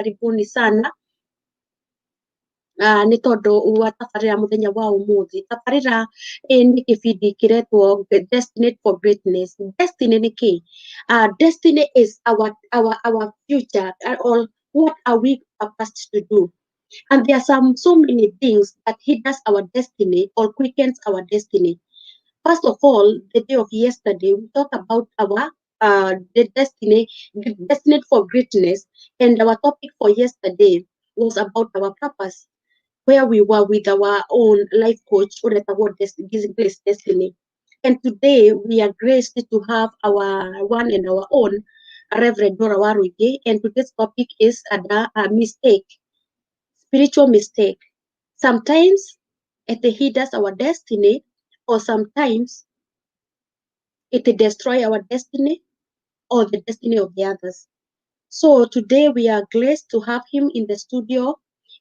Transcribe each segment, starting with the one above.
karibuni sana. Nĩ tondũ wa tabarĩra mũthenya wa ũmũthĩ. Tabarĩra nĩ kĩbindi kĩretwo Destined for Greatness. Destiny nĩ kĩ? Destiny is our future, or what are we purposed to do? And there are so many things that hinders our destiny or quickens our destiny. First of all, the day of yesterday, we talked about our the destined for greatness, and our topic for yesterday was about our purpose, where we were with our own life coach, or Grace Destiny. And today we are graced to have our one and our own Reverend WARUINGI, and today's topic is a mistake, spiritual mistake. Sometimes it hinders our destiny, or sometimes it destroys our destiny or the destiny of the others. So today we are blessed to have him in the studio,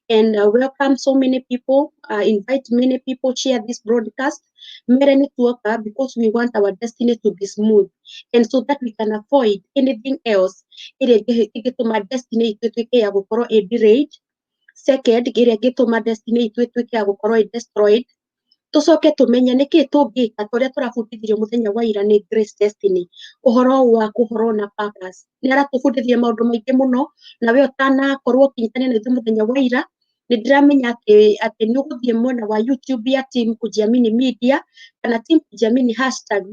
and welcome so many people, invite many people, share this broadcast, because we want our destiny to be smooth, and so that we can avoid anything else. My destiny to delayed. Second, my destiny to destroyed. Tucoke tumenye niki tungika turia turabundithirio muthenya wa ira ni Grace Destiny uhoro wa kuhoro na purpose ni aratubundithia maundu maingi muno na we utanakorwo kinyitania na ithu muthenya wa ira ni ndiramenya ati ni uguthie mwena wa YouTube ya team Kujiamini Media kana team Kujiamini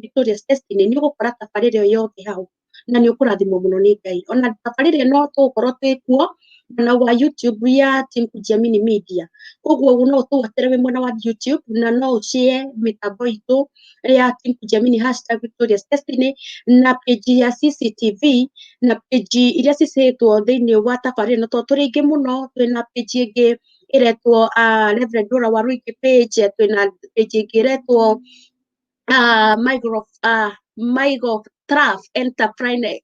#Victorious Destiny ni ugukora tabarĩra ĩyo yothe hau na ni ukurathimwo muno ni Ngai. Ona tabarĩra ĩno tugukorwo twikuo na wa YouTube ya team Kujiamini Media. Koguo no tuwatere we mwena wa YouTube na no share mitambo itu ya team Kujiamini #Victorious Destiny na page ya CCTV na page iria cicitwo thiini wa tabarĩra ĩno tondũ tũrĩ aingĩ mũno. Twĩna page ĩngĩ iretwo Reverend WARUINGI page, twĩna page ĩngĩ iretwo Michael Traf Entrepreneurs,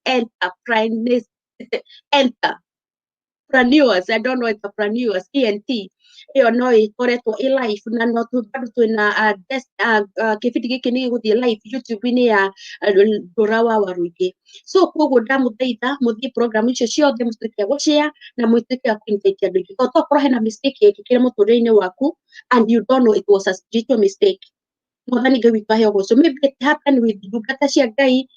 I don't know, entrepreneurs, ENT. Iyo no ikoretwo i live na no bado twina kibindi giki ni giguthie live YouTube-ini ya NDURA wa WARUINGI. So koguo ndamuthaitha muthie program icio ciothe mutuike gushare na mutuike kuinvite andu ingi. Tokorwo hena mistake ikikire muturire-ini waku and you don't know it was a spiritual mistake, mwathani Ngai witũ ahe ũhoro. Maybe it happened with ndungata cia Ngai,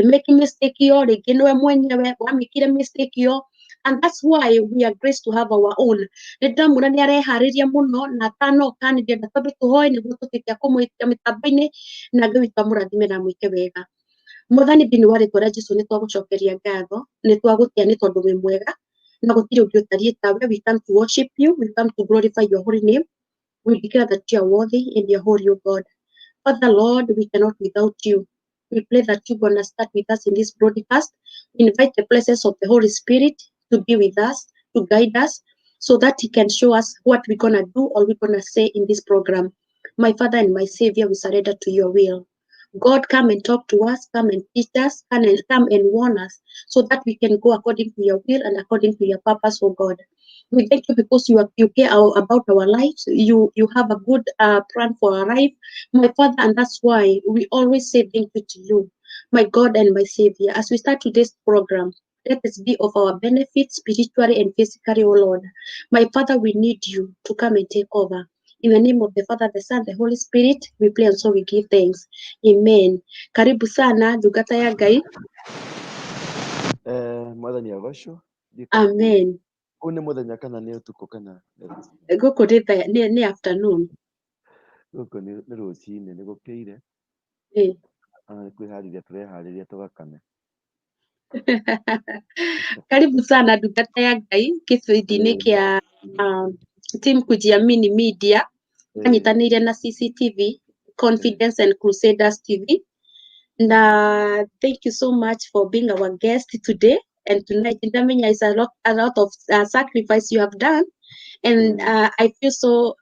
make mistake iyo ringi niwe mwenyewe wamikire mistake iyo, and that's why we are graced to have our own. Ndamura ni arehariria muno na tanoka ni ndenda tondũ tuhoe niguo tutuike kumwita mitambo-ini na Ngai witũ amũrathime na mwike wega. Mwathani thĩinĩ wa rĩtwa rĩa Jesũ nĩ twagucokeria ngatho, nĩ twagutia nĩ tondũ wĩ mwega na gũtirĩ ũngĩ ũtariĩ tawe. We come to worship you, we come to glorify your holy name. We declare that you are worthy and you are holy, O God. Father Lord, we cannot without you. We pray that you're going to start with us in this broadcast. We invite the presence of the Holy Spirit to be with us, to guide us, so that He can show us what we're going to do or we're going to say in this program. My Father and my Savior, we surrender to your will. God, come and talk to us, come and teach us, come and warn us, so that we can go according to your will and according to your purpose, oh God. We thank you because you care about our lives. You have a good plan for our life, my Father, and that's why we always say thank you to you, my God and my Savior. As we start today's program, let us be of our benefit spiritually and physically, oh Lord. My Father, we need you to come and take over. In the name of the Father, the Son, the Holy Spirit, we pray and so we give thanks. Amen. Karibu sana ndungata ya Ngai. Mwathani agocwo. Amen. Une muthenya kana ni utuko kana Guku ni afternoon. Guku ni rucini ni gukiire. Kwihariria turehariria tugakame. Karibu sana ndungata ya Ngai kibindi-ini kia team Kujiamini Media anyitanĩire na CCTV, Confidence and Crusaders TV. And thank you so much for being our guest today and tonight. Ndamenya is a lot of sacrifice you have done, and I feel so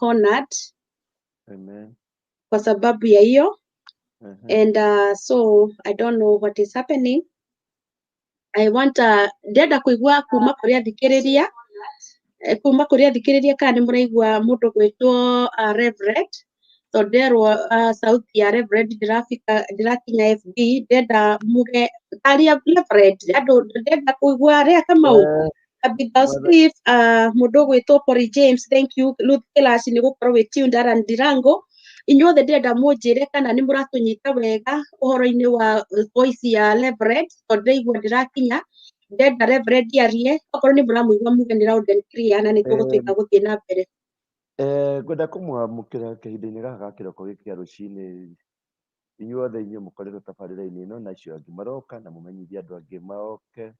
honored. Amen. Kwa sababu ya hiyo. And so I don't know what is happening. I want ndenda kuigua kuma kuri athikiriria kana ni muraigua mundu gwitwo Reverend Tonderwo sauti ya Reverend ndirakinya FB ndenda muge aria Reverend andu ndenda kuigua ria Kamau Abigail Steve mundu gwitwo Polly James, thank you Ruth Kilas ni gukorwo wi tuned Aran Ndirango inyuothe ndenda munjire kana ni muratunyita wega uhoro-ini wa voice ya Reverend tondu ndaigua ndirakinya ndenda Reverend arie okorwo ni muramuigua muge ni loud and clear na ni tugutwika guthie na mbere. Ngwenda kumwamukira kahinda-ini gaka ga kiroko giki kia rucini inyuothe inyuĩ mũkoretwo tabarĩra-inĩ ĩno na acio angĩ maroka na mũmenyithie andũ angĩ moke.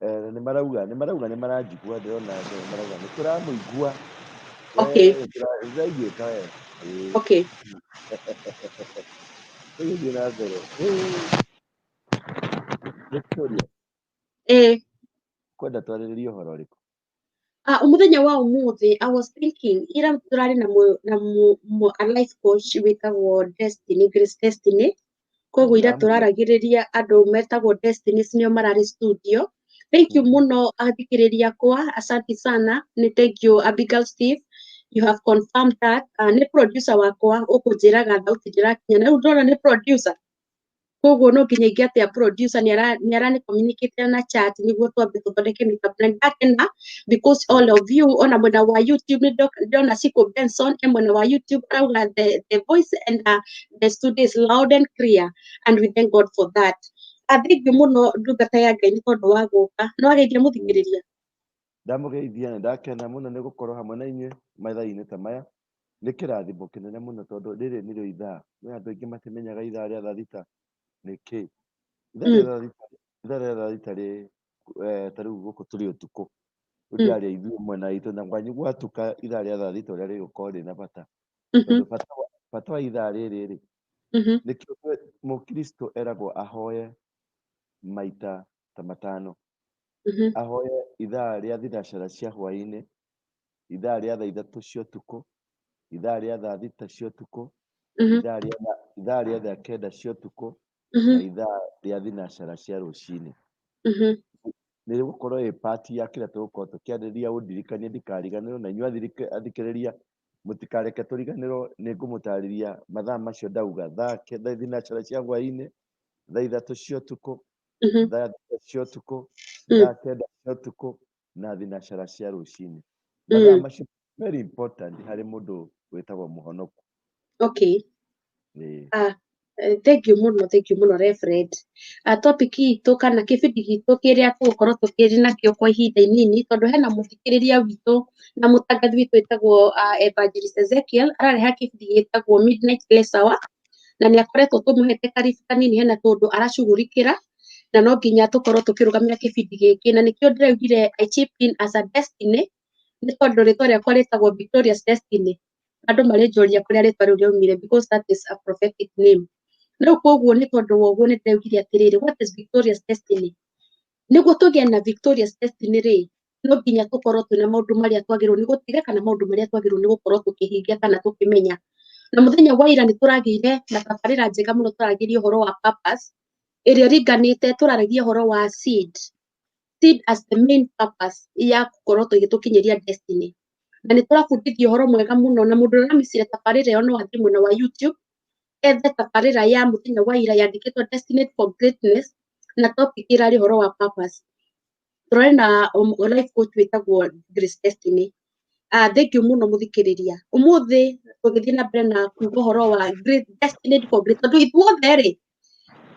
Nĩ marauga nĩ maranjigua ndĩrona nĩ marauga nĩ tũramũigua. Ndĩraiguĩka we. Okay. Tũgĩthiĩ na mbere. Victoria. Kwenda twarĩrĩrie ũhoro ũrĩkũ? Umuthenya wa umuthi I was thinking ira turari na a life coach witagwo Destined, Grace Destined. Koguo ira turaragiriria andu metagwo Destined nio marari studio. Thank you muno athikiriria kwa, asante sana. Ni thank you Abigail Steve, you have confirmed that. Ni producer wakwa ukunjiraga thauti ndirakinya na ndona ni producer. Koguo no nginya ingiatia producer ni arani communicate na chat niguo twambe tuthondeke mitambo ndakena because all of you ona mwena wa YouTube ndona Siko Benson mwena wa YouTube arauga the voice and the studio is loud and clear and we thank God for that. Athengi muno ndungata ya Ngai ni tondu wa guka no ageithia muthikiriria. Ndamugeithia na ndakena muno ni gukorwo hamwe na inyuĩ mathaa-inĩ ta maya. Nĩ kĩrathimo kĩnene mũno tondũ rĩrĩ nĩrĩo ithaa. Nĩ andũ aingĩ matimenyaga ithaa rĩa thaa thita nĩ kĩ. Ithaa rĩa thaa thita rĩ ta rĩu gũkũ tũrĩ ũtukũ. Ũndiaria ithuĩ mwena witũ na kwanyu gwatuka ithaa rĩa thaa thita ũrĩa rĩgũkorwo rĩna bata. Tondũ bata wa ithaa rĩrĩ rĩ nĩkĩo mũkristo eragwo ahoye maita ta matano. Ahoye ithaa rĩa thinacara cia hwaĩ-inĩ, ithaa rĩa thaa ithatũ cia ũtukũ, ithaa rĩa thaa thita cia ũtukũ, ithaa rĩa thaa kenda cia ũtukũ na ithaa rĩa thinacara cia rũcinĩ. Nĩ gũkorwo ĩ part ya kĩrĩa tũgũkorwo tũkĩarĩrĩria ũndirikanie ndikariganĩrwo na inyuĩ athikĩrĩria mũtikareke tũriganĩrwo. Nĩ ngũmũtarĩria mathaa macio ndauga thaa thinacara cia hwaĩ-inĩ, thaa ithatũ cia ũtukũ, thaa thita cia ũtukũ, thaa kenda cia ũtukũ na thinacara cia rũcinĩ. Mathaa macio very important harĩ mũndũ wĩtagwo mũhonoku. Okay. Thank you muno Reverend. Topic itu kana kibindi gitu kiria tugukorwo tukiri nakio kwa ihinda inini tondu hena muthikiriria witu na mutangathi witu witagwo Evangelist Ezekiel arareha kibindi gitagwo Midnight Bless Hour na ni akoretwo tumuhete karibu kanini hena tondu aracugurikira na no nginya tukorwo tukirugamia kibindi giki na nikio ndiraugire I chip in as a Destiny ni tondu ritwa riakwa ritagwo Victoria's Destiny. Andu marinjoria kuria ritwa riu riaumire because that is a prophetic name. No koguo ni tondu woguo ni ndaugire atiriri what is Victoria's Destiny. Niguo tugie na Victoria's Destiny ri no nginya tukorwo twina maundu maria twagirwo ni gutiga kana maundu maria twagirwo ni gukorwo tukihingia kana tukimenya. Na muthenya wa ira ni turagire na tabarira njega muno turagiria uhoro wa purpose iria ringanite turaragia uhoro wa seed as the main purpose ya gukorwo tugitukinyiria destiny. Na ni turabundithia uhoro mwega muno na mundu uramicire tabarira iyo no athie mwena wa YouTube ethe tabarira ya muthenya wa ira yandikitwo Destined for Greatness na topic irari uhoro wa purpose. Turari na life coach witagwo Grace Destined. Thank you muno muthikiriria. Umuthi tugithie na mbere na kuuga uhoro wa Destined for Greatness tondu ithuothe ri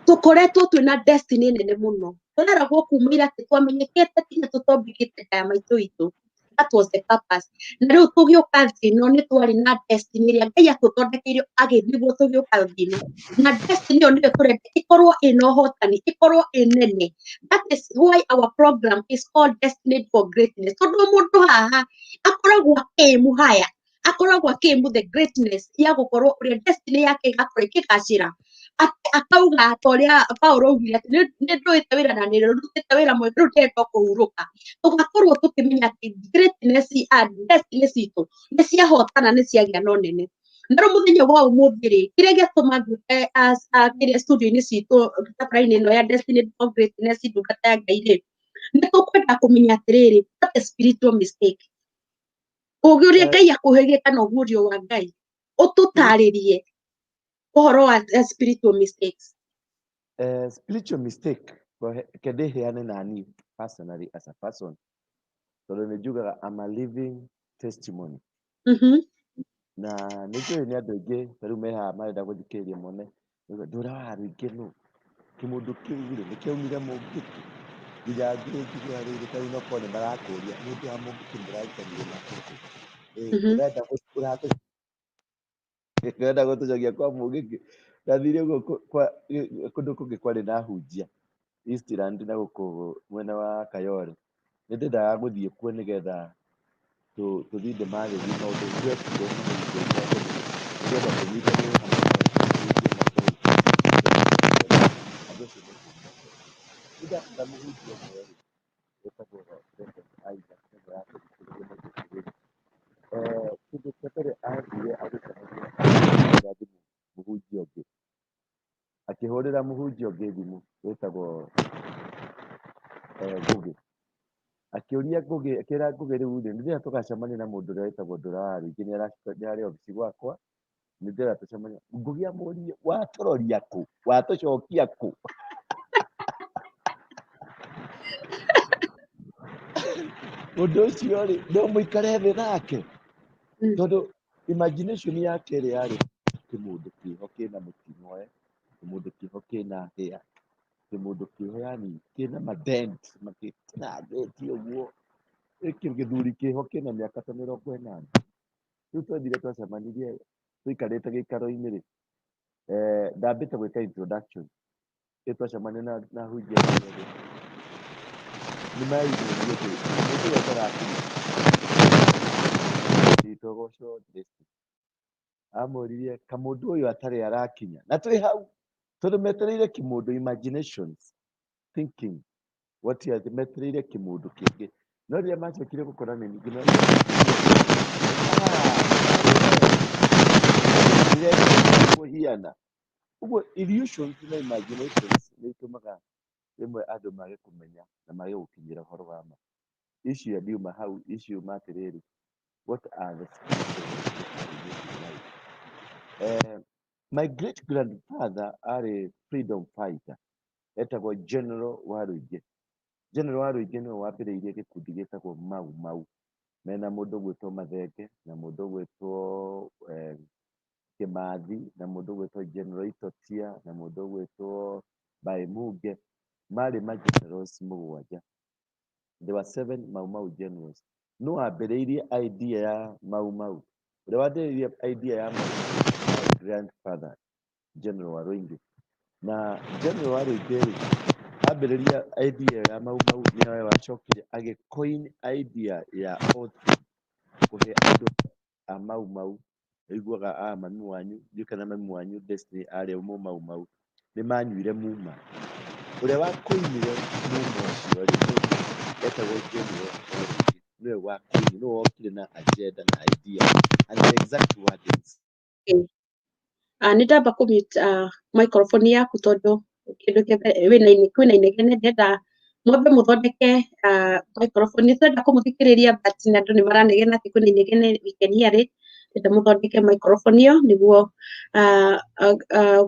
tukoretwo twina destiny nene muno. Tureragwo kuma ira ati twamenyekete kinya tutombikite kaya maitu itu. That was the purpose. Na riu tugiuka thino ni twari na destiny iria Ngai atuthondekeire agithiguo tugiuka thino. Na destiny iyo niyo turenda ikorwo ina uhotani, ikorwo inene. That is why our program is called Destined for Greatness. Tondu mundu haha akoragwo akimuhaya, akoragwo akimu the greatness ya gukorwo uria destiny yake igakorwo ikigacira. Akauga atoria Paulo augire ati ni nduite wira na nirutite wira mwega riu ndirenda kuhuruka. Tugakorwo tukimenya ati greatness and destiny citu ni ciahotana ni ciagia no nene. Na riu muthenya wa umuthi ri kiria giatuma nduke as kiria studio-ini citu tabarĩra-inĩ ĩno ya Destined for Greatness ndungata ya Ngai ri ni tukwenda kumenya atiriri what is spiritual mistake. Ugi uria Ngai akuheire kana ugurio wa Ngai Ũtũtarĩrie ũhoro wa spiritual mistakes. Spiritual mistake kende heane nani personally as a person. Tondũ nĩ njugaga I'm a living testimony. Na nĩ njũĩ nĩ andũ aingĩ rĩu me haha marenda gũthikĩrĩria mone ndũra waruingĩ nũ kĩmũndũ kĩu rĩ nĩ kĩaumire mũngĩki nginya ngĩrĩngiria rĩrĩ tarĩu nokorwo nĩ marakũria mũndũ wa mũngĩki mũrarikanire nake ũrenda gũtũcokia kwa mũngĩki ndathire ũguo kũndũ kũngĩ kwarĩ na hunjia Eastland na gũkũ mwena wa Kayole nĩ ndendaga gũthiĩ kuo nĩgetha tũthiĩ ndĩmarĩrie maũndũ twekire nĩgetha tũnyitanĩre hamwe andũ acio nĩndathura mũhunjia ũmwe rĩ wĩtagwo kĩndũ kĩa mbere athire agĩcemania mũhunjia ũngĩ akĩhũrĩra mũhunjia ũngĩ thimũ wĩtagwo Ngũgĩ akĩũria Ngũgĩ akĩra Ngũgĩ rĩu nĩ ndĩrenda tũgacemanie na mũndũ ũrĩa wĩtagwo Ndũra wa Ruingĩ nĩ arĩ obici gwakwa nĩ ndĩrenda tũcemanie Ngũgĩ amũrie watũroria kũ watũcokia kũ mũndũ ũcio rĩ no mũikare thĩ nake tondũ imagination yake ĩrĩ yarĩ kĩmũndũ kĩho kĩna mũtino kĩmũndũ kĩho kĩna hĩa kĩmũndũ kĩho yani kĩna madent makĩtinangĩtie ũguo gĩthuri kĩho kĩna mĩaka ta 80 rĩu twethire twacemanirie tũikarĩte gĩikaro-inĩ rĩ ndambĩte gwĩka introduction rĩu twacemania na hunjia nĩ maiguire mũndũ ũrĩa ũtarakinya nditogocwo amũririe kamũndũ ũyũ atarĩ arakinya na twĩ hau tondũ metereire kĩmũndũ imaginations thinking what you metereire kĩmũndũ kĩngĩ no rĩrĩa macokire gũkora nĩ ningĩ kũhiana ũguo illusions na imaginations nĩ itũmaga rĩmwe andũ mage kũmenya na mage gũkinyĩra ũhoro wa ma icio ndiuma hau icio matĩrĩrĩ what are the my great grandfather arĩ freedom fighter etagwo General Waruingi. General Waruingi nĩwe wambĩrĩirie gĩkundi gĩtagwo Mau Mau mena mũndũ ũgwĩtwo Mathenge na mũndũ ũgwĩtwo Kĩmathi na mũndũ ũgwĩtwo General Itotia na mũndũ ũgwĩtwo Baemuge marĩ magenerals mũgwanja. There were 7 Mau Mau generals. No wambĩrĩirie idea ya Mau Mau ũrĩa wambĩrĩirie idea ya Mau Mau my grandfather General Waruingi na General Waruingi ambĩrĩria idea ya Mau Mau nĩwe wacokire agĩcoin idea ya kũhe andũ a Mau Mau ũiguaga mami wanyu ndiũĩ kana mami wanyu Destined arĩ auma Mau Mau nĩ manyuire muma ũrĩa wakoinire muma ũcio rĩ etagwo General Waruingi nĩwe wakoinire nĩwe wokire na agenda na idea and the exact wordings. Nĩ ndamba kũmute microphone yaku tondũ kĩndũ kwĩna inegene ndenda mwambe mũthondeke microphone nĩ twenda kũmũthikĩrĩria but na andũ nĩ maranegena atĩ kwĩna inegene we can hear it ndenda mũthondeke microphone ĩyo nĩguo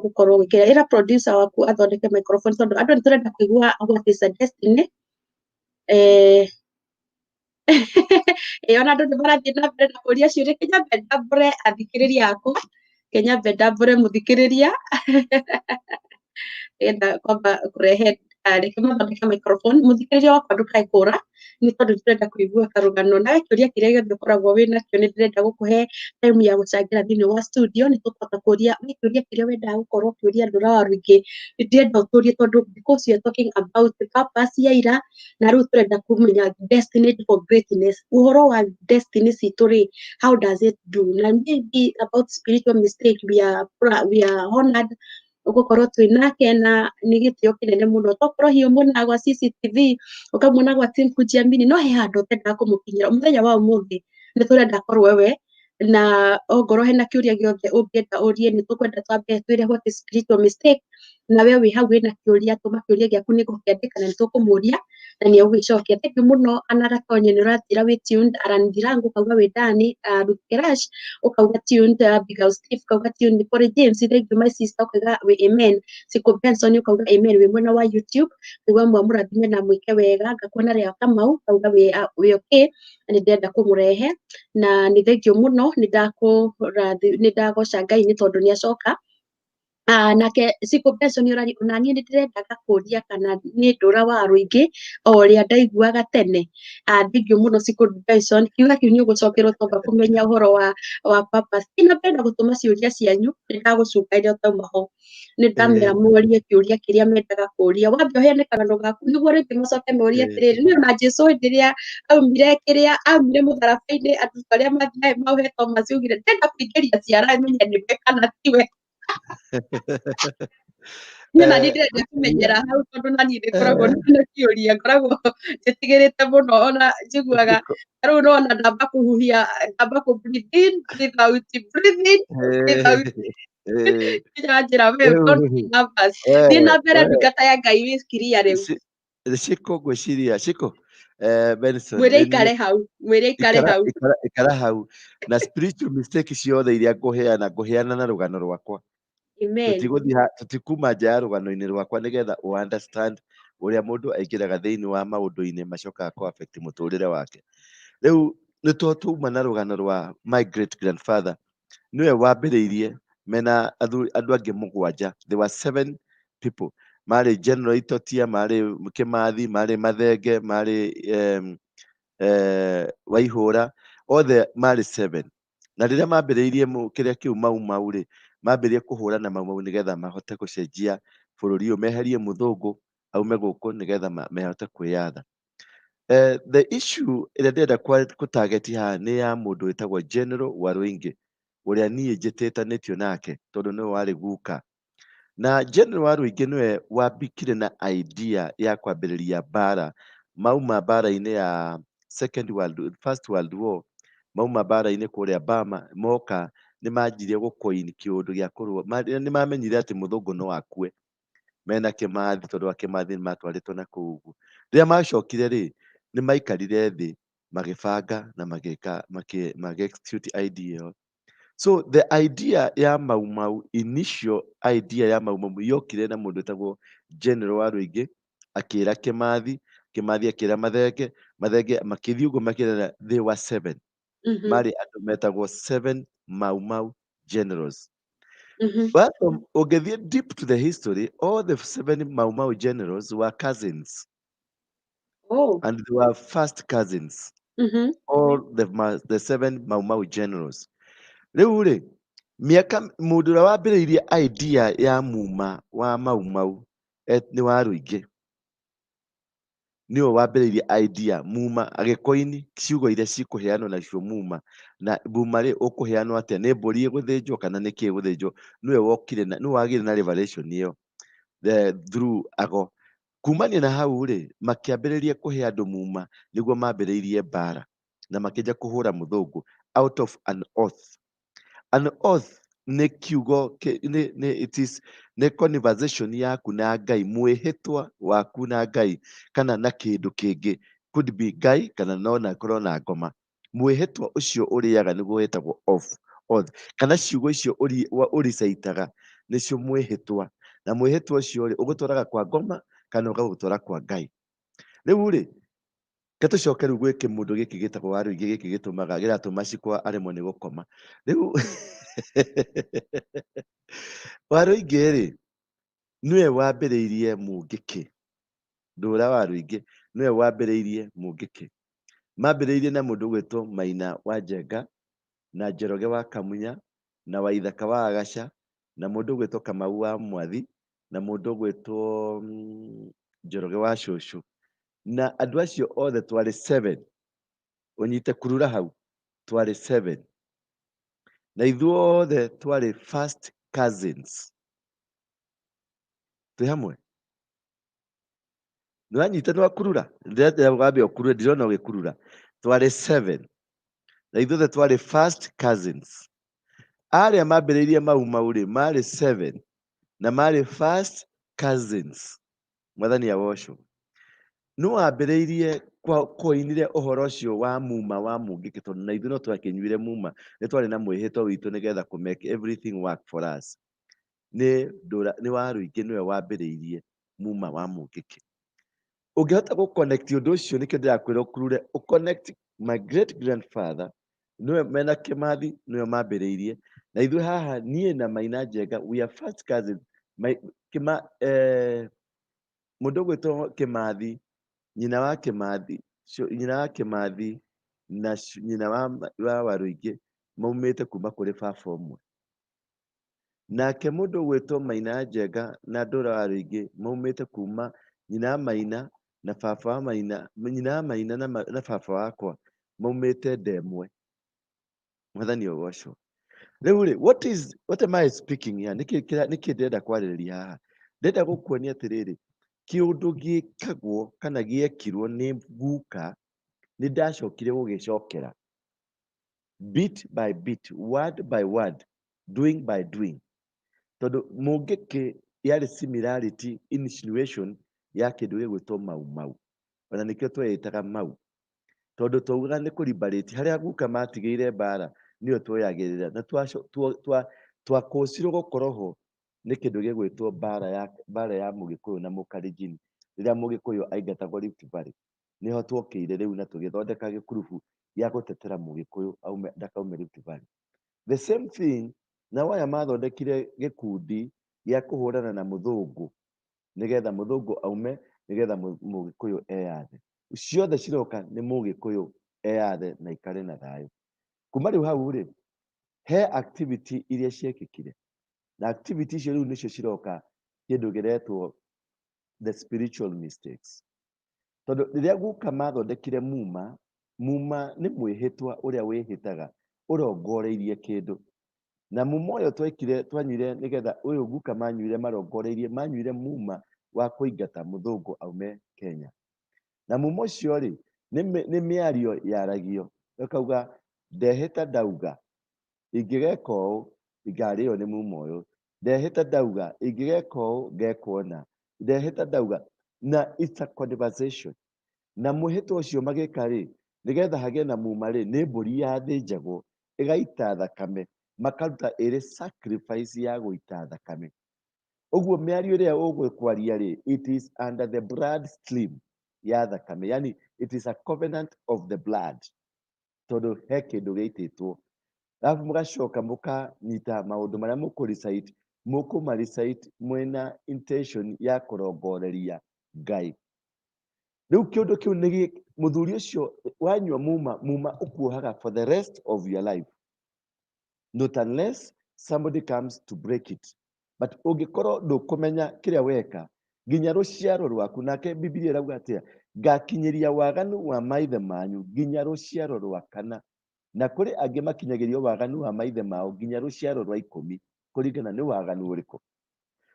gũkorwo gĩkĩra ĩra producer waku athondeke microphone tondũ andũ nĩ tũrenda kũigua what is a destiny ona andũ nĩ marathiĩ na mbere na kũria ciũria Kenya mbere athikĩrĩria aku Kenya mbere mũthikĩrĩria enda kwamba kũrehe reke mathondeke microphone mũthikĩrĩria wakwa ndũkae kũra nĩ tondũ tũrenda kũigua karũgano na kĩũria kĩrĩa gĩothe ũkoragwo wĩnakĩo nĩ ndĩrenda gũkũhe time ya gũcangĩra thĩinĩ wa studio nĩ tũkũhota kũria kĩũria kĩrĩa wendaga gũkorwo ũkĩũria Ndũra wa Ruingĩ ndĩrenda ũtũrie tondũ because we are talking about the purpose ya ira na rĩu tũrenda kũmenya destined for greatness ũhoro wa destiny citũ rĩ how does it do na maybe about spiritual mistake we are honored ũgũkorwo twĩnake na nĩ gĩtĩo kĩnene mũno tokorwo hiũ muona gwa CCTV ũkamuona gwa team kujiamini no he handũ ũtendaga kũmũkinyĩra mũthenya wa ũmũthĩ nĩ tũrenda korwo wewe na ongorwo hena kĩũria gĩothe ũngĩenda ũrie nĩ tũkwenda twambe twĩre what is spiritual mistake na we wĩ hau wĩna kĩũria tũma kĩũria gĩaku nĩ gũkĩandĩka na nĩ tũkũmũria na nä agågäcokia thengi må no anaratonye nä å wä tuned arandirango kauga wä ndani rukerash ukauga tuned big house Steve kauga tuned kore James thank you my sister ukauga we amen Siko Benson ukauga amen we mwena wa YouTube igwa mwamurathime na mwike wega ngakuona ria Kamau kauga we okay nä ndenda kå må rehe na nä thengio må no nä ndagoca Ngai nä tondå nä acoka nake Siko Benson orari onanie nä ndĩrendaga kũria kana nĩ ndũra wa rũingĩ o ũrĩa ndaiguaga tene thengio mũno Siko Benson kiuga kĩu nĩ ũgũcokerwo tomba kũmenya ũhoro wa purpose ina penda gũtũma ciũria cianyu nĩ ndagũcungaire ũtauma ho nĩ ndamera mũrie kĩũria kĩrĩa mendaga kũria wambe ũheane kagano gaku nĩguo rĩngĩ macoke morie atĩrĩrĩ niĩ ona Jesũ hĩndĩ ĩrĩa aumire mũtharaba-inĩ andũ arĩa mauhe Thomas augire ndenda kũingĩria ciara menye nĩ we kana tiwe niĩ na niĩ ndĩrenda kũmenyera hau tondũ na niĩ ndĩkoragwo na kĩũria ngoragwo njĩtigĩrĩte mũno ona njiguaga rĩu no ona ndamba kũhuhia ndamba kũ breathe in breathe out breathe in breathe out njĩra we don't be nervous thiĩ na mbere ndungata ya Ngai wĩciria rĩu Ciko gwĩciria Ciko Benson mwĩre ikare hau ikara hau na spiritual mistake ciothe iria ngũheana na rũgano rwakwa amen tutikuma nja ya rũgano-inĩ rwakwa nĩgetha u understand ũrĩa mũndũ aingĩraga thĩinĩ wa maũndũ-inĩ macokaga kũ affect mũtũrĩre wake rĩu nĩ twauma na rũgano rwa my great grandfather nĩwe wambĩrĩirie mena andũ angĩ mũgwanja there were 7 people marĩ General Itotia marĩ Kĩmathi marĩ Mathenge marĩ Waihũra othe marĩ 7 na rĩrĩa mambĩrĩirie kĩrĩa kĩu mau rĩ mambĩrĩrie kũhũrana mau nĩgetha mahote gũcenjia bũrũri ũyũ meherie mũthũngũ aume gũkũ nĩgetha mahote kwĩyatha the issue ĩrĩa ndĩrenda gũ-target haha nĩ ya mũndũ wĩtagwo General WARUINGI ũrĩa niĩ njĩtĩtanĩtio nake tondũ nĩwe warĩ guka na General WARUINGI nĩwe wambikire na idea ya kwambĩrĩria mbara mauma mbara-inĩ ya First World War mauma mbara-inĩ kũrĩa Bama moka nĩ manjirie gũcoin kĩũndũ gĩa kũrũa nĩ mamenyire atĩ mũthũngũ no akue mena Kĩmathi tondũ wa Kĩmathi nĩ matwarĩtwo na kũu ũguo rĩrĩa macokire rĩ nĩ maikarire thĩ magĩbanga na mag-execute idea ĩyo so the idea ya initial idea ya yokire na mũndũ wĩtagwo General WARUINGI akĩra Kĩmathi akĩra Mathenge makĩthiĩ ũguo makĩrera they were 7 marĩ andũ metagwo 7 Mau generals but ũngĩthiĩ deep to the history all the 7 Mau generals were cousins and they were first cousins all the 7 Mau generals rĩu rĩ mĩaka mũndũ ũrĩa wambĩrĩirie idea ya muma wa Mau nĩ WARUINGI nĩwe wambĩrĩirie idea muma agĩcoin ciugo iria cikũheanwo nacio muma na muma rĩ ũkũheanwo atĩa nĩ mbũri ĩgũthĩnjwo kana nĩ kĩĩ ĩgũthĩnjwo nĩwe wagire na revelation ĩyo through ago kumania na hau rĩ makĩambĩrĩria kũhe andũ muma nĩguo mambĩrĩirie mbara na makĩnja kũhũra mũthũngũ out of an oath nĩ kiugo nĩ conversation yaku na Ngai mwĩhĩtwa waku na Ngai kana na kĩndũ kĩngĩ could be Ngai kana no nakorwo na ngoma mwĩhĩtwa ũcio ũrĩaga nĩguo wĩtagwo oath kana ciugo icio ũricaitaga nĩcio mwĩhĩtwa na mwĩhĩtwa ũcio rĩ ũgũtwaraga kwa ngoma kana ũgagũtwara kwa Ngai rĩu rĩ tũcoke rĩu gwĩ kĩmũndũ gĩkĩ gĩtagwo WARUINGI gĩkĩ gĩratũma cikwa aremwo nĩ gũkoma rĩu WARUINGI rĩ nĩwe wambĩrĩirie mũngĩkĩ ndũra WARUINGI nĩwe wambĩrĩirie mũngĩkĩ mambĩrĩirie na mũndũ ũgwĩtwo Maina wa Njenga na Njoroge wa Kamunya na Waithaka wa Agaca na mũndũ ũgwĩtwo Kamau wa Mwathi na mũndũ ũgwĩtwo Njoroge wa Cũcũ na andũ acio othe twarĩ 7 ũnyite kurura hau twarĩ 7 na ithuothe twarĩ first cousins twĩ hamwe nĩwanyita nĩwakurura ndĩrenda wambe ũkurure ndirona ũgĩkurura twarĩ 7 na ithuothe twarĩ first cousins arĩa mambĩrĩirie mau rĩ marĩ 7 na marĩ first cousins mwathani awocwo no ambĩrĩirie koinire ũhoro ũcio wa muma wa mũngĩkĩ tondũ na ithuĩ no twakĩnyuire muma nĩ twarĩ na mwĩhĩtwa witũ nĩgetha kũ make everything work for us. Nĩ Waruingĩ nĩwe wambĩrĩirie muma wa mũngĩkĩ. Ũngĩhota gũ-connect ũndũ ũcio nĩkĩo ndĩrakwĩra ũkurure connect my great grandfather nĩwe mena Kĩmathi nĩwe mambĩrĩirie, na ithuĩ haha niĩ na Maina Njenga we are first cousins. Mũndũ ũgwĩtwo Kĩmathi, nyina wa Kĩmathi na nyina wa Waruingĩ maumĩte kuma kũrĩ baba ũmwe. Nake mũndũ ũgwĩtwo Maina Njenga na Ndũra Waruingĩ maumĩte kuma nyina wa Maina na baba wa Maina, nyina wa Maina na baba wakwa maumĩte Ndemwe. Mwathani ũgocwo. Rĩu rĩ, what am I speaking here? Nĩkĩ ndĩrenda kwarĩrĩria haha? Ndĩrenda gũkuonia atĩrĩrĩ, kĩũndũ gĩkagwo kana gĩekirwo nĩ guka nĩ ndacokire gũgĩcokera bit by bit, word by word, doing by doing. Tondũ mũngĩkĩ yarĩ similarity insinuation ya kĩndũ gĩgwĩtwo mau mau, ona nĩkĩo tweyĩtaga mau, tondũ twaugaga nĩ kũ-liberate harĩa guka matigĩire mbara nĩyo tuoyagĩrĩra na twakũcirwo gũkorwo ho nĩ kĩndũ gĩgwĩtwo mbara ya Mũgĩkũyũ na Mũkalenjin. Rĩrĩa Mũgĩkũyũ aingatagwo Rift Valley nĩho twokĩire rĩu na tũgĩthondeka gĩkurubu gĩa gũtetera Mũgĩkũyũ ndakaume Rift Valley. The same thing nao aya mathondekire gĩkundi gĩa kũhũrana na mũthũngũ nĩgetha mũthũngũ aume, nĩgetha Mũgĩkũyũ eyathe. Ciothe ciroka nĩ Mũgĩkũyũ eyathe na ikare na thayũ. Kuma rĩu hau rĩ, he activity iria ciekĩkire na activity icio rĩu nĩcio ciroka kĩndũ kĩretwo the spiritual mistakes. Tondũ rĩrĩa guka mathondekire muma nĩ mwĩhĩtwa ũrĩa wĩhĩtaga ũrongoreirie kĩndũ, na muma ũyũ twanyuire nĩgetha ũyũ guka manyuire muma wa kũingata mũthũngũ aume Kenya. Na muma ũcio rĩ, nĩ mĩario yaragio, ũkauga ndehĩta ndauga ingĩgeka ũũ ngarĩo nĩ muma ũyũ, ndehĩta ndauga ingĩgeka ũũ ngekuona, ndehĩta ndauga, na it's a conversation. Na mwĩhĩtwa ũcio magĩka rĩ, nĩgetha hagĩe na muma rĩ, nĩ mbũri yathĩnjagwo ĩgaita thakame, makaruta ĩrĩ sacrifice ya gũita thakame. Ũguo mĩario ĩrĩa ũgũkwaria rĩ, it is under the blood stream ya thakame, yani it is a covenant of the blood, tondũ he kĩndũ gĩitĩtwo. Alafu mũgacoka mũkanyita maũndũ marĩa mũkũ-recite, mũkũma-recite mwĩna intention ya kũrongoreria Ngai. Rĩu kĩũndũ kĩu mũthuri ũcio wanyua muma ũkuohaga for the rest of your life, not unless somebody comes to break it. But ũngĩkorwo ndũkũmenya kĩrĩa weka nginya rũciaro rwaku, nake Bibilia ĩrauga atĩa, ngakinyĩria waganu wa maithe manyu nginya rũciaro rwa kana, na kũrĩ angĩ makinyagĩrio waganu wa maithe mao nginya rũciaro rwa 10, kũringana nĩ waganu ũrĩkũ.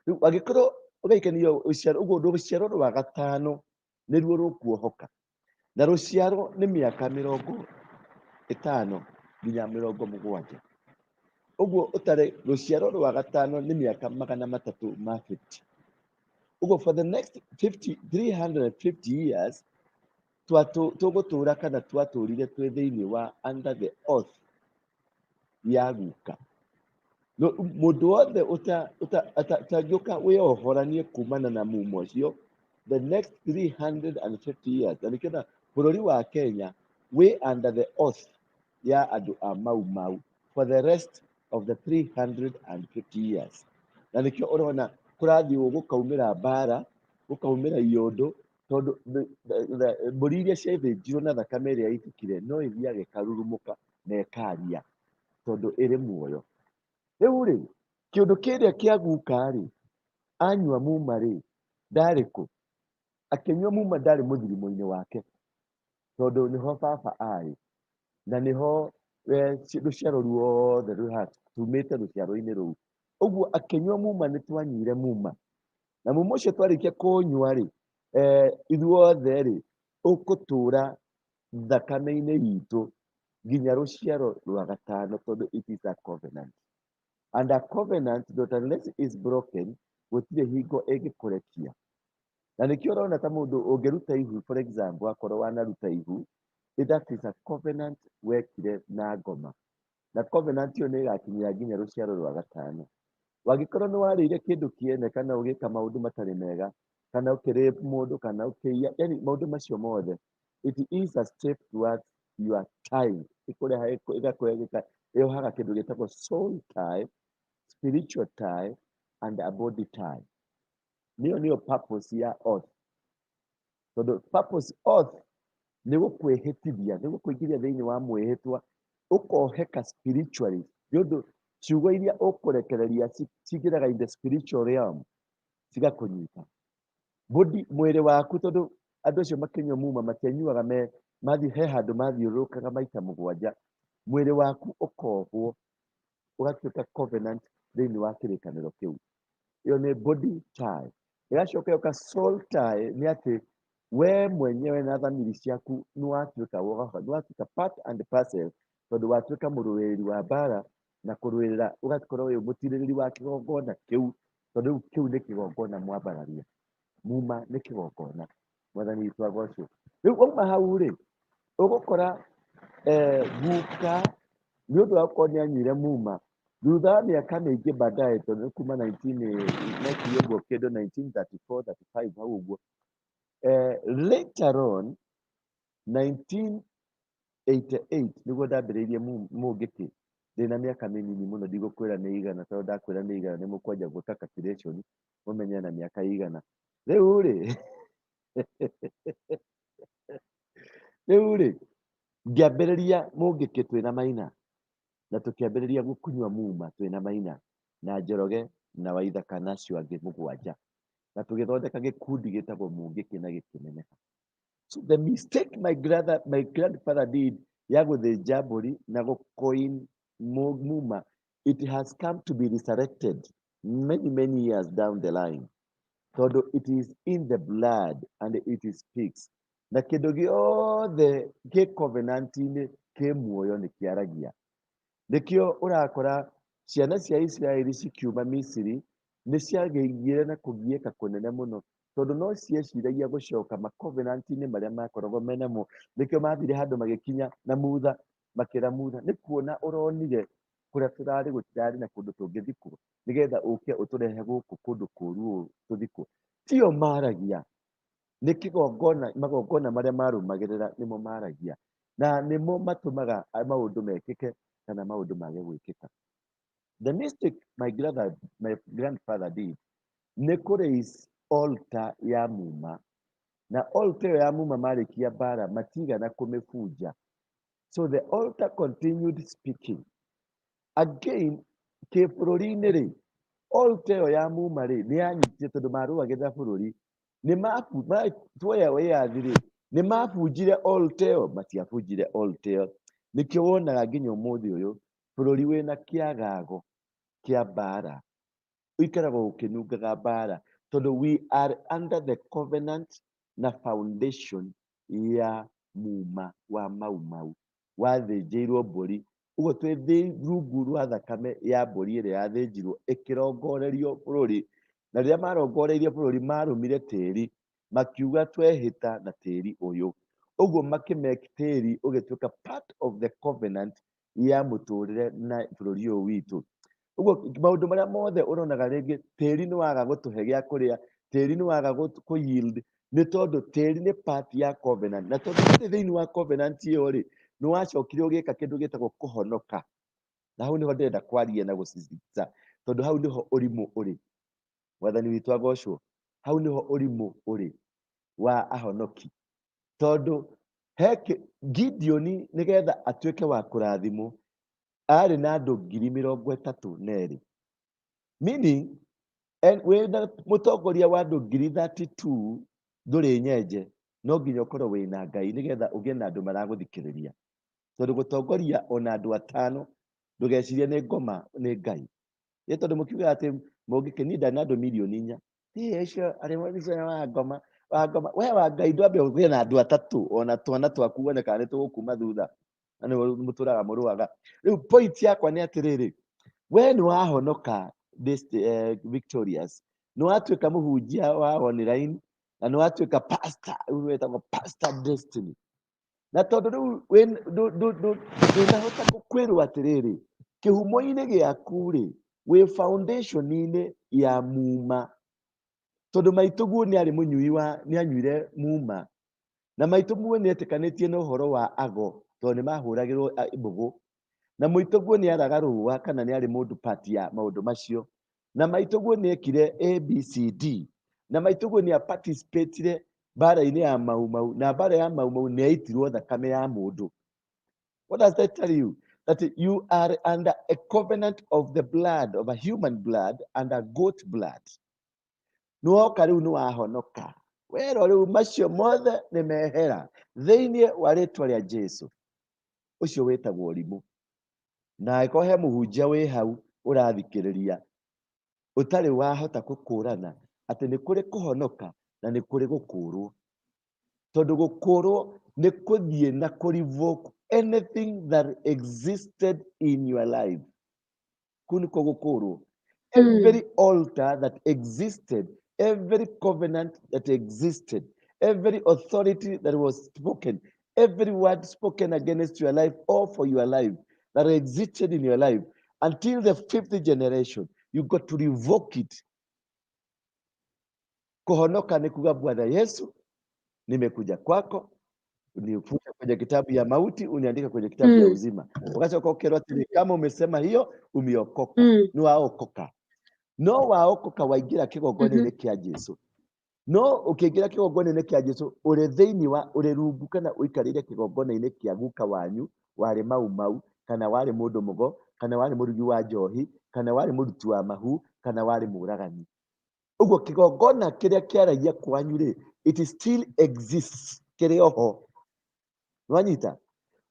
Rĩu angĩkorwo ũgaikanio rũciaro, ũguo rũciaro rwa gatano nĩruo rũkuohoka, na rũciaro nĩ mĩaka 50 nginya 70. Ũguo ũtare rũciaro rwa gatano nĩ mĩaka 350. Ũguo for the next 350 years tũgũtũra kana twatũrire twĩ thĩinĩ wa under the oath ya guka. Mũndũ wothe ũtangĩũka wĩohoranie kumana na muma ũcio the next 350 years, na nĩkĩo bũrũri wa Kenya wĩ under the oath ya andũ a mau for the rest of the 350 years. Na nĩkĩo ũrona kũrathiĩ gũkaumĩra mbara, gũkaumĩra iũndũ, tondũ mbũri iria ciathĩnjirwo na thakame ĩrĩa yaitĩkire no ĩthiaga ĩkarurumũka na ĩkaria tondũ ĩrĩ muoyo. Rĩu rĩ, kĩũndũ kĩrĩa kĩa guka rĩ, anyua muma rĩ, ndarĩ kũ? Akĩnyua muma ndarĩ mũthirimo-inĩ wake, tondũ nĩho baba arĩ na nĩho rũciaro ruothe tumĩte rũciaro-inĩ rũu. Ũguo akĩnyua muma nĩ twanyuire muma, na muma ũcio twarĩkia kũnyua rĩ, ithuothe rĩ, ũgũtũra thakame-inĩ itũ nginya rũciaro rwa gatano, tondũ it is a covenant. And a covenant, not unless is broken, gũtirĩ hingo ĩngĩkũrekia. na nĩkĩo ũrona ta mũndũ ũngĩruta ihu, for example akorwo wanaruta ihu, that is a covenant wekire na ngoma, na covenant ĩyo nĩ ĩgakinyĩra nginya rũciaro rwa gatano. Wangĩkorwo nĩ warĩire kĩndũ kĩene kana ũgĩka maũndũ matarĩ mega, kana ũkĩrape mũndũ kana ũkĩiya, yani maũndũ macio mothe, it is a step towards your time. Ĩyohaga kĩndũ gĩtagwo soul tie, spiritual tie and a body tie. Nĩyo purpose ya oath. Tondũ purpose oath nĩ gũkwĩhĩtithia, nĩ gũkũingĩria thĩinĩ wa mwĩhĩtwa, ũkoheka spiritually, nĩ ũndũ ciugo iria ũkũrekereria cingĩraga in the spiritual realm, cigakũnyita. Body, mwĩrĩ waku, tondũ andũ acio makĩnyua muma matianyuaga mathiĩ he handũ mathiũrũrũkaga maita mũgwanja, mwĩrĩ waku ũkohwo ũgatuĩka covenant thĩinĩ wa kĩrĩkanĩro kĩu. Ĩyo nĩ body tie. Ĩgacoka ĩgoka soul tie, nĩ atĩ we mwenyewe na thamiri ciaku nĩ watuĩka part and parcel, tondũ watuĩka mũrũĩrĩri wa mbara na kũrũĩrĩra, ũgakorwo wĩ mũtirĩrĩri wa kĩgongona kĩu, tondũ rĩu kĩu nĩ kĩgongona mwambararia. Muma nĩ kĩgongona. Mwathani witũ agocwo. Rĩu wauma hau rĩ, ũgũkora guka nĩ ũndũ wa gũkorwo nĩ anyuire muma, thutha wa mĩaka mĩingĩ baadaye, tondũ nĩ kuma 1934, 35 hau ũguo, later on 1988 nĩguo ndambĩrĩirie mũngĩkĩ, ndĩna mĩaka mĩnini mũno, ndigũkwĩra nĩ igana, tondũ ndakwĩra nĩ igana nĩ mũkwanjia gwĩka calculation mũmenye na mĩaka igana. Rĩu rĩ ngĩambĩrĩria mũngĩkĩ twĩna maina, na tũkĩambĩrĩria gũkunywa muma twĩna maina na Njoroge na Waithaka na acio angĩ mũgwanja, na tũgĩthondeka gĩkundi gĩtagwo mũngĩkĩ na gĩkĩneneha. So the mistake my grandfather did ya gũthĩnja mbũri na gũcoin muma, it has come to be resurrected many years down the line, tondũ it is in the blood and it speaks. Na kĩndũ gĩothe kĩ covenant-inĩ kĩ muoyo nĩ kĩaragia. Nĩkĩo ũrakora ciana cia Isiraeli cikiuma Misiri nĩ ciagĩire na kũgiĩka kũnene mũno, tondũ no cieciragia gũcoka ma-covenant-inĩ marĩa makoragwo menamo. Nĩkĩo mathire handũ magĩkinya na mutha, makĩra mutha, nĩ kuona ũronire kũrĩa tũrarĩ gũtirarĩ na kũndũ tũngĩthikwo, nĩgetha ũke ũtũrehe gũkũ kũndũ kũũru tũthikwo. Tio maragia, nĩ kĩgongona, magongona marĩa marũmagĩrĩra nĩmo maragia, na nĩmo matũmaga maũndũ mekĩke kana maũndũ mage gwĩkĩka. The mistake my grandfather did nĩ kũraise altar ya muma, na altar ya muma marĩkia mbara matigana kũmĩbunja. So the altar continued speaking. Again, kĩbũrũri-inĩ rĩ, altar ĩyo ya muma rĩ, nĩ yanyitire tondũ marũagĩrĩra bũrũri, tuoya wĩyathi rĩ, nĩ mabunjire altar ĩyo, matiabunjire altar ĩyo. Nĩkĩo wonaga nginya ũmũthĩ ũyũ bũrũri wĩna kĩagago kĩa mbara, ũikaragwo ũkĩnungaga mbara, tondũ we are under the covenant na foundation ya muma wa mau wathĩnjĩirwo mbũri. Ũguo twĩ rungu rwa thakame ya mbũri ĩrĩa yathĩnjirwo ĩkĩrongorerio bũrũri, na rĩrĩa marongoreirie bũrũri marũmire tĩri, makiuga twehĩta na tĩri ũyũ. Ũguo makĩmake tĩri ũgĩtuĩka part of the covenant ya mũtũrĩre na bũrũri ũyũ witũ. Ũguo maũndũ marĩa mothe ũronaga rĩngĩ tĩri nĩ waga gũtũhe gĩa kũrĩa, tĩri nĩ waga kũ-yield, nĩ tondũ tĩri nĩ part ya covenant. Na tondũ thĩinĩ wa covenant ĩyo rĩ, nĩ wacokire ũgĩka kĩndũ gĩtagwo kũhonoka. Na hau nĩho ndĩrenda kwaria na gũcica, tondũ hau nĩho ũrimũ ũrĩ. Mwathani witũ agocwo. Hau nĩho ũrimũ ũrĩ wa ahonoki. Tondũ Gideon nĩgetha atuĩke wa kũrathimwo arĩ na andũ 32,000. Meaning, wĩna mũtongoria wa andũ 32,000 ndũrĩ nyenje, no nginya ũkorwo wĩna Ngai nĩgetha ũgĩe na andũ maragũthikĩrĩria. Tondũ gũtongoria ona andũ 5 ndũgecirie nĩ ngoma, nĩ Ngai. Nĩ tondũ mũkiuga atĩ mũngĩkĩ niĩ ndarĩ na andũ 4,000,000, ũcio arĩ mũndũ wa ngoma, we wa Ngai ndwambe ũgĩe na andũ 3, ona twana twaku wone kana nĩ tũgũkuma thutha, na nĩguo mũtũraga mũrũaga. Rĩu point yakwa nĩ atĩrĩrĩ, we nĩ wahonoka victorious, nĩ watuĩka mũhunjia wa online, na nä watuä ka wetagwo pastor destiny na tondå rä u ndånahota gå kwä rwo atä rä rä kä humo-inä gä aku rä wä foundation-inä ya muma tondå maitå guo nä arä må nyui nä anyuire muma na maitå guo nä etä kanä tie na å horo wa ago tondå nä mahå ragä rwo mbå gå na maitå guo nä araga rå kana nä arä må ndå pati ya maå ndå macio na maitå guo nä ekire abcd na maitå guo nä aparticipatire mbara-inä ya maumau na mbara ya maumau nä aitirwo thakame ya må ndå. What does that tell you? That you are under a covenant of the blood, of a human blood and a goat blood. Nä woka rä u nä wahonoka wero rä u macio mothe nä mehera thä-inä wa rä twa rä a Jesu. Å cio wä tagwo rimå na angä korwo he må hunjia wä hau å rathikä rä ria å tarä wahota gå kå rana atä nä kå rä kå honoka na nä kå rä gå kå rwo tondå gå kå rwo nä kå thiä na kå revoke anything that existed in your life. Kå nä ko gå kå rwo. Every altar that existed, every covenant that existed, every authority that was spoken, every word spoken against your life or for your life that existed in your life until the 5th generation, you got to revoke it. Kuhonoka ni kuga Bwana Yesu, nimekuja kwako, unifunge kwenye kitabu ya mauti, uniandike kwenye kitabu ya uzima. Wakati ukokerwa tini kama umesema hiyo, umeokoka. Ni waokoka. No waokoka waingira kigongona-inĩ kĩa Jesu. No ũkĩingĩra kĩgongona-inĩ kĩa Jesu ũrĩ thĩinĩ wa ũrĩ rungu kana ũikarĩire kĩgongona-inĩ kĩa guka wanyu warĩ mau kana warĩ mũndũ mũgo kana warĩ mũrugi wa njohi kana warĩ mũruti wa mahu kana warĩ mũragani. Ũguo kĩgongona kĩrĩa kĩaragia kwanyu rĩ, it still exists, kĩrĩ oho. Nĩwanyita?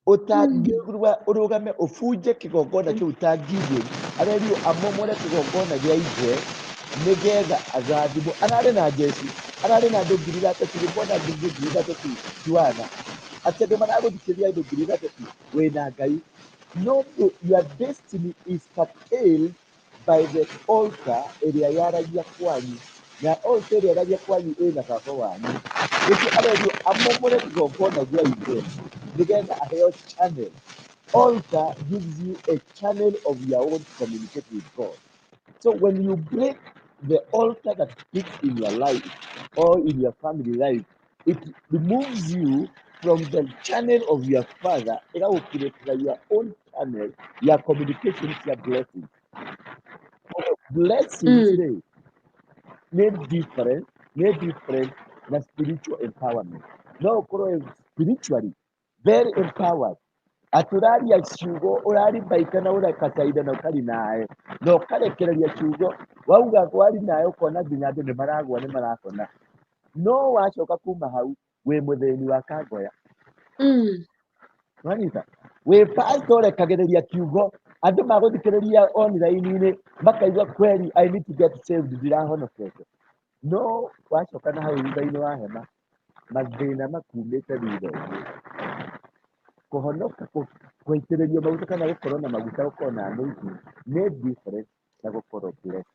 Ũtangĩrũga ũrũgame ũbunje kĩgongona kĩu ta Gideon arerio amomore kĩgongona gĩa ithe nĩgetha agathimwo. Ararĩ na jeshi, ararĩ na andũ 3,000, mbona andũ 3,000 Joana atĩ andũ maragũthikĩrĩria andũ 3,000 wĩna Ngai. No, your destiny is curtailed by the altar ĩrĩa yaragia kwanyu, na altar ĩrĩa yaragia kwanyu ĩna baba wanyu. Nĩkĩo arerio amomore kĩgongona gĩa ithe nĩgetha aheo channel. Altar gives you a channel of your own communication with God. So when you break the altar that speaks in your life or in your family life, it removes you from the channel of your father. It will create your own channel, your communication, your blessings. Blessings need different na spiritual empowerment. No, spiritually very empowered. Aturaria ciugo urari baika na urakataida na ukari nae na ukarekereria ciugo wauga kwari nae ukona nginya andu ni maragwa ni marakona no wacoka kuma hau wi mutheni wa kangoya wanyita wi pastor rekagereria kiugo andu maguthikiriria online-ini makaigua kweli I need to get saved ndirahonokete no wacoka na hau thutha-ini wa hema mathina makumite thutha-ini kuhonoka gũitĩrĩrio maguta kana gũkorwo na maguta gũkorwo na anointing nĩ different na gũkorwo blessed.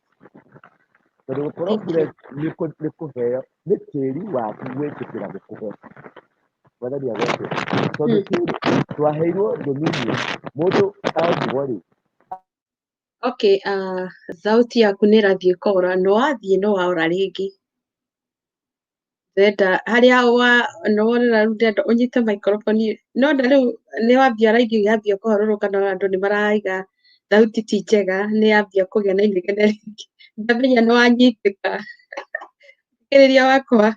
Tondũ gũkorwo blessed nĩ kũheo nĩ tĩri waku gwĩtĩkĩra gũkũhe. Mwathani agoce. Tondũ tĩri twaheirwo dominion mũndũ augwo rĩ. Okay, thauti yaku nĩ ĩrathiĩ kora no wathiĩ no waora rĩngĩ. Ndenda harĩa nĩwonera rĩu ndenda ũnyite microphone no na rĩu nĩwambia raingĩ yambia kũharũrũka na andũ nĩmaraiga thauti ti njega nĩyambia kũgĩa na inegene rĩngĩ ndamenya nĩwanyitĩka thikĩrĩria wakwa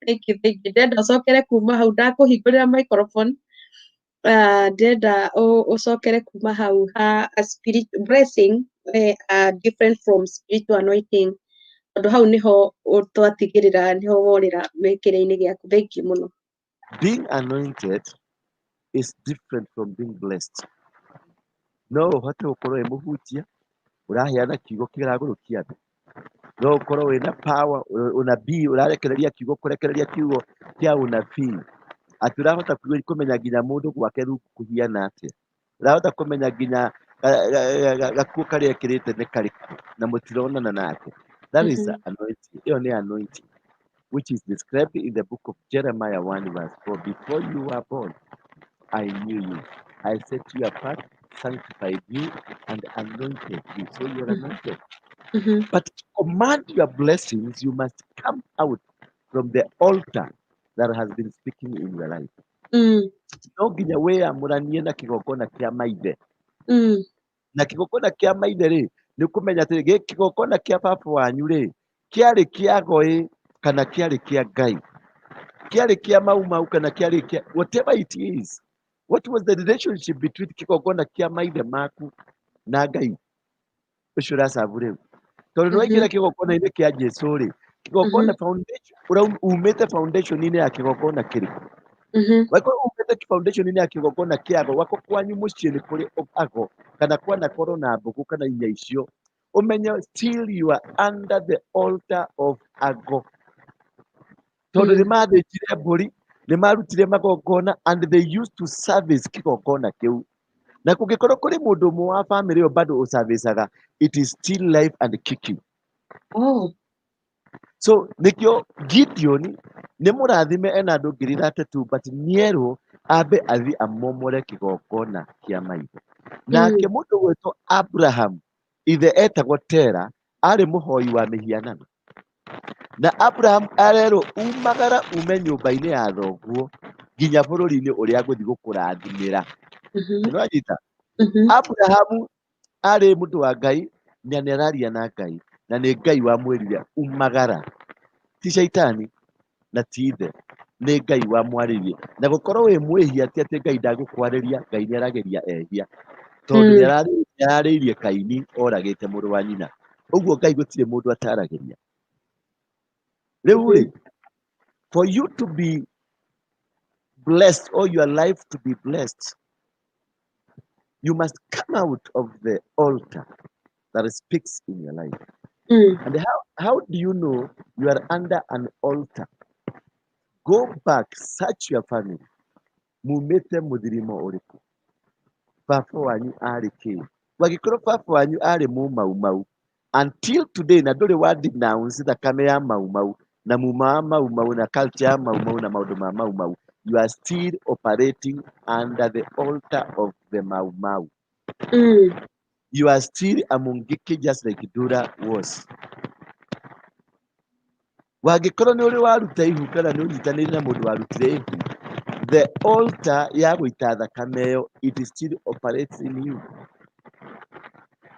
thank you ndenda ũcokere kuma hau ndakũhingũrĩra microphone ndenda ũcokere kuma hau ha spirit blessing different from spiritual anointing tondũ hau nĩho twatigĩrĩra nĩho worĩra wĩkĩre-inĩ gĩaku. Thank you mũno. Being anointed is different from being blessed. No ũhote gũkorwo wĩ mũhunjia ũraheana kiugo kĩragũrũkia andũ no ũkorwo wĩna power ũnabii ũrarekereria kiugo kũrekereria kiugo kĩa ũnabii atĩ ũrahota kũmenya nginya mũndũ gwake rungu kũhiana atĩa ũrahota kũmenya nginya gakuo karĩa ekĩrĩte nĩ karĩkũ na mũtironana nake. That is anointing. Ĩyo nĩ anointing. which is described in the book of Jeremiah 1 verse 4. Before you were born, I knew you. I set you apart, sanctified you, and anointed you. So you're anointed. Mhm. But to command your blessings, you must come out from the altar that has been speaking in your life. Mm. No nginya wĩyamũranie na kĩgongona kĩa maithe. Mm. Na kĩgongona kĩa maithe rĩ, nĩ kũmenya atĩ gĩkĩ kĩgongona kĩa baba wanyu rĩ, kĩarĩ kĩa ngũĩ kana kĩarĩ kĩa Ngai. Kĩarĩ kĩa mau kana kĩarĩ kĩa whatever it is. What was the relationship between kĩgongona kĩa maithe maku na Ngai ũcio ũracabu rĩu? Tondũ nĩ waingĩra Mhm. kĩgongona-inĩ kĩa Jesũ rĩ, kĩgongona Mhm. foundation umĩte foundation-inĩ ya kĩgongona kĩrĩkũ? Mhm. Wakorwo umĩte foundation-inĩ ya kĩgongona kĩa ago, wakorwo kwanyu mũciĩ nĩ kũrĩ ago, kana kwanakorwo na mbũkũ kana inya icio, ũmenye still you are under the altar of ago. Tondũ nĩ Mm. mathĩnjire mbũri, nĩ marutire magongona and they used to service kĩgongona kĩu. Na kũngĩkorwo kũrĩ mũndũ ũmwe wa family ĩyo bado ũcabicaga, it is still life and kicking. Oh. So nikio Gideon nĩ mũrathime ena andũ 32 but nĩerwo ambe athi amomore kĩgongona kĩa maithe. Nake Mm. mũndũ gwĩtwo Abraham ithe etagwo Tera arĩ mũhoi wa mĩhianano. Na Abraham arerwo umagara ume nyũmba-inĩ ya thoguo nginya bũrũri-inĩ ũrĩa ngũthi gũkũrathimĩra. Mhm. Nĩwanyita? Mhm. Abrahamu arĩ mũndũ wa Ngai na nĩ araria na Ngai na nĩ Ngai wamwĩrire umagara, ti shaitani na ti ithe, nĩ Ngai wamwarĩrie. Na gũkorwo wĩ mwĩhia ti atĩ Ngai ndagũkwarĩria, Ngai nĩ arageria ehia, tondũ Mm. nĩ ararĩirie Kaini oragĩte mũrũ wa nyina. Ũguo Ngai gũtirĩ mũndũ ataragĩria. Rĩu Mhm. rĩ, for you to be blessed or your life to be blessed, you must come out of the altar that speaks in your life. Mm. And how do you know you are under an altar? Go back, search your family. Mumĩte mũthirimo ũrĩkũ? Baba wanyu arĩ kĩ? Wagĩkorwo baba wanyu arĩ mũmaumau, until today na ndũrĩ wa denounce thakame ya maumau na muma wa maumau na culture ya maumau na maũndũ ma maumau, you are still operating under the altar of the maumau. Mm. You are still a Mungiki just like Dura was. Wangĩkorwo nĩ ũrĩ waruta ihu kana nĩ ũnyitanĩire na mũndũ warutire ihu, the altar ya gũita thakame ĩyo, it still operates in you.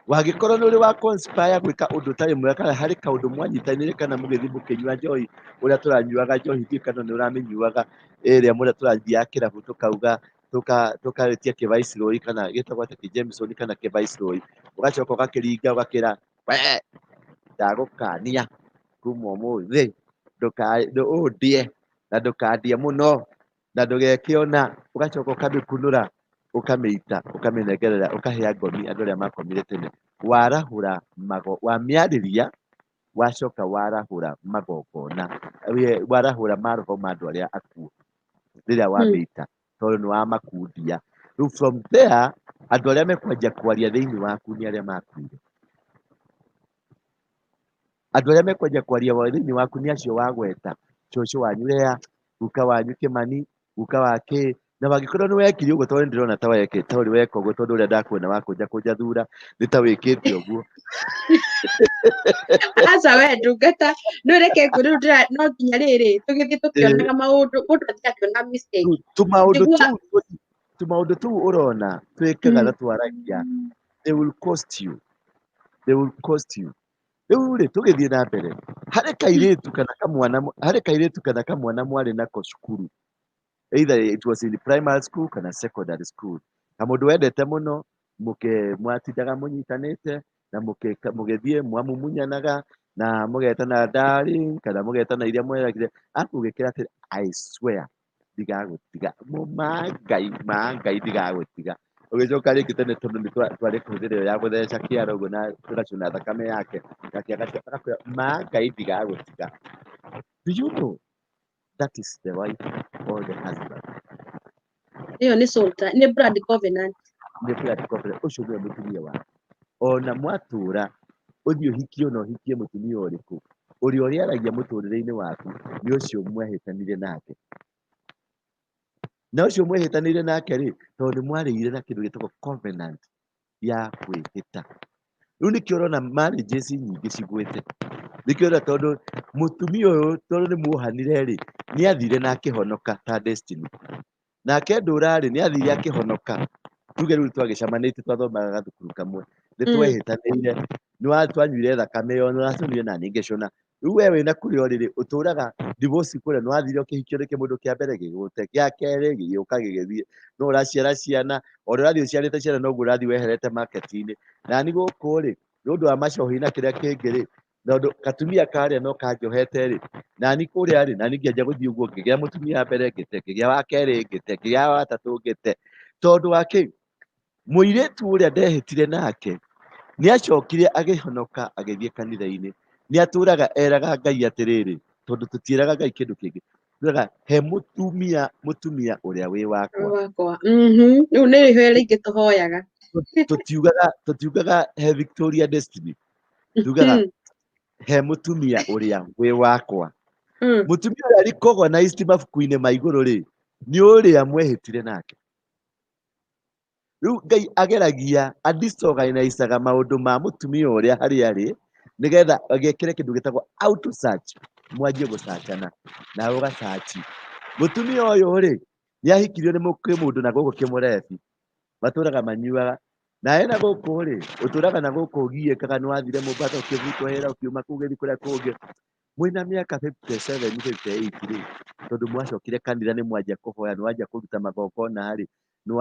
Wangĩkorwo nĩ ũrĩ wa conspire gwĩka ũndũ ũtarĩ mwega kana harĩ kaũndũ mwanyitanĩire kana mũgĩthiĩ mũkĩnyua njohi, ũrĩa tũranyuaga njohi ndiũĩ kana nĩ ũramĩnyuaga ĩrĩa mũrĩa tũrathiaga kĩrabu tũkauga tũkarĩtia kĩvaiciroi kana gĩtagwo atĩ kĩ-Jameson kana kĩ-Viceroy, ũgacoka ũgakĩringa ũgakĩra we ndagũkania kuma ũmũthĩ ũndie na ndũkandie mũno na ndũgeke ũna, ũgacoka ũkamĩkunũra ũkamĩita ũkamĩnengerera ũkahe ngomi andũ arĩa makomire tene. Warahũra wamĩarĩria wacoka warahũra magongona, warahũra maroho ma andũ arĩa akuũ rĩrĩa Mm. wamĩita, tondũ nĩ wamakundia. Rĩu from there andũ arĩa mekwanjia kwaria thĩinĩ waku nĩ arĩa makuire. Andũ arĩa mekwanjia kwaria thĩinĩ waku nĩ acio wagweta, cũcũ wanyu Lea, guka wanyu Kĩmani, guka wa kĩ, na wangĩkorwo nĩ wekire ũguo, tondũ ndĩrona ta ũrĩ weka ũguo, tondũ ũrĩa ndakuona wakũnja thura nĩ ta wĩkĩte ũguo. Aca we ndungata nĩ reke ngwĩre rĩu no nginya rĩrĩ tũgĩthiĩ tũkĩonaga maũndũ mũndũ athiĩ akĩona mistake Tũmaũndũ tũu ũrona twĩkaga na twaragia, they will cost you. They will cost you. Rĩu rĩ tũgĩthiĩ na mbere, harĩ kairĩtu kana kamwana mwarĩ nako cukuru, either it was in primary school kana secondary school, na mũndũ wendete mũno, mwatindaga mũnyitanĩte na mũgĩthiĩ mwamumunyanaga na mũgetana darling kana mũgetana iria mweragire, arabu ũgĩkĩra atĩrĩ I swear ndigagũtiga, ma Ngai ndigagũtiga. Ũgĩcoka rĩngĩ tene tondũ nĩ twarĩ kũhũthĩra ĩyo ya gũtheca kĩara ũguo na tũgacuna thakame yake, agakwĩra ma Ngai ndigagũtiga. Do you know that is the wife or the husband? ĩyo nĩ solta, nĩ blood covenant. Nĩ blood covenant, ũcio nĩwe mũtumia waku. Ona mwatũra ũthiĩ ũhikie mũtumia ũrĩkũ, ũrĩa ũrĩaragia mũtũrĩre-inĩ waku nĩ ũcio mwehĩtanire nake, na ũcio mwehĩtanire nake rĩ, tondũ nĩ mwarĩire na kĩndũ gĩtagwo covenant ya kwĩhĩta. Rĩu nĩkĩo ũrona marriages nyingĩ cigwĩte, nĩkĩo ũrona tondũ mũtumia ũyũ tondũ nĩ muohanire rĩ, nĩ athire na akĩhonoka ta Destiny, nake NDURA rĩ nĩ athire akĩhonoka. Tuge rĩu twagĩcamanĩtie twathomaga gathukuru kamwe, nĩ twehĩtanĩire, nĩ twanyuire thakame ĩyo, nĩ ũraconire na niĩ ngĩcũna. Rĩu we wĩna kũrĩa ũrĩrĩ ũtũraga divorce kũrĩa, nĩ wathire ũkĩhikio nĩ kĩmũndũ kĩa mbere gĩgũte, gĩa kerĩ gĩgĩũka gĩgĩthiĩ, no ũraciara ciana, o ũrĩa ũrathiĩ ũciarĩte ciana noguo ũrathiĩ weherete market-inĩ. Na niĩ gũkũ rĩ, nĩ ũndũ wa macohi na kĩrĩa kĩngĩ rĩ, tondũ gatumia karĩa no kanjohete rĩ, na niĩ kũrĩa rĩ, na niĩ ngĩanjia gũthiĩ ũguo, ngĩgĩa mũtumia wa mbere ngĩte, ngĩgĩa wa kerĩ ngĩte, ngĩgĩa wa gatatũ ngĩte. Tondũ wa kĩ? Mũirĩtu ũrĩa ndehĩtire nake nĩ acokire agĩhonoka agĩthiĩ kanitha-inĩ. Nĩ atũraga eraga Ngai atĩrĩrĩ, tondũ tũtiĩraga Ngai kĩndũ kĩngĩ, tũraga he mũtumia ũrĩa wĩ wakwa. Rĩu nĩrĩo rĩngĩ tũhoyaga. Tũtiugaga he Victoria Destiny, tugaga he mũtumia ũrĩa wĩ wakwa. Mũtumia ũrĩa recognized mabuku-inĩ ma igũrũ rĩ, nĩ ũrĩa mwehĩtire nake. Rĩu Ngai ageragia adisorganizaga maũndũ ma mũtumia ũrĩa harĩa arĩ, nĩgetha agĩkĩre kĩndũ gĩtagwo auto search, mwanjie gũcachana na ũgacachi. Mũtumia ũyũ rĩ, nĩ ahikirio nĩ kĩmũndũ na gũkũ kĩmũrebi, matũraga manyuaga, na ena gũkũ rĩ, ũtũraga na gũkũ ũgiĩkaga, nĩ wathire Mombasa ũkĩbutwo wĩra ũkiuma kũu ũgĩthiĩ kũrĩa kũngĩ. Mwĩna mĩaka 57 58 rĩ, tondũ mwacokire kanitha nĩ mwanjia kũhoya, nĩ wanjia kũruta magongona rĩ, nĩ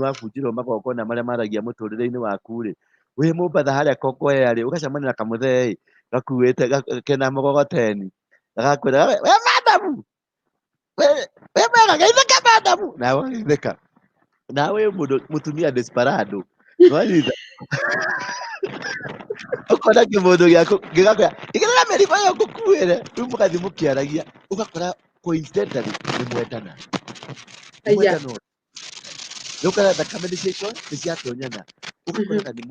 wabunjĩrwo magongona marĩa maragia mũtũrĩre-inĩ waku rĩ, wĩ Mombasa harĩa Kongowea rĩ, ũgacemania na kamũthee gakuĩte kena mgogoteni, gagakwĩra we madamu, we mwega geithĩka madamu, nawe ũgeithĩka, nawe mũndũ mũtumia desperado, nĩwanyita ũkona kĩmũndũ gĩaku gĩgakwĩra igĩrĩra mĩrigo ĩyo ngũkuĩre, rĩu mũgathiĩ mũkĩaragia, ũgakora coincidentally nĩ mwendana, rĩu kana thakame nĩ ciatonyana, ũgakoraga nĩ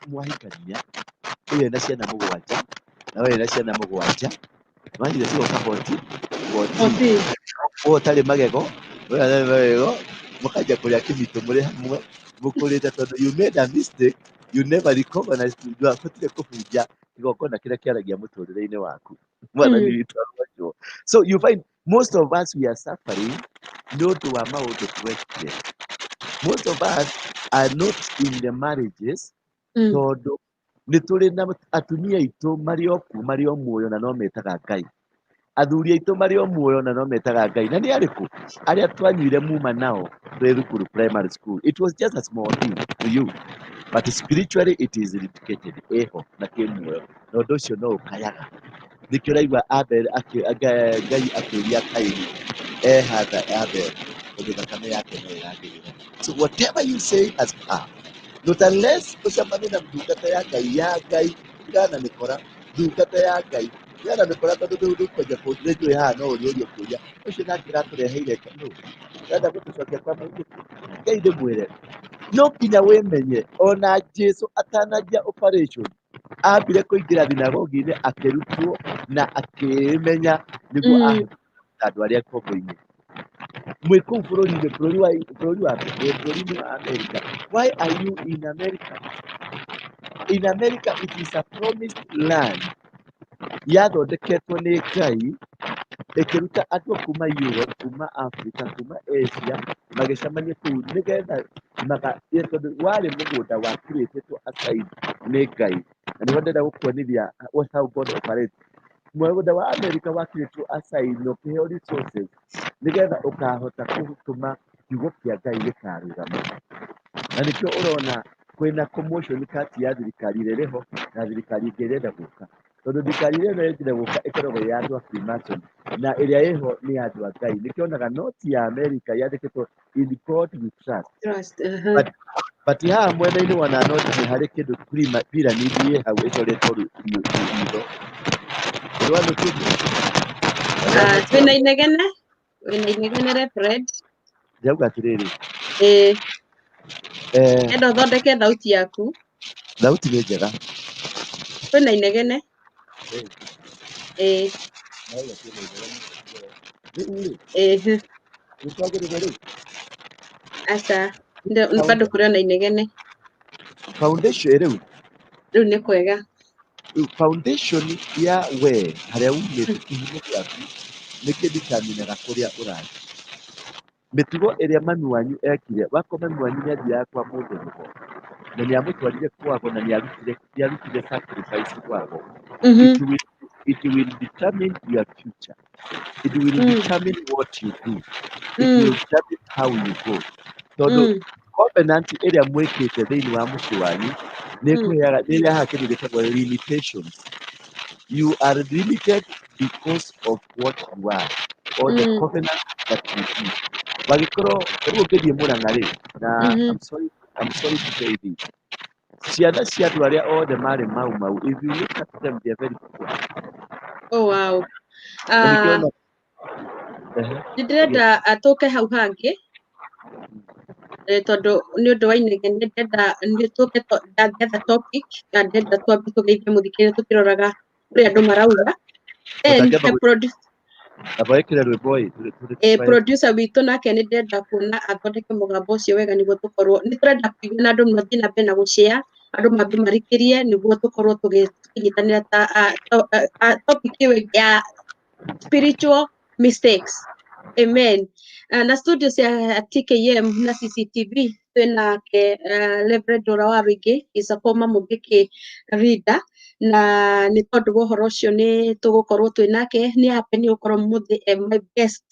mwahikania, ũyũ ena ciana mũgwanja na ũyũ ena ciana mũgwanja, nĩwanyita cigoka 14 ũyũ ũtarĩ magego, ũyũ atarĩ magego, mũkanjia kũrĩa kĩmitũ mũrĩ hamwe mũkũrĩte, tondũ you made a mistake, you never recognized, ndwahotire kũbunja kĩgongona kĩrĩa kĩaragia mũtũrĩre-inĩ waku. Mwathani witũ arogoocwo. So you find most of us we are suffering nĩ ũndũ wa maũndũ twekire. Most of us are not in the marriages tondũ nĩ tũrĩ na atumia aitũ marĩ o muoyo na no metaga Ngai. Athuri aitũ marĩ o muoyo na no metaga Ngai. Na nĩ arĩkũ? Arĩa twanyuire muma nao twĩ thukuru primary school. It was just a small thing to you. But spiritually it is indicated. Eho na kĩmuoyo. Na ũndũ ũcio no ũkayaga. Nĩkĩo ũraigua Ngai akĩũria Kaini ehatha Abel, tondũ thakame yake no ĩrangĩrĩra. So whatever you say has power. Not unless ũcemanie na ndungata ya Ngai, tigana na mĩkora, ndungata ya Ngai, tigana na mĩkora, tondũ ndũkwenja kũnjũĩ njũĩ haha no ũrĩũrio kũũria. Ũcio nake ũratũreheire kanũ, ndĩrenda gũtũcokia kwa mũirĩtu. Ngai ndĩmwĩre, no nginya wĩmenye, ona Jesũ atananjia operation, ambire kũingĩra thinagogi-inĩ akĩrutwo na akĩmenya nĩguo ahote andũ arĩa ngombo-inĩ. Mwĩ kũu bũrũri-inĩ, bũrũri wa America. Why are you in America? In America it is a promised land yathondeketwo nĩ Ngai ĩkĩruta andũ kuma Europe, kuma Africa, kuma Asia magĩcemania kũu nĩgetha tondũ warĩ mũgũnda wakirĩtĩtwo aside nĩ Ngai. Na nĩho ndĩrenda gũkuonithia how God operates. Mũgũnda wa America wakirĩtwo aside na ũkĩheo resources nĩgetha ũkahota gũtũma kiugo kĩa Ngai gĩkarũgama. Na nĩkĩo ũrona kwĩna commotion kati ya thirikari ĩrĩa ĩrĩho na thirikari ĩngĩ ĩrenda gũka. Tondũ thirikari ĩrĩa ĩrenda gũka ĩkoragwo ĩ ya andũ a Freemason na ĩrĩa ĩho nĩ ya andũ a Ngai. Nĩkĩo onaga noti ya America yandĩkĩtwo in God we trust. But haha mwena-inĩ wana noti nĩ harĩ kĩndũ pyramid ĩ hau ĩcoretwo ritho. Wĩna inegene Reverend. Ndĩrauga atĩrĩrĩ. Enda ũthondeke thauti yaku. Thauti nĩ njega. Kwĩna inegene. Aca bado kuri ona inegene foundation riu ni kwega foundation ya we haria umite kihumo giaku nä kä ndikaminaga kå rä a å rathiä mä tugo ä rä a mami wanyu ekire wakorwo mami wanyu nä athiaga kwa må ndå må go na nä amå twarire kwago na nä arutire sacrifice kwago it will determine your future. It will determine what you do. It will determine how you go. Tondå covenant ä rä a mwä kä te thä inä wa må ciä wanyu nä ä rehaga kä ndå gä tagwo limitations. You are limited because of what you are or the covenant that you do. Wagĩkorwo rĩu ũngĩthiĩ Mũrang'a rĩ na I'm sorry to say this. Ciana cia andũ arĩa othe marĩ mau if you look at them they are very poor. Oh wow. Na nĩkĩo Nĩ ndĩrenda atũke hau hangĩ tondũ nĩ ũndũ wa inegene ndĩrenda nĩ tũke ndathetha topic na ndĩrenda twambe tũgeithie mũthikĩrĩria tũkĩroraga ũrĩa andũ marauga producer witũ nake nĩ ndĩrenda kuona athondeke mũgambo ũcio wega nĩguo tũkorwo nĩ tũrenda kũigua na andũ mathiĩ na mbere na gũshare andũ mambe marikĩrie nĩguo tũkorwo tũkĩnyitanĩra topic ĩyo ya spiritual mistakes. Amen. Na studio cia TKM na CCTV twinake Reverend WARUINGI is a former Mungiki reader na nĩ tondũ wa ũhoro ũcio nĩ tũgũkorwo twĩnake nĩ happy nĩ gũkorwo mũthĩ my best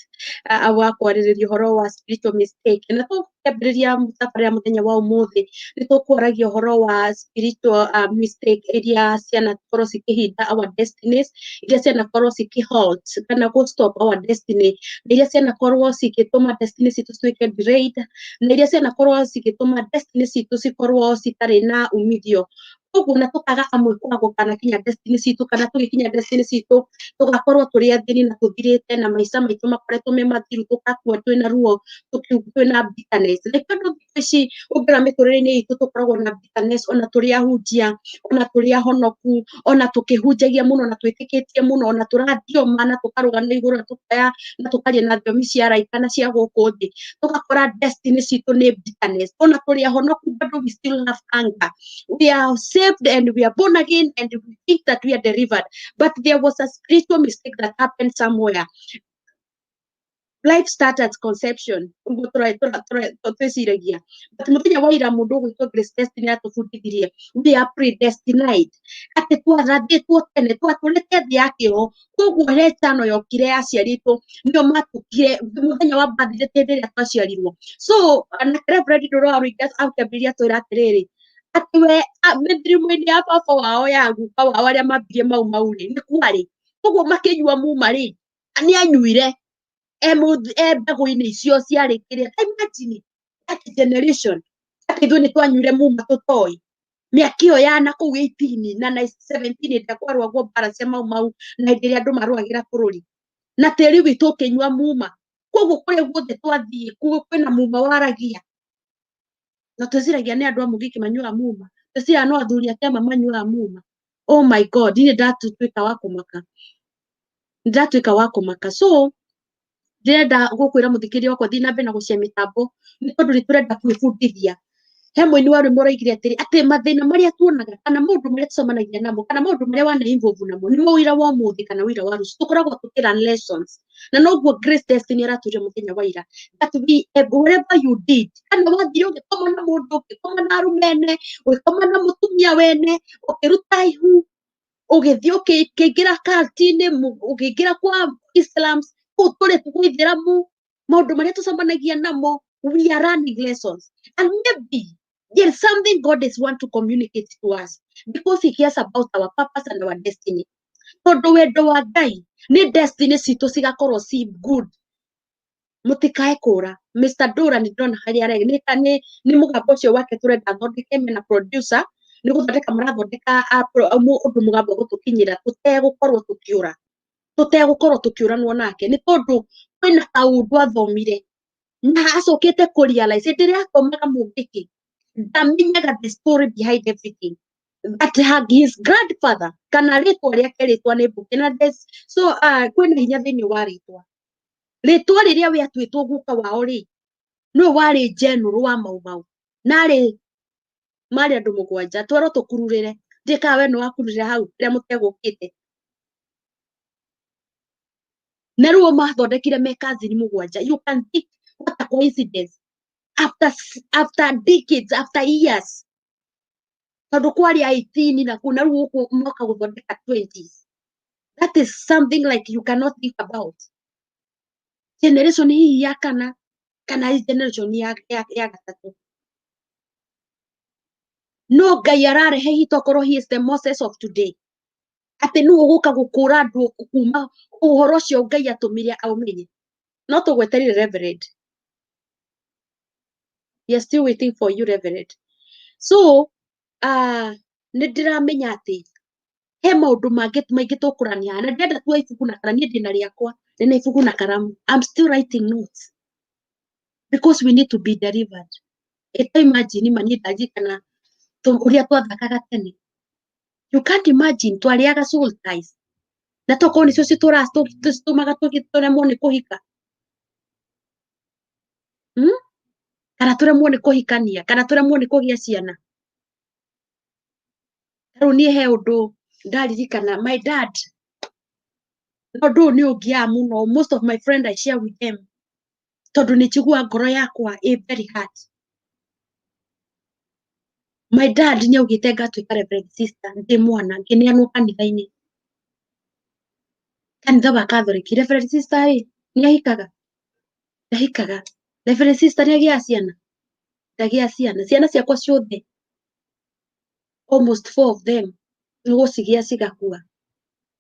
wa kwarĩrĩria ũhoro wa spiritual mistake na tũkĩambĩrĩria tabarĩra mũthenya wa ũmũthĩ nĩ tũkwaragia ũhoro wa spiritual mistake iria ciana korwo cikĩhinda our destinies iria ciana korwo cikĩhalt kana gũ-stop our destiny na iria ciana korwo cigĩtũma destiny citũ cituĩke delayed na iria ciana korwo cigĩtũma destiny citũ cikorwo citarĩ na umithio koguo na tũkaga amwe kwago kana kinya destiny citũ kana tũgĩkinya destiny citũ tũgakorwo tũrĩ athĩni na tũthirĩte na maica maitũ makoretwo me mathiru tũgakua twĩna ruo twĩna bitterness na tondũ thikũ ici ũngĩrora mĩtũrĩre-inĩ itũ tũkoragwo na bitterness ona tũrĩ ahunjia ona tũrĩ ahonoku ona tũkĩhunjagia mũno na twĩtĩkĩtie mũno ona tũrathioma na tũkarũga na igũrũ na tũkaya na tũkaria na thiomi cia araika na cia gũkũ thĩ tũgakora destiny citũ nĩ bitterness ona tũrĩ ahonoku bado we still have anger. We are saved and we are born again and we think that we are delivered, but there was a spiritual mistake that happened somewhere. Life starts at conception. Twĩciragia but mũthenya wa ira mũndũ ũgwĩtwo Grace Destiny atũbundithirie we are predestined atĩ twarathĩtwo tene twatũrĩte thĩ ya kĩo koguo he tano yokire yaciarĩtwo nĩo matũkire mũthenya wa birthday hĩndĩ ĩrĩa twaciarirwo so Reverend WARUINGI akĩambĩrĩria twĩra atĩrĩrĩ atĩ we mĩthirimo-inĩ ya baba wao ya guka wao arĩa mambirie mau rĩ nĩ kwarĩ koguo makĩnyua muma rĩ nĩ anyuire mbegũ-inĩ icio ciarĩ kĩrĩa imagine that generation atĩ ithuĩ nĩ twanyuire muma tũtoĩ mĩaka ĩyo ya nakũu 18 na 17 ĩrĩa kwarũagwo mbara cia mau na hĩndĩ ĩrĩa andũ marũagĩra bũrũri na tĩri witũ ũkĩnyua muma koguo kũrĩa guothe twathiĩ kwĩna muma waragia na twĩciragia nĩ andũ a Mũngiki manyuaga muma twĩciragia no athuri a Kĩama manyuaga muma. Oh my God niĩ ndatuĩka wa kũmaka so ndĩrenda gũkwĩra mũthikĩrĩria wakwa thiĩ na mbere na gũcia mĩtambo nĩ tondũ nĩ tũrenda kwĩbundithia he mũini wa rwĩmbo ũroigire atĩ mathĩna marĩa tuonaga kana maũndũ marĩa tũcemanagia namo kana maũndũ marĩa wana involve namo nĩ wĩra wa ũmũthĩ kana wĩra wa rũciũ tũkoragwo tũkĩlearn lessons na noguo Grace Destiny aratũria mũthenya wa ira that whatever you did kana wathire ũgĩkoma na mũndũ ũgĩkoma na arũme ene ũgĩkoma na mũtumia wene ũkĩruta ihu ũgĩthiĩ ũkĩingĩra cult-inĩ ũkĩingĩra kwa Islams kũu tũrĩ Ithĩramu maũndũ marĩa tũcemanagia namo we are learning lessons and maybe there is something God is want to communicate to us because he cares about our purpose and our destiny tondũ wendo wa Ngai nĩ destiny citũ cigakorwo ci good mũtikae kũra Mr. NDURA nĩ ndĩrona harĩa arega nĩ mũgambo ũcio wake tũrenda athondeke mena producer nĩ gũthondeka marathondeka ũndũ mũgambo gũtũkinyĩra tũtegũkorwo tũkĩũranwo nake nĩ tondũ kwĩna kaũndũ athomire na acokete kũrealize hĩndĩ ĩrĩa athomaga Mũngiki ndamenyaga the story behind everything that his grandfather kana ritwa riake ritwa ni mbuke na so kwina hinya thini wa ritwa riria we atwitwo guka wao ri no wari general wa maumau nari mari andu mugwanja twaro tukururire ndika we no wakururire hau ria mutegukite neruo mathondekire me cousin mugwanja. You can think what a coincidence after decades, after years, tondu kwari 18 na kuna ruo mwaka guthondeka 20s. That is something like you cannot think about. Generation hii ya kana generation ya gatatu no Ngai ararehe hitokorwo he is the Moses of today ati nu uguka gukura andu kuma uhoro cio Ngai atumire aumenye no tugweterire Reverend. We are still waiting for you, Reverend. So nä ndä ramenya atä he maå maingä tå kå rania na ndenda tua ibuku na karamu niä ndä na rä akwa ndä na ibuku na karamu. I'm still writing notes because we need to be delivered. Ita imagine mani ndajikana å rä a twathakaga tene. You can't imagine twarĩaga soul ties na tokorwo nä cio citå maga tå remwo nä kå hika kana tå remwo nä kå hikania kana tå remwo nä kå gä a ciana. Rĩu niĩ he ũndũ ndaririkana my dad no ndå nä å ngä muno. Most of my friend I share with them tondũ nä njigua ngoro yakwa very hard. My dad nä augĩte ngatuĩka reverend sister ndĩ mwana ngĩneanwo kanitha-inĩ, kanitha wa Catholic. Reverend sister ĩ nĩ ahikaga ndahikaga. Reverend sister nĩ agĩaga ciana ndagĩa ciana. Ciana ciakwa ciothe almost 4 of them nĩ gũcigĩa cigakua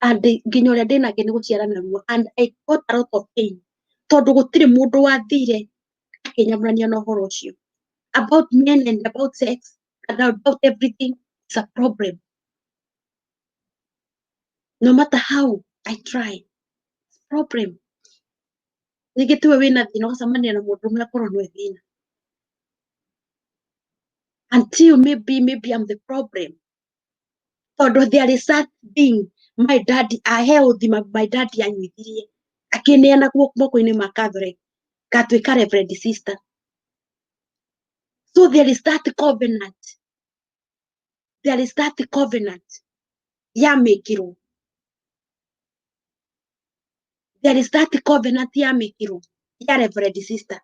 and nginya ũrĩa ndĩnake nĩ gũciara naruo and I got a lot of pain tondũ gũtirĩ mũndũ wathire akĩnyamũrania na ũhoro ũcio about men and about sex and about everything. It's a problem. No matter how I try, it's a problem. Ningĩ tiwe wĩna thĩna ũgacemania na mũndũ ũmwe akorwo nĩwe thĩna until maybe I'm the problem. Tondũ there is that thing my daddy ahe ũthima my daddy anyuithirie akĩneana moko-inĩ ma Catholic ngatuĩka reverend sister. So there is that covenant. There is that covenant ya mĩkĩrwo. There is that covenant ya mĩkĩrwo ya reverend sister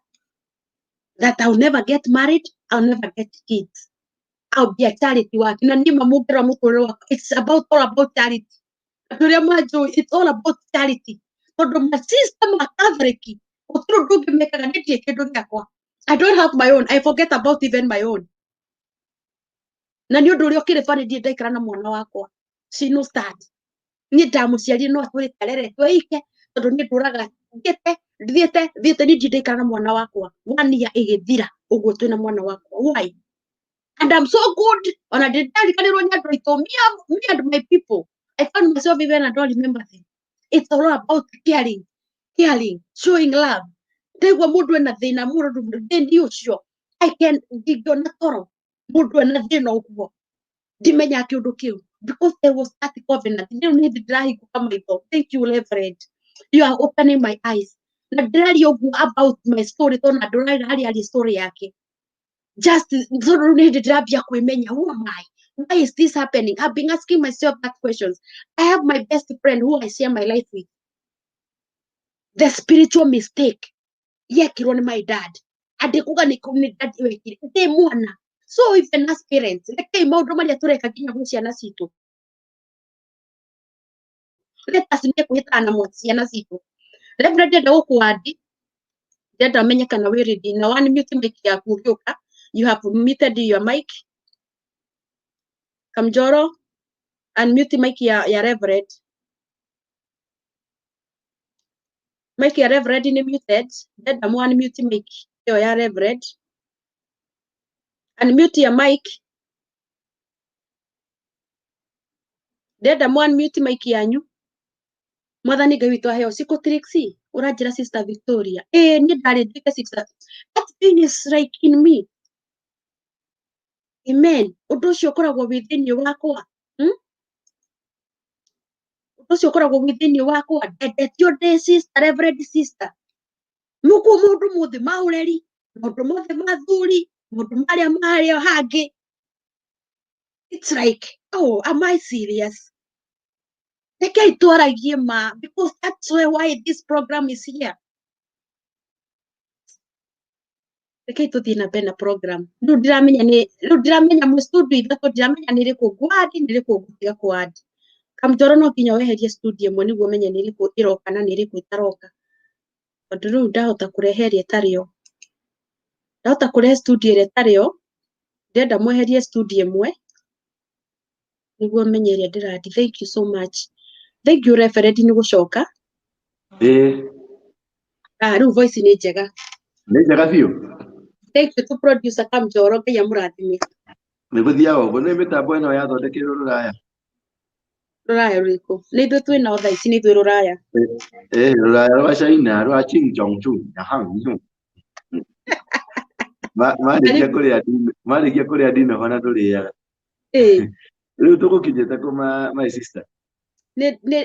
that I'll never get married, I'll never get kids. I'll be a charity work. Na niĩ mamũngĩra mũtũrĩre wakwa. It's all about charity. It's all about charity. Tondũ ma sister ma Catholic gũtirĩ ũndũ ũngĩ mekaga nĩ ndirĩ kĩndũ gĩakwa. I don't have my own. I forget about even my own. Na nĩ ũndũ ũrĩa ũkĩrĩ bani ndirĩ ndaikara na mwana wakwa. She knows that. Niĩ ndamũciarire no atũrĩte areretwo ike tondũ niĩ ndũraga thiĩte niĩ ndirĩ ndaikara na mwana wakwa 1 year ĩgĩthira ũguo twĩna mwana wakwa. Why? And I'm so good. Ona ndĩrariganĩrwo nĩ andũ aitũ. Me and my people. I found myself even I don't remember them. It's all about caring, showing love. Ndaigua mũndũ ena thĩna mũndũ thĩni ũcio I can ngĩona toro mũndũ ena thĩna ũguo ndimenya kĩũndũ kĩu because there was that covenant. Rĩu nĩ ndĩrahingũka maitho. Thank you, Reverend. You are opening my eyes. Na ndĩraria ũguo about my story tondũ ndĩraria story yake. Just so nĩ ndĩrambia kwĩmenya, who am I? Why is this happening? I've been asking myself that questions. I have my best friend who I share my life with. The spiritual mistake yekirwo nĩ my dad. Andĩkuga nĩ dad wekire ndĩ mwana. So even as parents, rekei maũndũ marĩa tũreka nginya gwĩ ciana citũ. Let us nĩ kũhĩtana na ciana citũ. Reverend ndenda gũkũandi ndenda menye kana wĩ ready na unmute mic yaku ũgĩũka. You have muted your mic. Kamjoro, unmute mic ya Reverend. Mic ya Reverend ni muted. Ndenda mu unmute mic yo ya Reverend. Unmute your mic. Ndenda mu unmute mic yanyu. Mwathani Ngai witũ aheo ciku Trixie. Ũranjĩra Sister Victoria. Niĩ ndarĩ ndĩke sister. That thing is like in me. Amen. Undu ucio ukoragwo wi thiini wakwa. Undu ucio ukoragwo wi thiini wakwa. Ndendetio ndi sister, reverend sister. Muku mundu muthi maureri, mundu muthi mathuri, mundu maria hangi. It's like, oh, am I serious? Rekei twaragie ma, because that's why this program is here. Rekei tuthie na mbere na program. Riu ndiramenya mu studio ithatu ndiramenya ni riku ngwadi ni riku ngutiga kwadi. Kamjoro no nginya weherie studio imwe niguo menye ni riku iroka na ni riku itaroka. Tondu riu ndahota kureheria itario. Ndahota kurehe studio ire itario. Ndenda mweherie studio imwe niguo menye iria ndiradi. Thank you so much. Thank you referee ni gucoka. Riu voice ni njega. Ni njega biu. Thank you to producer Kamjoro nginya murathime. Ni guthia ogo ni mitambo ino yathondekirwo Ruraya. Ruraya ruriku ni ithuĩ twĩna thaa ici nĩ ithuĩ Ruraya. Ruraya rwa China rwa Qingzhou marĩkia kũrĩa ndino hona ndũrĩaga. Rĩu tũgũkinyĩte kũ my sister? Hĩndĩ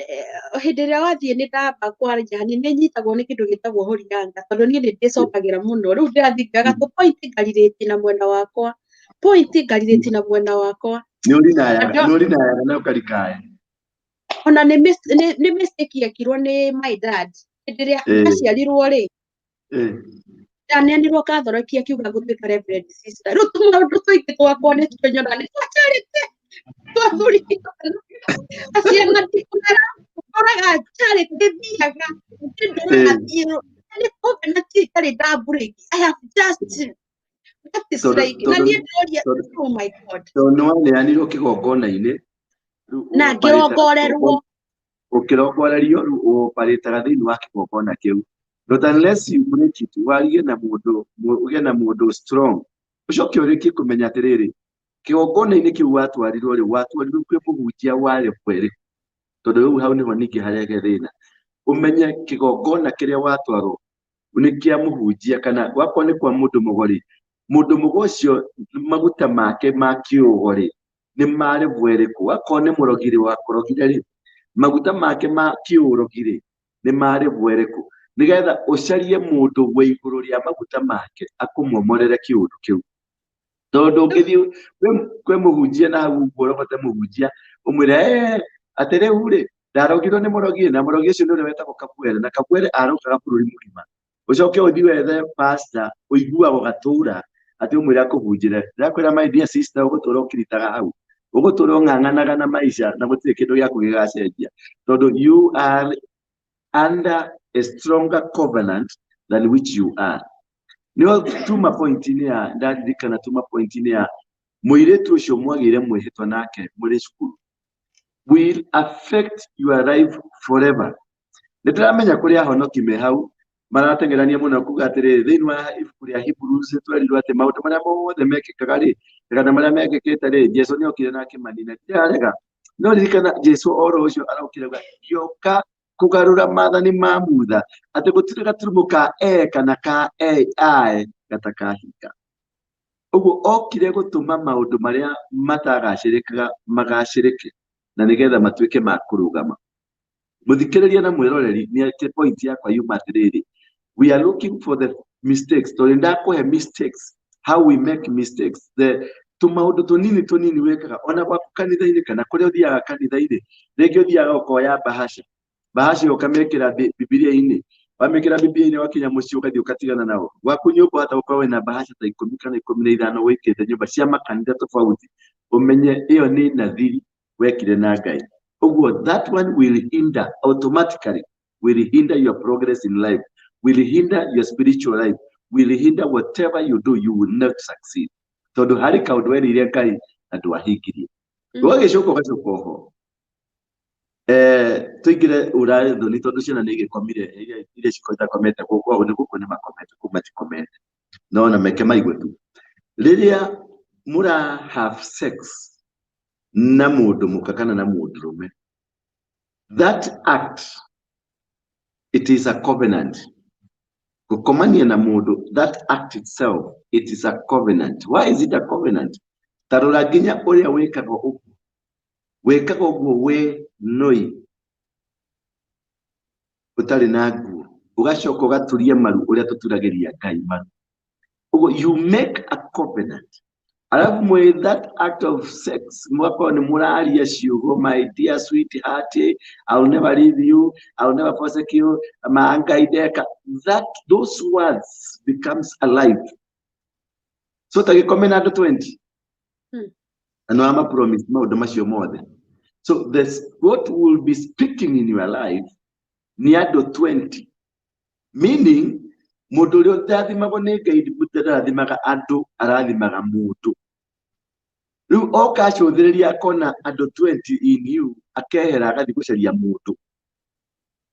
ĩrĩa wathiĩ nĩ ndamba kwaria nĩ nyitagwo nĩ kĩndũ gĩtagwo horianga tondũ niĩ nĩ ndĩcokagĩra mũno. Rĩu ndĩrathingaga tũ point ngarirĩti na mwena wakwa. Nĩ ũrinayaga na ũkarikaya. Ona nĩ mistake yekirwo nĩ my dad. Hĩndĩ ĩrĩa aciarirwo rĩ, ndaneanirwo kathorokia akiuga gũtuĩka reverend sister. Rĩu tũmaũndũ tũingĩ twakwa nĩ tũnyona nĩ twacarĩte twathuri aciana ndikũmera ũkoraga charity thiaga ndĩrathiĩ nĩ kũmbe na titarĩ ndambũrĩki. I have just that is like na niĩ ndĩroria oh my God. Tondũ nĩwaneanirwo kĩgongona-inĩ na ngĩrongorerwo. Ũkĩrongorerio rĩu ũparĩtaga thĩinĩ wa kĩgongona kĩu. Not unless you break it, warie na mũndũ strong. Ucoke ũrĩkie kũmenya atĩrĩrĩ, kĩgongona-inĩ kĩu watwarirwo kwĩ mũhunjia warĩ kwĩrĩ. Tondũ rĩu hau nĩho ningĩ harehe thĩna. Ũmenye kĩgongona kĩrĩa watwarwo nĩ kĩa mũhunjia kana wakorwo nĩ kwa mũndũ mũgori. Mũndũ mũgo ũcio maguta make ma kĩũgori nĩ marĩ bwerĩku. Wakorwo nĩ mũrogiri wakorogire rĩ, maguta make ma kĩũrogire nĩ marĩ bwerĩku. Nigetha ucarie mundu wa iguru ria maguta make akumomorere kiundu kiu. Tondu ngithii kwe muhunjia na hau ngorogote muhunjia umwire atiriu ri ndarogirwo ni murogi na murogi ucio nuri wetagwo Kabwere na Kabwere arokaga bururi mugima. Ucoke uthi wethe pastor uiguago gatura ati umwire akuhunjire. Ndakwira my dear sister ugutura ukiritaga hau. Ugutura ng'ang'anaga na maisha na gutire kindu gya kugigacenjia. Tondu you are under a stronger covenant than which you are. Niyo tuma point ini ya ndaririkana tuma point ini ya muiretu ucio mwagire mwihitwa nake muri cukuru will affect your life forever. Nitiramenya kuri ahonoki me hau maratengerania muno kuga atiri thiini wa ibuku ria Hebrews twerirwo ati maundu maria mothe mekikaga ri kana maria mekikite ri Jesu ni okire na akimanina tiarega. No ririkana Jesu oro ucio araukire yoka kugarura mathani ma mutha ati gutire gaturumo ka kana ka ai gatakahika. Uguo okire gutuma maundu maria matagacirikaga magacirike na nigetha matuike ma kurugama. Muthikiriria na mwiroreri ni ati point yakwa yuma atiriri, we are looking for the mistakes. Tori ndakuhe mistakes, how we make mistakes, the tumaundu tunini wekaga ona gwaku kanitha-ini kana kuria uthiaga kanitha-ini. Ringi uthiaga ukoya bahasha ukamekira Biblia-ini, wamekira Biblia-ini wakinya muciĩ ukathii ukatigana nao. Gwaku nyumba hata ukorwo wina bahasha ta 10 kana 15 wikite nyumba cia makanitha tofauti, umenye iyo ni nathiri wekire na Ngai. Uguo that one will hinder automatically, will hinder your progress in life, will hinder your spiritual life, will hinder whatever you do, you will not succeed. Tondu hari kaundu werire Ngai na ndwahingirie. Wagicoka ugacoka ho tuingire urathoni tondu ciana ni igikomire iria cikoita komete guko ni guko ni makomete kuma tikomete no na meke maigwe tu riria mura have sex na mundu mukakana na mundu rume, that act, it is a covenant. Kukomania na mundu, that act itself, it is a covenant. Why is it a covenant? tarora nginya uria wekaga uguo we noi utari na nguo ugacoka ugaturia maru uria tuturagiria Ngai maru. Uguo you make a covenant. Alafu mwe that act of sex mwako ni muraria ciugo, my dear sweetheart, I'll never leave you, I'll never forsake you, maangaideka, that those words becomes alive. So tagikome na 20 and I'm a promise maundu macio mothe. So this what will be speaking in your life ni ando 20, meaning mundu uria utathimagwo ni Ngai ndarathimaga andu, arathimaga mundu. Riu oka acuthiriria akona andu 20 in you, akehera agathi gucaria mundu.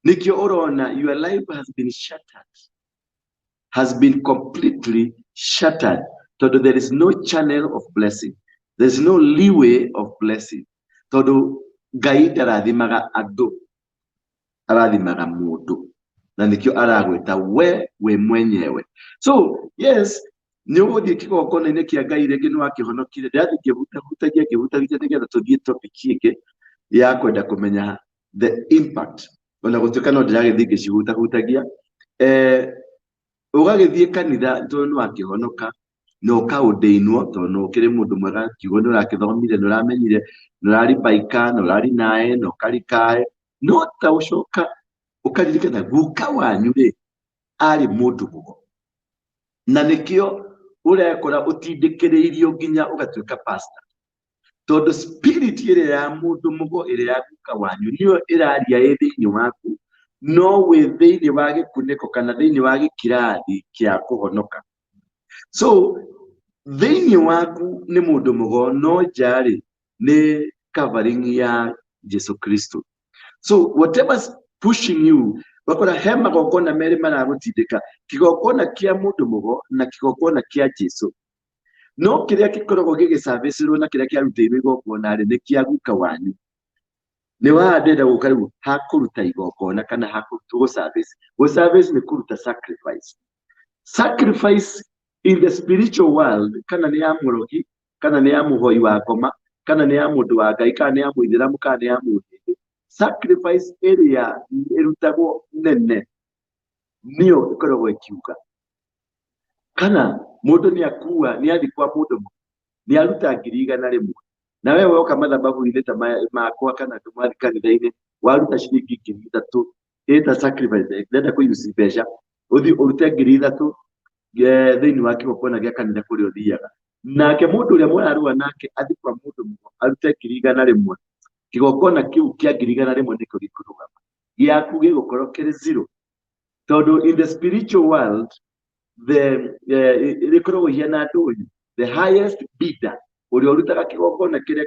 Nikio urona your life has been completely shattered. Todo there is no channel of blessing, there's no leeway of blessing. Todo Ngai ndarathimaga andu, arathimaga mundu. Na nikio aragweta we mwenyewe. So yes, ni uguthie kigongona-ini kia Ngai ringi ni wakihonokire. Ndathi ngihutagia nigetha tuthie topic ingi ya kwenda kumenya the impact. Ona gutuika no ndiragithie ngicihutagia ugagithie kanitha tondu ni wakihonoka no ukaundeinwo tondu ukiri mundu mwega, kiugo ni urakithomire, ni uramenyire, ni uraribaika, ni urari nae, ni ukarikae, no ta ucoka ukaririkana guka wanyu ri ari mundu mugo, na nikio urekora utindikiriirio nginya ugatuika pastor. Tondu spirit iria ya mundu mugo iria ya guka wanyu niyo iraria thiini waku, no wi thiini wa gikuniko kana thiini wa gikirathi kia kuhonoka. So thiini waku ni mundu mugo, no jari ni covering ya Jesu Kristo. So whatever's pushing you, wakora hema gokona meri maragutindika, kigokona kia mundu mugo na kigokona kia Jesu. No kiria gikoragwo gigiserviceirwo na kiria kiarutĩirwo igongona rĩ nĩ kia guka wanyu. Nĩ wandenda gũka rĩu hakuruta igongona kana hakuruta gũservice. Gũservice nĩ kũruta sacrifice. Sacrifice in the spiritual world, kana nĩ ya mũrogi, kana nĩ ya mũhoi wa ngoma, kana nĩ ya mũndũ wa Ngai, kana nĩ ya mũithĩramu, kana nĩ ya mũndũ. Sacrifice ĩrĩa ĩrutagwo nene niyo ĩkoragwo ĩkiuga. Kana mundu ni akua ni athi kwa mundu ni aruta 100,000 na wewe woka mathababu-ini ta makwa kana tumathi kanitha-ini waruta ciringi 3,000 eta sacrifice ndenda kuyusi mbeca uthi urute 3,000 thiini wa kigongona gia kanitha kuria uthiaga, nake mundu uria murarua nake athi kwa mundu arute 100,000 kigongona kiu kia 100,000 niko gikurugama giaku gigukorwo kiri zero. Tondu in the spiritual world the highest bidder uria urutaga kigongona kiria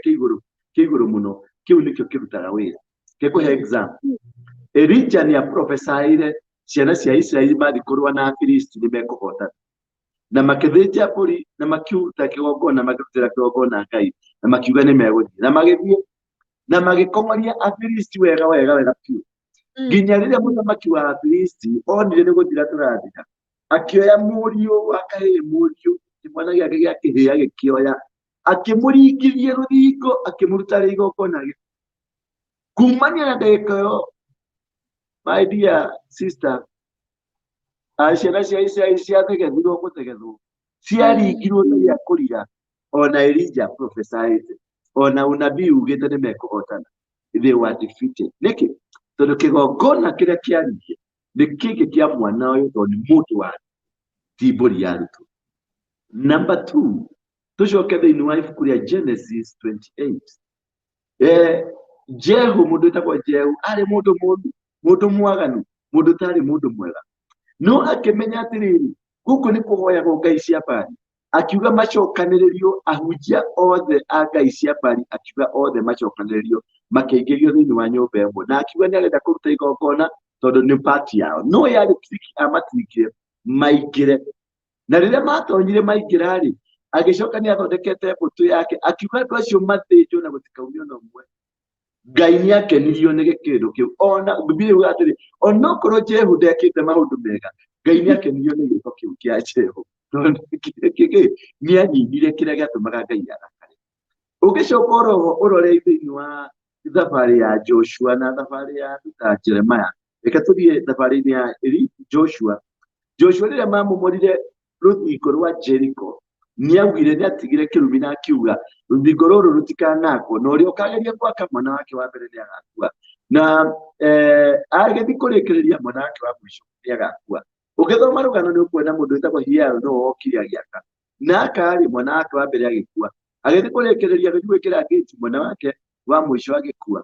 kiiguru muno kiu nikio kirutaga wira. Kekuhe example, Elijah ni prophesied ciana cia Israeli mathi kurwa na Afilisti ni mekuhotana na makithĩnja mbũri na makiuta kigongona makirutĩra kigongona Ngai na makiuga ni megũthiĩ na magĩthiĩ na magĩkong'oria Afilisti wega piu. Nginya rĩrĩa mũthamaki wa Afilisti onire nĩ gũthira tũrathira, akioya mũriũ akahĩ mũriũ mwana gĩake gĩa kĩhĩa gĩkĩoya akĩmũringithia rũthingo akĩmũruta rĩ igongona gĩ. Kumania na ndagĩka ĩyo, my dear sister, ciana cia Israeli ciathegethirwo gũthegethwo ciaringirwo nĩ gĩa kũrira. Ona Elijah prophesied, ona unabii ugĩte nĩ mekũhotana, they were defeated. Nĩkĩ? Tondũ kĩgongona kĩrĩa kĩaririe nĩ kĩngĩ kĩa mwana ũyũ tondũ nĩ mũndũ wa ti mbũri yarutwo. Number 2, tucoke thĩinĩ wa ibuku rĩa Genesis 28. Jehu, mũndũ wĩtagwo Jehu arĩ mũndũ mũũru, mũndũ mwaganu, mũndũ ũtarĩ mũndũ mwega, no akĩmenya atĩrĩrĩ gũkũ nĩ kũhoyagwo ngai cia Baali, akiuga macokanĩrĩrio ahunjia othe a ngai cia Baali, akiuga othe macokanĩrĩrio makĩingĩrio thĩinĩ wa nyũmba ĩmwe, na akiuga nĩ arenda kũruta igongona tondũ nĩ pati yao, no yarĩ triki amatirikire maingĩre. Na rĩrĩa matonyire maingĩra rĩ, agĩcoka nĩ athondekete mbũtũ yake akiuga andũ acio mathĩnjwo na gũtikaumio na ũmwe. Ngai nĩ akenirio nĩ gĩkĩndũ kĩu. Ona Biblia yuga atĩrĩ ona okorwo Jehu ndekĩte maũndũ mega, Ngai nĩ akenirio nĩ gĩko kĩu kĩa Jehu. Nĩ anyinire kĩrĩa gĩatũmaga Ngai arakare. Ukishokoro urore thĩinĩ wa thabarĩ ya Joshua na thabarĩ ya Jeremiah. Reke tũthiĩ thabarĩ-inĩ ya Joshua. Joshua rĩrĩa mamomorire rũthingo rwa Jericho, nĩaugire nĩatigire kĩrumi na akiuga rũthingo rũrũ rũtikanakwo, na ũrĩa ũkageria gwaka mwana wake wa mbere nĩagakua, na agĩthiĩ kũrĩkĩrĩria mwana wake wa mũico nĩagakua. Ũgĩthoma rũgano nĩũkuona mũndũ wĩtagwo Hiaru no wokire agĩaka, naka rĩ mwana wake wa mbere agĩkua, agĩthiĩ kũrĩkĩrĩria gwĩkĩra gate mwana wake wa mũico agĩkua.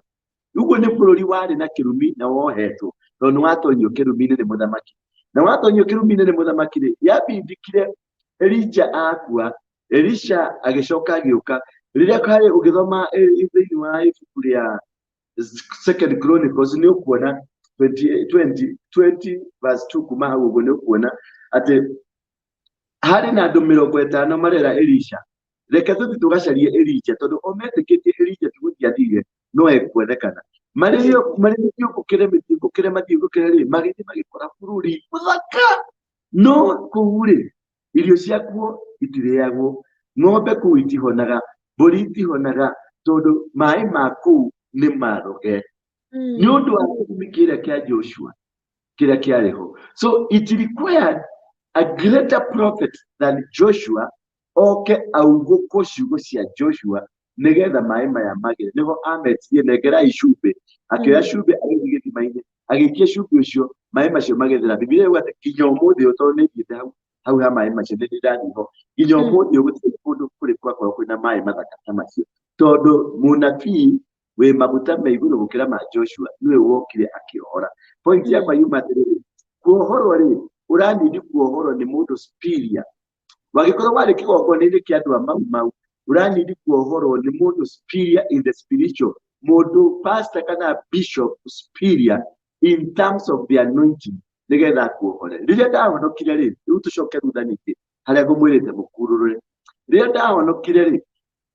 Ũguo nĩ bũrũri warĩ na kĩrumi na wohetwo, tondũ nĩwatonyio kĩrumi-inĩ nĩ mũthamaki. Na watonyio kĩrumi-inĩ nĩ mũthamaki rĩ, yabindikire Elija akua, Elisha agĩcoka agĩũka. Rĩrĩa kare ũgĩthoma thĩinĩ wa ibuku rĩa Second Chronicles nĩũkuona 20 verse 2 kuma hau ũguo nĩũkuona atĩ harĩ na andũ 50 marera Elisha. Reke tũthiĩ tũgacarie Elija, tondũ ometĩkĩtie Elija tũgũthiĩ athire no ekuonekana. Marĩthiũngũkĩre mathiũngũkĩre rĩ, magĩthiĩ magĩkora bũrũri mũthaka, no kũu rĩ irio ciakuo itirĩagwo, ng'ombe kũu itihonaga, mbũri itihonaga, tondũ maĩ ma kũu nĩ maroge. Nĩ ũndũ wa gĩthimi kĩrĩa kĩa Joshua kĩrĩa kĩarĩho. So it required a greater prophet than Joshua oke augũkwo ciugo cia Joshua nĩgetha maĩ maya magĩre. Nĩho ametirie nengerai cumbĩ, akĩoya cumbĩ agĩthiĩ gĩthima-inĩ, agĩikia cumbĩ ũcio, maĩ macio magĩthera. Bibilia yugaga atĩ nginya ũmũthĩ ũyũ, tondũ nĩthiĩte hau ha maĩ macio nĩndathiĩ ho, nginya ũmũthĩ ũyũ gũtirĩ kũndũ kũrĩ kwakorwo kwĩna maĩ mathaka ta macio, tondũ mũnabii wĩ maguta me igũrũ gũkĩra ma Joshua nĩwe wokire akĩohora. Point yakwa yuma atĩrĩrĩ, kuohorwo rĩ, ũranindi kuohorwo nĩ mũndũ superior. Wagĩkorwo warĩ kĩgongona-inĩ kĩa andũ mau, ũranindi kuohorwo nĩ mũndũ superior in the spiritual, mũndũ pastor kana bishop superior in terms of the anointing, nĩgetha kuohore. Rĩrĩa ndahonokire rĩ, rĩu tũcoke thutha ningĩ harĩa ngũmwĩrĩte mũkurũrũre. Rĩrĩa ndahonokire rĩ,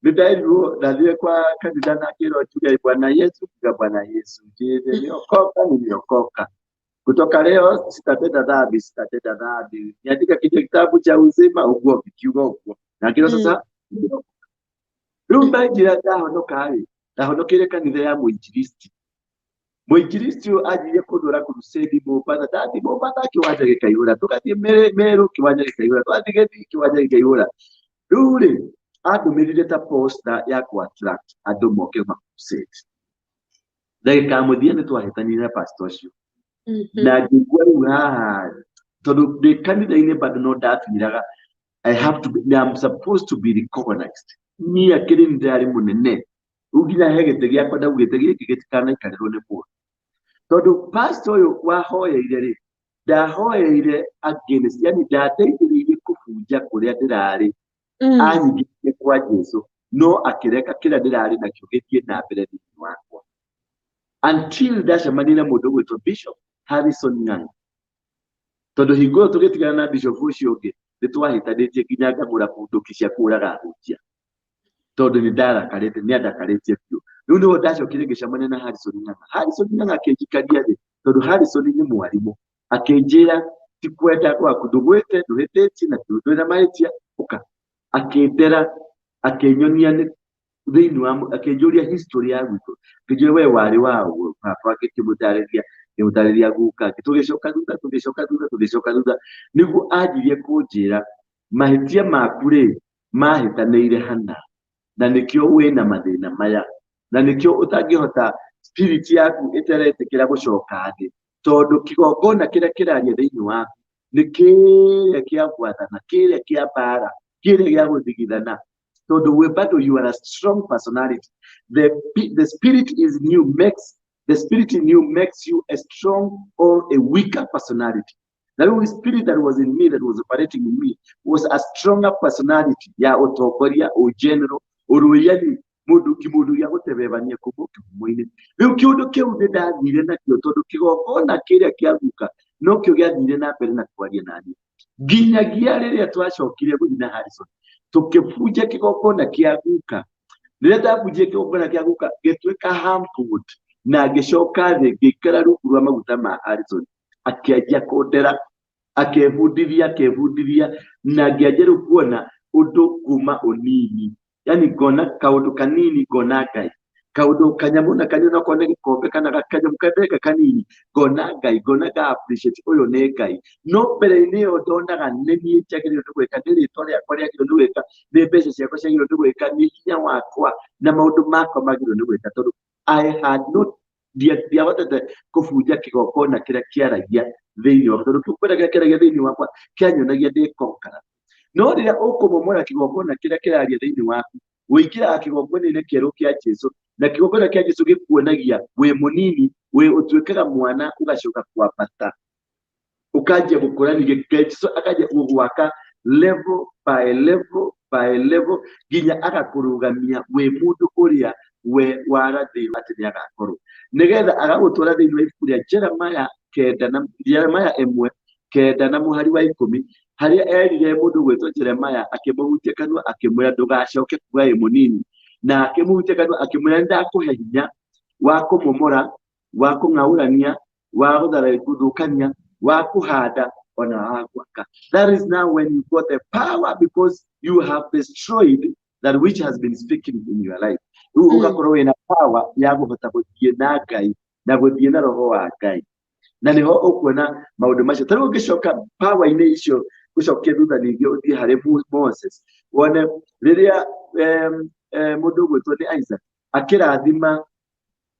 nĩndaĩrirwo ndathire kwa kanitha na ngĩrwo tuge Bwana Yesu, tuga Bwana Yesu, niliokoka niliokoka. Kutoka leo sitatenda dhambi. Niandika kwenye kitabu cha uzima uguo kikiuga uguo. Na kile sasa rumba njira ndahonokire kanitha ya mũinjilisti. Mũinjilisti ũyũ ajirie kũndũra crusade Mombasa kiwanja gĩkaihũra. Tũgathiĩ Meru kiwanja gĩkaihũra. Tũgathiĩ kiwanja gĩkaihũra. Rĩu rĩ andũmĩrire ta poster ya ku attract andũ moke ma crusade. Ndagĩka mũthia nĩtwahĩtanirie na pastor ũcio. Na ngĩigua rĩu haha tondũ ndĩ kanitha-inĩ bado no ndakinyiraga I'm supposed to be recognized. Niĩ akĩrĩ ndarĩ mũnene. Rĩu nginya he gĩtĩ gĩakwa ndaugĩte gĩkĩ gĩtikanaikarĩrwo nĩ mũndũ. Tondũ pastor ũyũ wahoyeire rĩ, ndahoyeire against, yani ndateithĩrĩirie kũbunja kũrĩa ndĩrarĩ, anyingĩrĩire kwa Jesũ, no akĩreka kĩrĩa ndĩrarĩ nakĩo gĩthiĩ na mbere thĩinĩ wakwa. Until ndacemania na mũndũ ũgwĩtwo Bishop Harrison Ng'ang'a. Tondũ hingo ĩyo tũgĩtigana na Bishop ũcio ũngĩ, nĩtwahĩtanĩtie nginya ngagũra bunduki cia kũraga ahunjia. Tondũ nĩandakarĩtie biũ. Rĩu nĩho ndacokire ngĩcemania na Harrison Ng'ang'a. Harrison Ng'ang'a akĩnjikaria thĩ, tondũ Harrison nĩ mwarimũ. Akĩnjĩra ti kwenda gwaku, ndũgwĩte, ndũhĩtĩtie na ndũrĩ na mahĩtia, ũka. Akĩndera, akĩnyonia thĩinĩ wa, akĩnjũria history ya gwitũ. Akĩnjũria we warĩ waũ, baba akĩmũtarĩria guka. Tũgĩcoka thutha. Nĩguo anjirie kũnjĩra mahĩtia maku rĩ mahĩtanĩire hana. Na nĩkĩo wĩna mathĩna maya. Na nĩkĩo ũtangĩhota spirit yaku ĩteretĩkĩra gũcoka thĩ. Tondũ kĩgongona kĩrĩa kĩraria thĩinĩ waku nĩ kĩrĩa kĩa gwathana, kĩrĩa kĩa mbara, kĩrĩa gĩa gũthigithana. Tondũ we bado you are a strong personality. The spirit is new makes you a strong or a weaker personality. The spirit that was in me, that was operating in me, was a stronger personality. Ya otokoria, o general, o royali, mũndũ ya gũtebebania kũmbũke mũini. Rĩu kĩũndũ kĩu nĩndathire nakĩo tondũ kĩgongona kĩrĩa kĩaguka no kĩo gĩathire na mbere na kwaria naniĩ. Nginyagia rĩrĩa twacokire gũthiĩ na Harrison, tũkĩbunja kĩgongona kĩaguka. Rĩrĩa ndabunjia kĩgongona kĩaguka gĩtuĩka harmful, na ngĩcoka thĩ ngĩikara rungu rwa maguta ma Harrison. Akĩanjia kũndera, akebundithia, na ngĩanjia rĩu kuona ũndũ kuma ũnini. yani gona kaudu kanini gonagai kaudu kanyamuna kanyuna kone gikombe kana gakanyamu kadeka kanini gonaga appreciate oyo negai no bere ni odonda ganeni cyakiri ndugweka ndiri tore yakore yakiro ndugweka nebese cyako cyakiro ndugweka ni hinya wakwa na maundu mako magiro ndugweka tondu I had not ndiahotete kubuja kigokona kiria kiaragia thiini wa tondu kiukwira kiaragia thiini wakwa kianyonagia ndi konkara no riria ukumomora kigokona kiria kiraria thiini waku wikira kigokona-ini kieru kia Jesu na kigokona kia Jesu gikuonagia we munini we utuikaga mwana ugacoka kwambata ukaje gukurani Jesu akaje gugwaka level by level by level ginya agakurugamia we mundu uria we warathi ati ni agakorwo nigetha agagutwara thiini wa ibuku ria Jeremiah 1:9 na muhari wa 10 haria erire mundu gwetwo Jeremiah akimuhutia kanua akimwira ndugacoke kuga munini na akimuhutia kanua akimwira ndakuhe hinya wa kumomora wa kung'aurania wa gutharaithukania wa kuhanda ona wa gwaka. That is now when you got the power because you have destroyed that which has been speaking in your life. Ugakorwo wina power ya guhota guthie na Ngai na guthie na roho wa Ngai na niho ukuona maundu macio tari ungicoka power-ini icio gucokia thutha ningi uthie hari Moses wone riria mundu gwitwo ni Isaac akirathima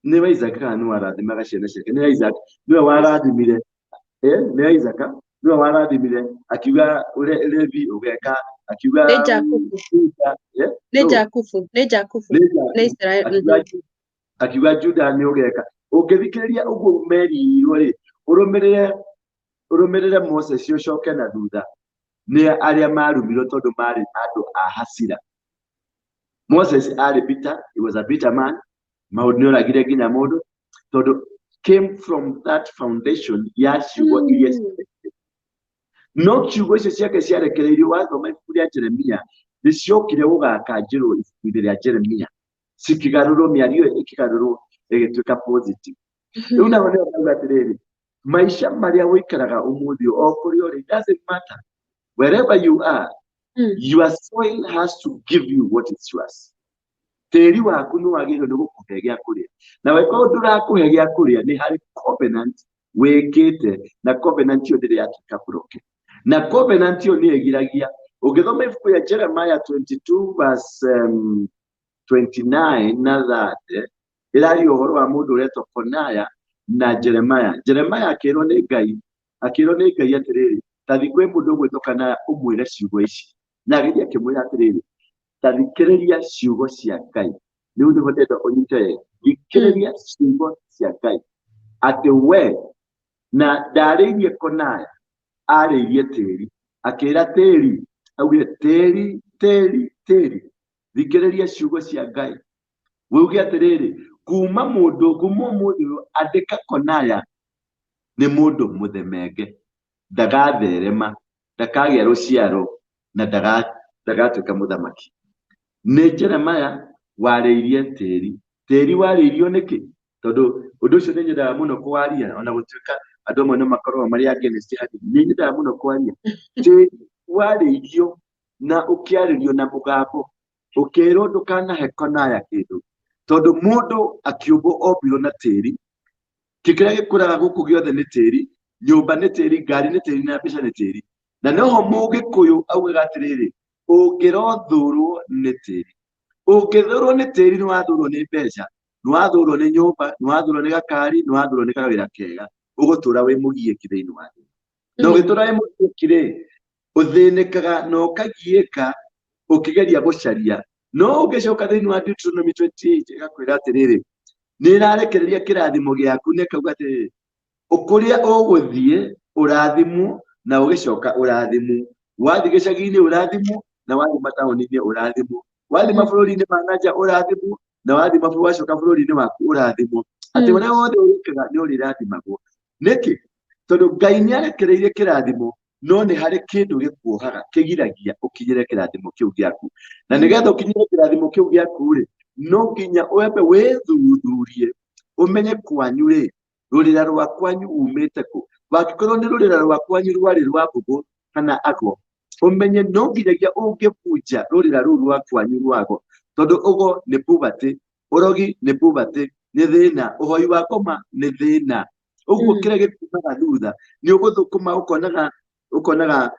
ni Isaac kana ni warathimaga ciana ciake ni Isaac niwe warathimire ni Isaac niwe warathimire akiuga Levi ugeka akiuga ni Jakubu ni Israel akiuga Juda ni ugeka ukithikiriria uguo merirwo ri urumirire Moses ucoke na thutha ni aria marumirwo tondu mari andu a hasira. Moses ari bitter, he was a bitter man maundu ni uragire nginya mundu tondu came from that foundation ya ciugo iria no ciugo icio ciake ciarekereirio wathoma ibuku ria Jeremia niciokire gugaka njirwo ibuku ria Jeremia cikigarurwo miario ikigarurwo igituika positive. Riu nawe ni urauga atiriri maisha maria wikaraga umuthi o kuri ori doesn't matter wherever you are your soil has to give you what is yours. Tiri waku ni wagirwo ni gukuhe gia kuria na weko ndurakuhe gia kuria ni hari covenant wikite na covenant iyo ndiri yatuika broken na covenant iyo ni egiragia ugithoma ibuku ya Jeremiah 22:29 na that irari uhoro wa mundu uretwo Konaya na Jeremiah akirwo ni Ngai atiriri tathi kwe mundu gwitwo Konaya umwire ciugo ici na githia kimwira atiriri tathikiriria ciugo cia Ngai riu ni hotete unyite thikiriria ciugo cia Ngai ati we na ndariirie Konaya ariirie tiri akira tiri augire tiri thikiriria ciugo cia Ngai weuge atiriri kuma mundu andika Konaya ni mundu muthemenge ndagatherema ndakagia ruciaro na ndagatuika muthamaki. Ni Jeremiah wariirie tiri wariirio niki tondu undu ucio ni nyendaga muno kwaria ona gutuika andu amwe no makorwo mari against hadi ni nyendaga muno kwaria tiri wariirio na ukiaririo na mugambo ukirwo ndukanahe Konaya kindu tondu mundu akiumbo ombirwo na tiri kikiria gikuraga guku giothe ni tiri nyumba ni tiri ngari ni tiri na mbica ni tiri na noho mugikuyu augaga atiriri ungirothurwo ni tiri ungithurwo ni tiri ni wathurwo ni mbeca ni wathurwo ni nyumba ni wathurwo ni gakari ni wathurwo ni kawira kega ugutura wi mugiiki thiini wa thi no gitura wi mugiiki ri uthinikaga no kagiika ukigeria gucaria no ungicoka thiini wa Deuteronomy 28 igakwira atiriri ni irarekereria kirathimo giaku ne kauga atiriri ukuria uguthie urathimwo na ugicoka urathimwo wathi gicagi-ini urathimwo na wathi matauni-ini urathimwo wathi mabũrũri-inĩ ma nanja urathimwo na wathi wacoka bũrũri-inĩ waku urathimwo ati uria wothe urikaga ni urirathimagwo niki tondu Ngai ni arekereirie kirathimo no ni hari kindu gikuohaga kigiragia ukinyire kirathimo kiu giaku na nigetha ukinyire kirathimo kiu giaku ri no nginya wembe withuthurie umenye kwanyu ri rurira rwa kwanyu umite ku wakikorwo ni rurira rwa kwanyu rwari rwa mbugu kana ago umenye no nginyagia ungibuja rurira ruru rwakwanyu rwago tondu ugo ni puberty urogi ni puberty ni thina uhoi wa koma ni thina uguo kira gikumaga thutha ni uguthukuma ukonaga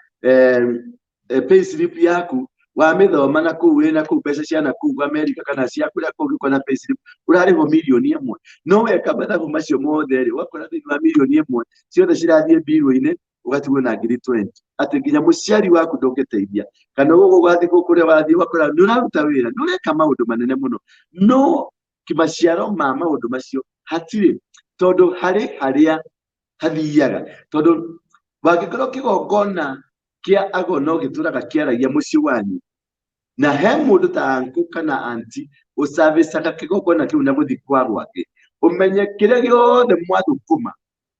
payslip yaku wa mithoma na kuu wina kuu mbeca ciana kuu America kana cia kuria kuu ukona payslip urarihwo milioni imwe no weka mathabu macio mothe ri wakora thiini wa milioni imwe ciothe cirathie biru-ini ugatigwo na ngiri 20 ati nginya muciari waku ndungiteithia kana uguo ugathi kuria wathie wakora ni uraruta wira ni ureka maundu manene muno no kimaciaro ma maundu macio hatiri tondu haria hathiaga tondu wangikorwo kigongona kia agono gituraga kiaragia muci wanyu na he mundu ta anku kana anti usavicaga kigongona kiu na guthi kwa gwake umenye kiria giothe mwathukuma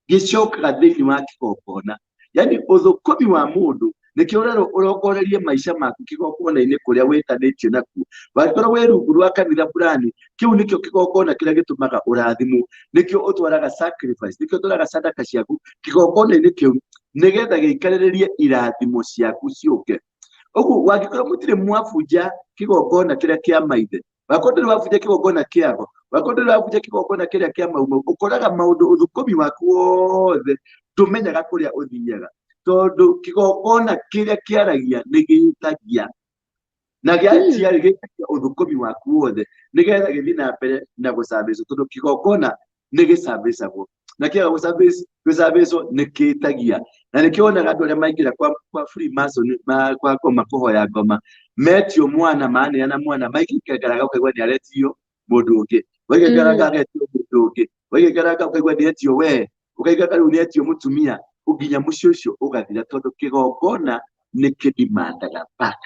gicokaga thiini wa kigongona yani uthukumi wa mundu nikio urongorerie maisha maku kigongona-ini kuria witanitio naku wakorwo wi rungu rwa kanitha fulani kiu nikio kigongona kiria gitumaga urathimwo nikio utwaraga sacrifice nikio utwaraga sadaka ciaku kigongona-ini kiu nigetha giikariririe irathimo ciaku ciuke uguo wangikorwo mutire mwabunja kigongona kiria kia maithe wakorwo nduri wabunja kigongona kiago wakorwo nduri wabunja kigongona kiria kia maumau ukoraga maundu uthukumi waku wothe ndumenyaga kuria uthiaga tondu kigongona kiria kiaragia nigitagia na giatiari gitagia uthukumi waku wothe nigetha githi na mbere na gucambicwo tondu kigongona nigicambicagwo na kiaga gucambicwo nikitagia na nikio wonaga andu aria maingira kwa free mason kwa ngoma kuhoya ngoma metio mwana maneana mwana maikikaraga ukaigua ni aretio mundu ungi waigikaraga agetio mundu ungi waigikaraga ukaigua ni etio we ukaigua riu ni etio mutumia uginya muci ucio ugathira tondu kigongona nikidimandaga back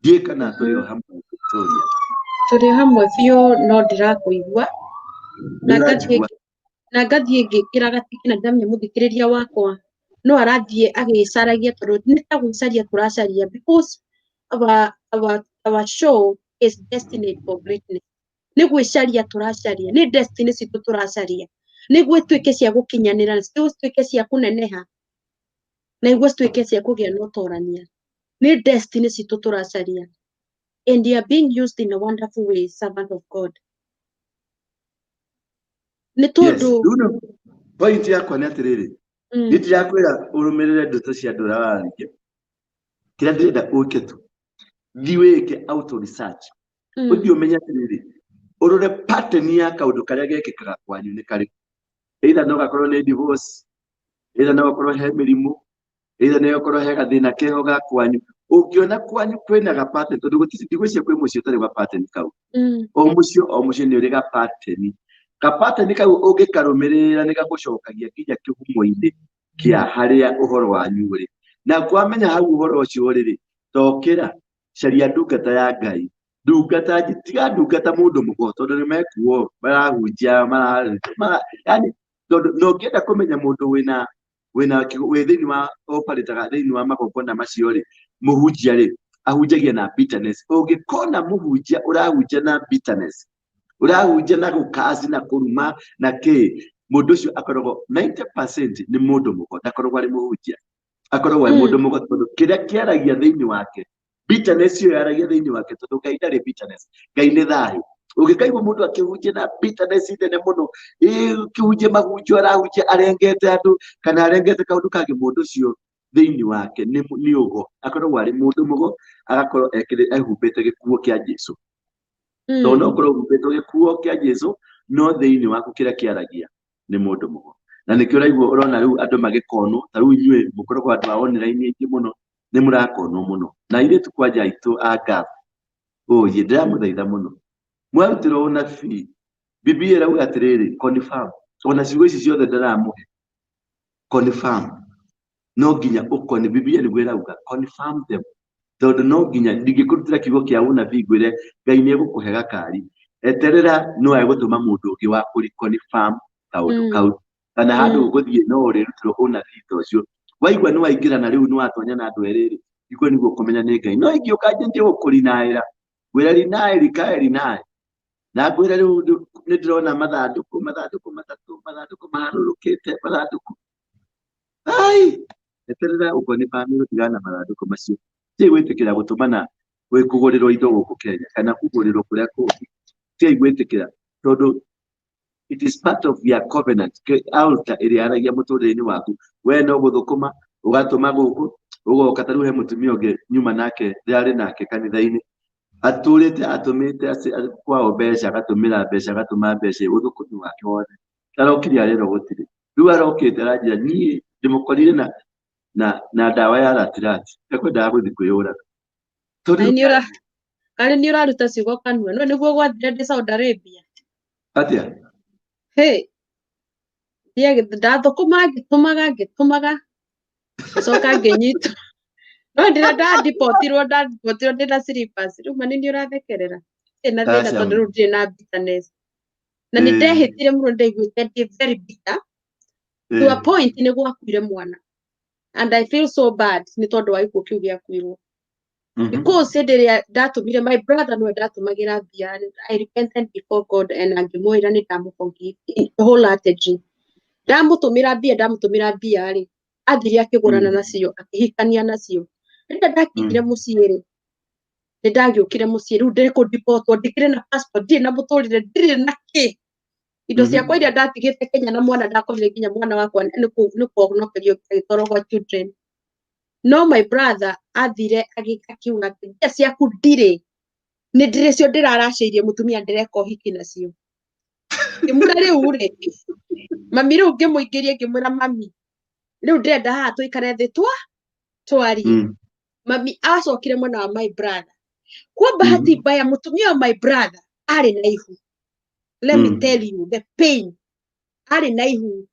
die kana turio hamwe Victoria turi hamwe biu no ndirakuigua na ngathie ngikiraga tikina ndamya muthikiriria wakwa no arathie agicaragia tondu ni ta gwicaria turacaria because our show is destined for greatness ni gwicaria turacaria ni destiny citu turacaria niguo ituike cia gukinyanira niguo ituike cia kuneneha na niguo ituike cia kugia no torania ni destiny citu turacaria and they are being used in a wonderful way servant of God ni tondu point yakwa ni atiriri ndirakwira urumirire ndeto cia ndura waringi kiria ndirenda uke tu thi wike auto research uthi umenya atiriri urore pattern ya kaundu karia gekikaga kwanyu ni kari either no gakorwo ni divorce either no gakorwo he mirimu either no gakorwo he gathina keho ga kwanyu ungiona kwanyu kwina ga pattern tondu gutigwiciria kwi mucio utari wa pattern kau o mucio ni uri ga pattern kapate kau ungikarumirira ni gagucokagia nginya kihumo-ini kia haria uhoro wanyu uri na kwamenya hau uhoro ucio riri tokira caria ndungata ya Ngai ndungata tiga ndungata mundu mugo tondu ni mekuo marahunjia yani tondu no ngienda kumenya mundu wina thiini wa operataga thiini wa magongona macio ri muhunjia ri ahunjagia na bitterness ungikona muhunjia urahunjia na bitterness urahunjia na gukazi na kuruma na ki mundu ucio akoragwo 90% ni mundu mugo ndakoragwo ari muhunjia akoragwo ari mundu mugo tondu kiria kiaragia thiini wake bitterness iyo yaragia thiini wake tondu Ngai ndari bitterness Ngai ni thayu ungikaigua mundu akihunjia na bitterness nene muno kihunjia mahunjio arahunjia arengete andu kana arengete kaundu kangi mundu ucio thiini wake ni ugo akoragwo ari mundu mugo agakorwo ehumbite gikuo kia Jesu tondu okorwo uhumbitwo gikuo kia Jesu no thiini waku kiria kiaragia ni mundu mugo na nikio raigua urona riu andu magikonwo ta riu inyue mukoragwo andu a online ingi muno ni murakonwo muno na ile tukwanja itu anga ye ndiramuthaitha muno mwarutirwo unabii Biblia irauga atiriri confirm ona ciugo ici ciothe ndiramuhe confirm no nginya ukoni Biblia niguo irauga confirm them tondu no nginya ndingĩkũrutĩra kiugo kia unabii ngwĩre Ngai nĩ egũkũhe gakari eterera no egũtũma mũndũ ũngĩ wa confirm kaũndũ kau kana handũ ũgũthiĩ no ũrĩrutirwo unabii ta ũcio waigua nĩ waingĩrana rĩu nĩ watonya na andũ erĩ iko niguo kũmenya nĩ Ngai no ingĩ ũkanjĩtie gũkũrinaĩra wĩra rinaĩ rikae rinaĩ na ngwĩra rĩu nĩ ndĩrona mathandũkũ matatũ mathandũkũ maharũrũkĩte mathandũkũ ai eterera uko ni family tigana maranduko macio ti gwitikira gutumana we kuguriro indo guku Kenya kana kuguriro kuria kungi ti gwitikira tondu it is part of your covenant altar iri aragia muturire-ini waku we no guthukuma ugatuma guku ugoka taru he mutumia ungi nyuma nake riari nake kanitha-ini aturite atumite kwao mbeca agatumira mbeca agatuma mbeca uthukumi wake wothe tarokiria rero gutiri riu arokite aranjira nie ndimukorire na dawa ya ratirati ekwendaga guthi kwiyuraga kari ni uraruta ciugo kanua no niguo gwathire ndi Saudi Arabia atia ndathukuma ngitumaga gicoka nginyitwo no ndadeportirwo ndina slippers riu mani ni urathekerera ina thina tondu riu ndiri na bitterness na ni ndehitire muno ndaiguite ndi very bitter to a point ni gwakuire mwana and I feel so bad ni tondu wa ikuo kiu giakuirwo because ndiria ndatumire my brother no ndatumagira thia I repented before God and angimwira ni ndamuforgive wholeheartedly ndamutumira mbia ri athire akigurana nacio akihikania nacio nda ndakingire muciĩ ri ndagiukire muciĩ riu ndiri ku deportwo ndikire na passport ndiri na muturire ndiri na ki indo ciakwa iria ndatigite Kenya na mwana ndakorire nginya mwana wakwa ni kuonokerio agitwarwo gwa children no my brother athire akiuga mbia ciaku ndiri ni ndiri cio ndiraracĩirie mutumia ndireka ũhiki nacio ngĩmwĩra rĩu ri mami rĩu ngĩmũingĩria ngĩmwĩra mami rĩu ndĩrenda haha tũikare thĩ twarie mami acokire mwena wa my brother kwa bahati mbaya mutumia wa my brother ari na ihu let me tell you the pain ari na ihu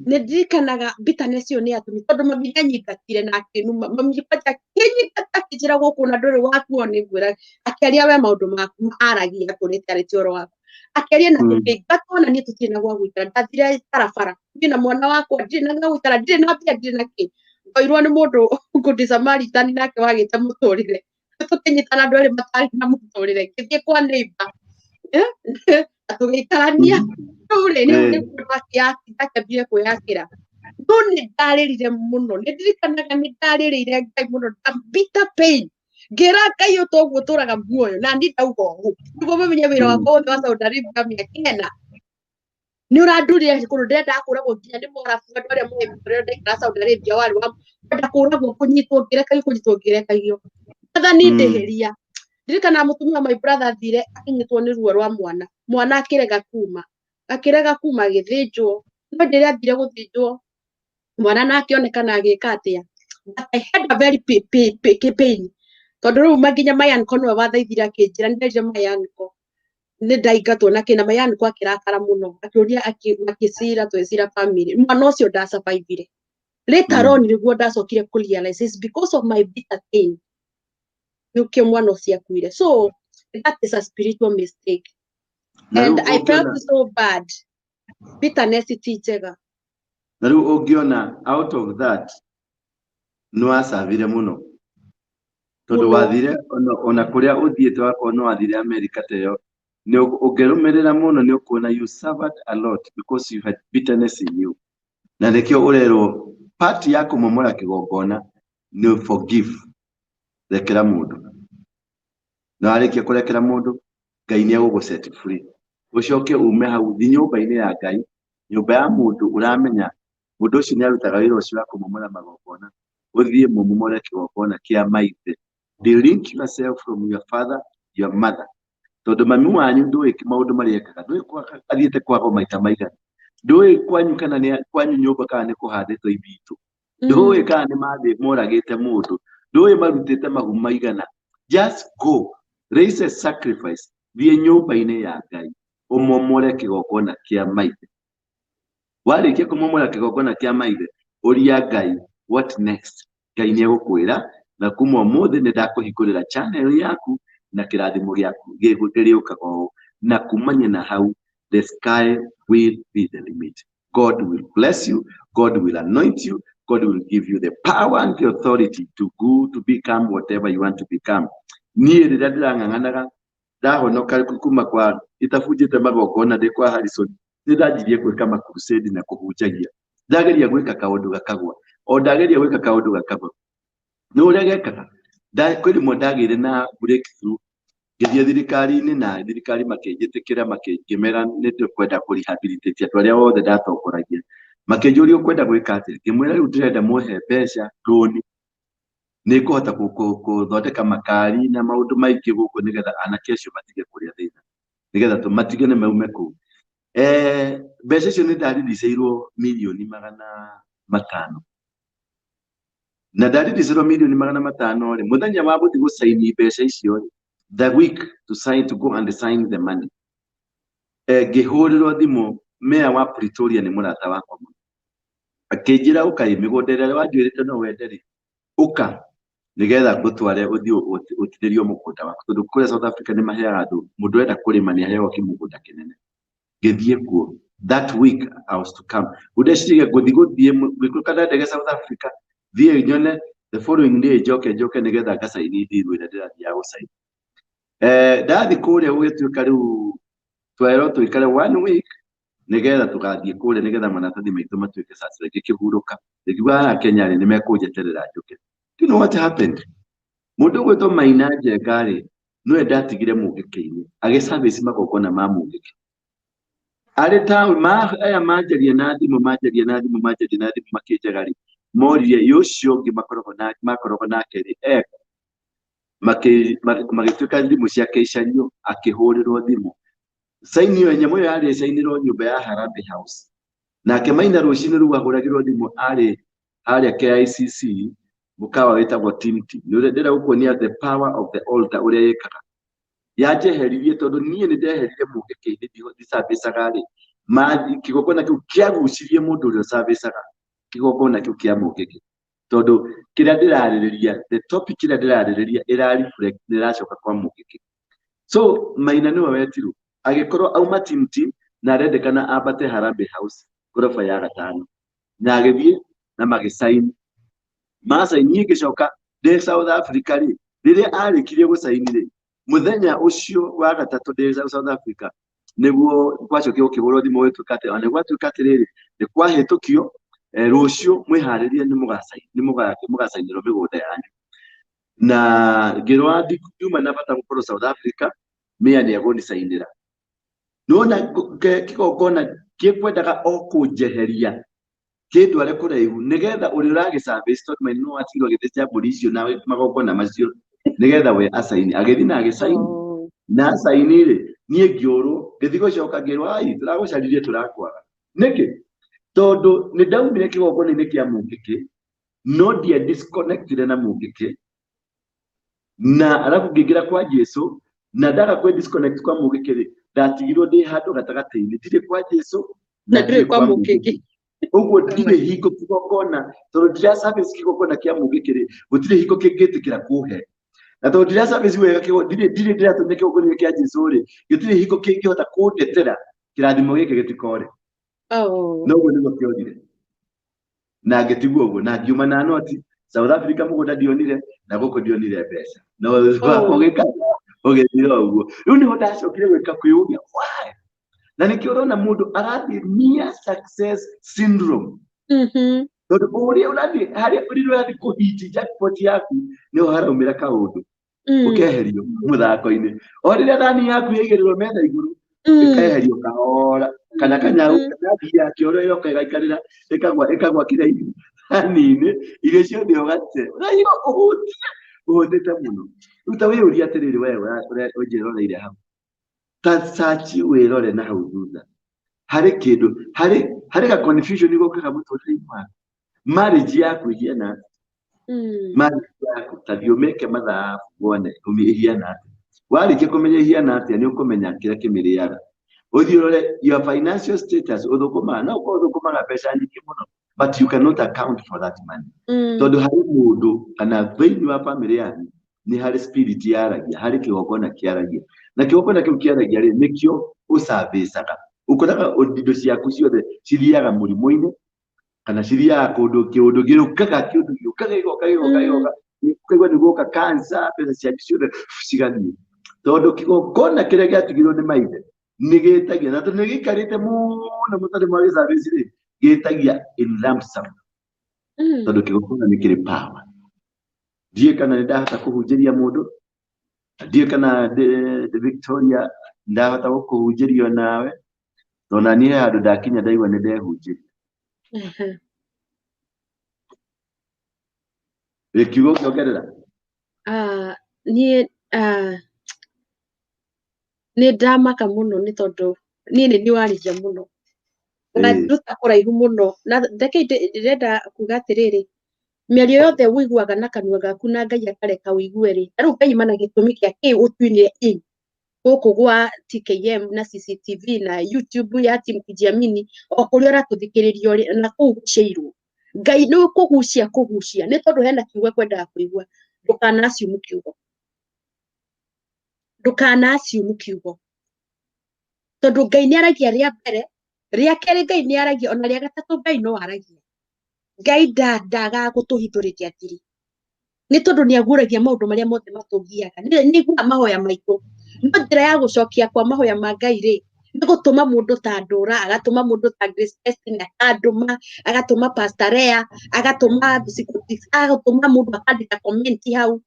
nä ndirikanaga bitterness ĩyo nĩ atumi tondũ mami nĩanyingatire na akĩnuma mami kwanja kĩnyingata akĩnjĩra gũkũ na ndũrĩ wakuo nĩ ngwĩra akĩaria we maũndũ maku aragia kũrĩte arĩ ti ũhoro waku akĩaria na tũkĩingatwo na niĩ tũtirĩ na gwa gũikara ndathire barabara ndirĩ na mwana wakwa ndirĩ na gwa gũikara ndirĩ na mbia ndirĩ na kĩ ngoirwo nĩ mũndũ good Samaritan nake wagĩte mũtũrĩre tũkĩnyitana andũ erĩ matarĩ na mũtũrĩre ngĩthiĩ kwa neighbor tũgĩikarania rĩu nĩguo ndakĩambire kwĩyakĩra no nĩ ndarĩrire mũno nĩ ndirikanaga nĩ ndarĩrĩire Ngai mũno bitter pain ngĩra Ngai ũyũ toguo tũraga muoyo na niĩ ndauga ũũ nĩguo mũmenye wĩra wakwa wothe wa Saudi Arabia mĩaka ĩna nĩ ũrandurire kũndũ ndĩrendaga kũragwo nginya nĩ Morabu andũ arĩa moĩ mũtũrĩre ndaikara Saudi Arabia warĩ wa kwenda kũragwo kũnyitwo ngĩrekagio athani ndĩhĩria ndirikanaga mũtumia wa my brother athire akinyitwo nĩ ruo rwa mwana akĩrega kuma agĩthĩnjwo no ndĩrĩa athire gũthĩnjwo mwana nake onekana agĩka atĩa but I had a very pain tondũ rĩu nginya mayanko nĩwe wathaithire akĩnjĩra nĩndaigire mayanko nĩ ndaingatwo na kĩna mayanko akĩrakara mũno akĩũria akĩcira twecira family mwana ũcio ndasurvivire later on nĩguo ndacokire kũ realize it's because of my bitter pain nĩkĩo mwana ũcio akuire so that is a spiritual mistake and I felt so bad bitterness ti njega na rĩu ũngĩona out of that nĩ wacabire mũno tondu wathire ona kuria uthiite wako no wathire America teyo ni ungerumirira muno ni ukuona you suffered a lot because you had bitterness in you na nikio urero part ya kumomora kigongona ni forgive rekera mundu na arikia kurekera mundu Ngai ni agugu set free ucoke ume hau thi nyumba-ini ya Ngai nyumba ya mundu uramenya mundu ucio ni arutaga wira ucio wa kumomora magongona uthie mumomore kigongona kia maithe. Delink yourself from your father, your mother. Tondu mami wanyu ndũĩ maũndũ marĩa ekaga ndũĩ athiĩte kwao maita maigana ndũĩ kwanyu kana nĩ kwanyu nyũmba kana nĩ kũhandĩtwo ibitũ ndũĩ kana nĩ mathĩ moragĩte mũndũ ndũĩ marutĩte mahu maigana. Just go raise a sacrifice thiĩ nyũmba-inĩ ya Ngai ũmomore kĩgongona kĩa maithe. Warĩkia kũmomora kĩgongona kĩa maithe ũria Ngai what next. Ngai nĩ egũkwĩra na kuma ũmũthĩ nĩ ndakũhingũrĩra channel yaku na kĩrathimo gĩaku gĩgũtĩrĩũkaga ũũ na kumanya na hau the sky will be the limit. God will bless you, God will anoint you, God will give you the power and the authority to go to become whatever you want to become. Niĩ rĩrĩa ndĩrang'ang'anaga ndahonoka kuma kwa itafujĩte magongona ndĩ kwa Harrison nĩ ndanjirie gwĩka makurusedi na kũhunjagia ndageria gwika kaundu gakagwa o ndageria gwika kaundu gakagwa no uria gekaga kwiri mo ndagire na breakthrough githie thirikari-ini na thirikari makinjitikira makingimera nĩ kwenda ku rehabilitate andũ arĩa othe ndatongoragia makinjuria kwenda gwika atĩ ngĩmwĩra rĩu ndĩrenda muhe mbeca rũni nĩ ngũhota gũthondeka makari na maũndũ maingĩ gũkũ nĩgetha anake acio matige kũrĩa thĩna nĩgetha matige nĩ maume kũu mbeca icio nĩ ndariricairwo mirioni 500 na ndariricairwo mirioni 500 rĩ mũthenya wa gũthiĩ gũcaini mbeca icio rĩ the week to go and sign the money ngĩhũrĩrwo thimũ meya wa Pretoria nĩ mũrata wakwa mũno akĩnjĩra ũkaĩ mĩgũnda ĩrĩa wanjĩrĩte no wende rĩ ũka nĩgetha ngũtware ũthiĩ ũtithĩrio mũgũnda waku tondũ kũrĩa South Africa nĩ maheaga andũ mũndũ ũrenda kũrĩma nĩ aheagwo kĩmũgũnda kĩnene ngĩthiĩ kuo that week I was to come udecirie gũthiĩ gwĩkũka ndege South Africa thiĩ nyone the following day njoke nĩgetha ngacaini deal ĩrĩa ndĩrathiĩ ya gũcaini ndathi kũrĩa gũgĩtuĩka rĩu twerwo tũikare 1 week nĩgetha tũgathiĩ kũrĩa nĩgetha maratathi maitũ matuĩke sasa ngĩkĩhurũka ngĩkiuga Kenya nĩ mekũnjeterera njoke you know what happened mũndũ gwĩtwo Maina Njenga rĩ nĩwe ndatigire mũngĩkĩ-inĩ agĩservice magongona ma mũngĩkĩ arĩ taũ aya manjaria na thimũ makĩnjaga rĩ moririe ũcio ũngĩ makoragwo nake rĩ magĩtuĩka thimũ ciake icario akĩhũrĩrwo thimũ saini ĩyo nyamũ ĩyo yarĩ sainirwo nyũmba ya Harambee House nake Maina rũcinĩ rũu ahũragĩrwo thimũ harĩa KICC mũkawa wĩtagwo Tinti ndĩrenda gũkuonia the power of the altar ũrĩa yĩkaga yanjeheririe tondũ niĩ nĩ ndeherire mũngĩkĩ-inĩ ndicabicaga rĩ kĩgongona kĩu kĩagucirie mũndũ ũrĩa ũcabicaga kĩgongona kĩu kĩa mũngĩkĩ tondũ kĩrĩa ndĩrarĩrĩria the topic kĩrĩa ndĩrarĩrĩria ĩrareflect nĩracoka kwa mũngĩkĩ so Maina nĩwe wetirwo agĩkorwo auma Tinti na arendekana ambate Harambee House gorofa ya 5 na agĩthiĩ na magĩsaini masaini ngĩcoka ndĩ South Africa rĩ rĩrĩa arĩkirie gũsaini rĩ mũthenya ũcio wa gatatũ ndĩ South Africa nĩguo gwacokio gũkĩhũrwo thimũ gwĩtuĩka atĩ nĩ gwatuĩka atĩrĩrĩ nĩ kwahĩtũkio rũciũ mwĩharĩrie nĩ mũgacainĩrwo mĩgũnda yanyu na ngĩrwa ndiuma na bata gũkorwo South Africa meya nĩ agũnicainĩra nona kĩgongona kĩkwendaga o kũnjeheria kĩndware kũraihu nĩgetha ũrĩa ũragĩcabici tondũ Maina no atigwo agĩtheca mbũri icio na magongona macio nĩgetha we acaini agĩthiĩ na agĩcaini na acaini rĩ niĩ ngĩũrwo ngĩthiĩ gũcoka ngĩrwo ai tũragũcaririe tũrakwaga nĩkĩ tondũ nĩ ndaumire kĩgongona-inĩ kĩa mũngĩkĩ no ndia disconnected na mũngĩkĩ na alafu ngĩingĩra kwa Jesũ na ndaga kwĩ disconnect kwa mũngĩkĩ rĩ ndatigirwo ndĩ handũ gatagatĩ-inĩ ndirĩ kwa Jesũ na ndirĩ kwa mũngĩkĩ ũguo ndirĩ hingo kĩgongona tondũ ndiracabici kĩgongona kĩa mũngĩkĩ rĩ gũtirĩ hingo kĩngĩtĩkĩra kũhe na tondũ ndiracabici wega ndirĩ ndĩratumia kĩgongona kĩa Jesũ rĩ gĩtirĩ hingo kĩngĩhota kũndetera kĩrathimo gĩkĩ gĩtikore no ũguo nĩguo kĩorire na ngĩtigwo ũguo na ngiuma na noti South Africa mũgũnda ndionire na gũkũ ndionire mbeca no ũgĩthira ũguo rĩu nĩho ndacokire gwĩka kwĩyũria why na nĩkĩo ũrona mũndũ arathiĩ near success syndrome tondũ ũrĩa ũrathiĩ harĩa ũrathiĩ kũhiti jackpot yaku nĩho haraumĩra kaũndũ ũkeherio mũthako-inĩ o rĩrĩa thani yaku yaigĩrĩrwo metha igũrũ ĩkeherio kahora kana kanyau kathia kĩoro yoka ĩgaikarĩra ĩkagwa kĩraini thani-inĩ irio ciothe ũgate ũhũthĩte mũno rĩu ta wĩyũria atĩrĩrĩ we ũnjĩroreire hau ta search wĩrore na hau thutha harĩ kĩndũ harĩ ga confusion gũkaga mũtũrĩre-inĩ waku marriage yaku ihiana marriage yaku ta thiũmĩke mathabu wone ihiana atĩa warĩkia kũmenya ihiana atĩa nĩ ũkũmenya kĩrĩa kĩmĩrĩaga ũthiĩ ũrore your financial status ũthũkũmaga no ũkorwo ũthũkũmaga mbeca nyingĩ mũno but you cannot account for that money tondũ harĩ mũndũ kana thĩinĩ wa family yanyu nĩ harĩ spirit yaragia harĩ kĩgongona kĩaragia na kĩgongona kĩu kĩaragia rĩ nĩkĩo ũcabicaga ũkoraga indo ciaku ciothe cithiaga mũrimũ-inĩ kana cithiaga kĩũndũ gĩũkaga kĩũndũ gĩũkaga gĩgoka ũkaigua nĩ gũka cancer mbeca ciaku ciothe cigathiĩ tondũ kĩgongona kĩrĩa gĩatigirwo nĩ maithe nĩ gĩtagia na tondũ nĩ gĩikarĩte mũno mũtarĩ mwagĩcabici rĩ gĩtagia in lump sum tondũ kĩgongona nĩ kĩrĩ power. Ndiĩ kana nĩ ndahota kũhunjĩria mũndũ, ndiĩ kana Victoria ndahota gũkũhunjĩrio nawe, tondũ niĩ he handũ ndakinya ndaigua nĩ ndehunjĩria. Kiugo kĩongerera niĩ nĩ ndamaka mũno nĩ tondũ niĩ nĩ niwarĩria mũno nduta kũraihu mũno, na ndeke ndĩrenda kuga atĩrĩrĩ, mĩario yothe wĩiguaga na kanua gaku na Ngai akareka wĩigue rĩ, rĩu Ngai mana gĩtũmi kĩa kĩ ũtuinĩ gũkũ gwa TKM na CCTV na YouTube ya Team Kujiamini, o kũrĩa ũratũthikĩrĩrio na kũu gũciirwo. Ngai nĩ kũgucia nĩ tondũ hena kiugo kwendaga kũigua, ndũkana assume kiugo, tondũ Ngai nĩ aragia rĩa mbere, rĩa kerĩ Ngai nĩ aragia, ona rĩa gatatũ Ngai no aragia. Ngai ndaga gũtũhithũrĩria thiri, nĩ tondũ nĩ aguragia maũndũ marĩa mothe matũgiaga. Nĩ aiguaga mahoya maitũ, no njĩra ya gũcokia kwa mahoya ma Ngai rĩ, nĩ gũtũma mũndũ ta NDURA, agatũma mũndũ ta Destined, agatũma Pastor Rea, agatũma mũndũ akandĩka comment hau,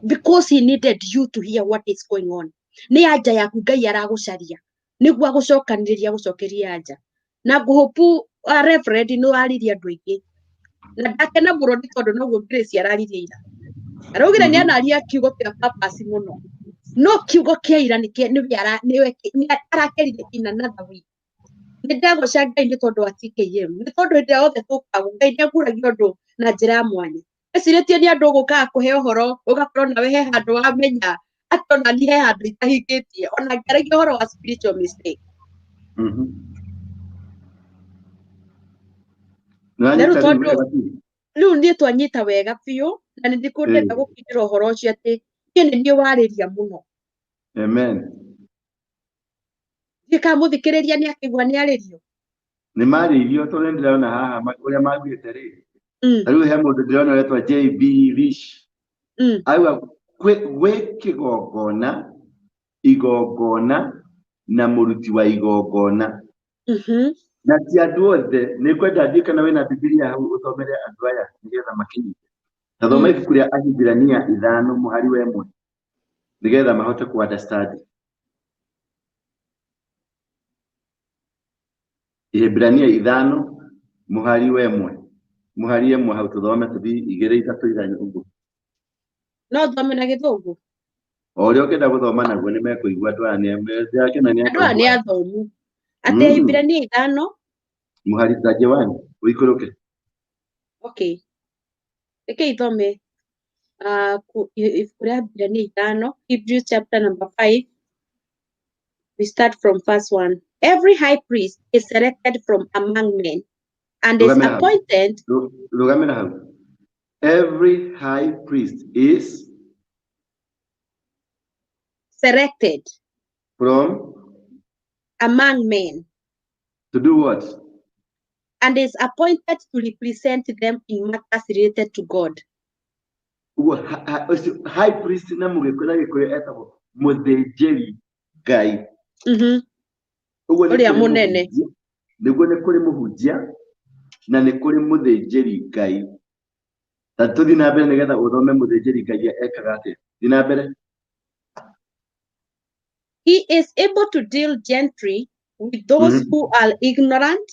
because he needed you to hear what is going on. Nĩ anja yaku Ngai aragũcaria nĩguo agũcokeria anja. Na ngũhopu Reverend nĩ waririe andũ aingĩ, na ndakena mũno nĩ tondũ noguo Grace araririe ira. Araugire nĩ anaria kiugo kĩa purpose mũno, no kiugo kĩa ira nĩ arakerire in another way. Nĩ ndagũca Ngai nĩ tondũ wa TKM, nĩ tondũ hĩndĩ ĩrĩa yothe tũkagwo Ngai nĩ aguragia ũndũ na njĩra ya mwanya. Ecirĩtie nĩ andũ gũkaga kũhe ũhoro, ũgakorwo nawe he handũ wamenya atĩ ona niĩ he handũ itahingĩtie, ona ngĩaragia ũhoro wa spiritual mistake. Rĩu niĩ twanyita wega biũ, na nĩ ndĩkwenda gũkinyĩra ũhoro ũcio atĩ niĩ nĩ niĩ warĩria mũno. Amen. Ndikamũthikĩrĩria nĩ akĩigua nĩ arĩrio. Nĩ marĩrio tondũ nĩ ndĩrona haha ũrĩa maguĩte rĩ. Rĩu he mũndũ ndĩrona wetwa JB Rish. Auga gwĩ kĩgongona, igongona na mũruti wa igongona. Na ti andũ othe, nĩ kwenda ndiĩ kana wĩna Bibilia hau ũthomere andũ aya nĩgetha makinyite. Na thoma ibuku rĩa Ahibirania 5:1 nĩgetha mahote ku understand. Ahibirania 5:1 hau tuthome tuthi 2-3 ũguo. No thome na Gĩthũngũ? O ũrĩa ũngĩenda gũthoma naguo nĩ mekũigua andũ aya nĩ athomu. Atĩ Ahibirania 5 mũhari 1 ũikũrũke. Okay. Reke ithome ibuku rĩa Ahibirania 5, Hebrews chapter number 5. We start from verse 1. Every high priest is selected from among men and is appointed. Every high priest is selected from among men. To do what? And is appointed to represent them in matters related to God. High priest na Gĩkũyũ etagwo mũthĩnjĩri Ngai. Ũrĩa mũnene. Nĩguo nĩ kũrĩ mũhunjia na nĩ kũrĩ mũthĩnjĩri Ngai. Ta tũthiĩ na mbere nĩgetha ũthome mũthĩnjĩri Ngai ekaga atĩa. Thiĩ na mbere. He is able to deal gently with those who are ignorant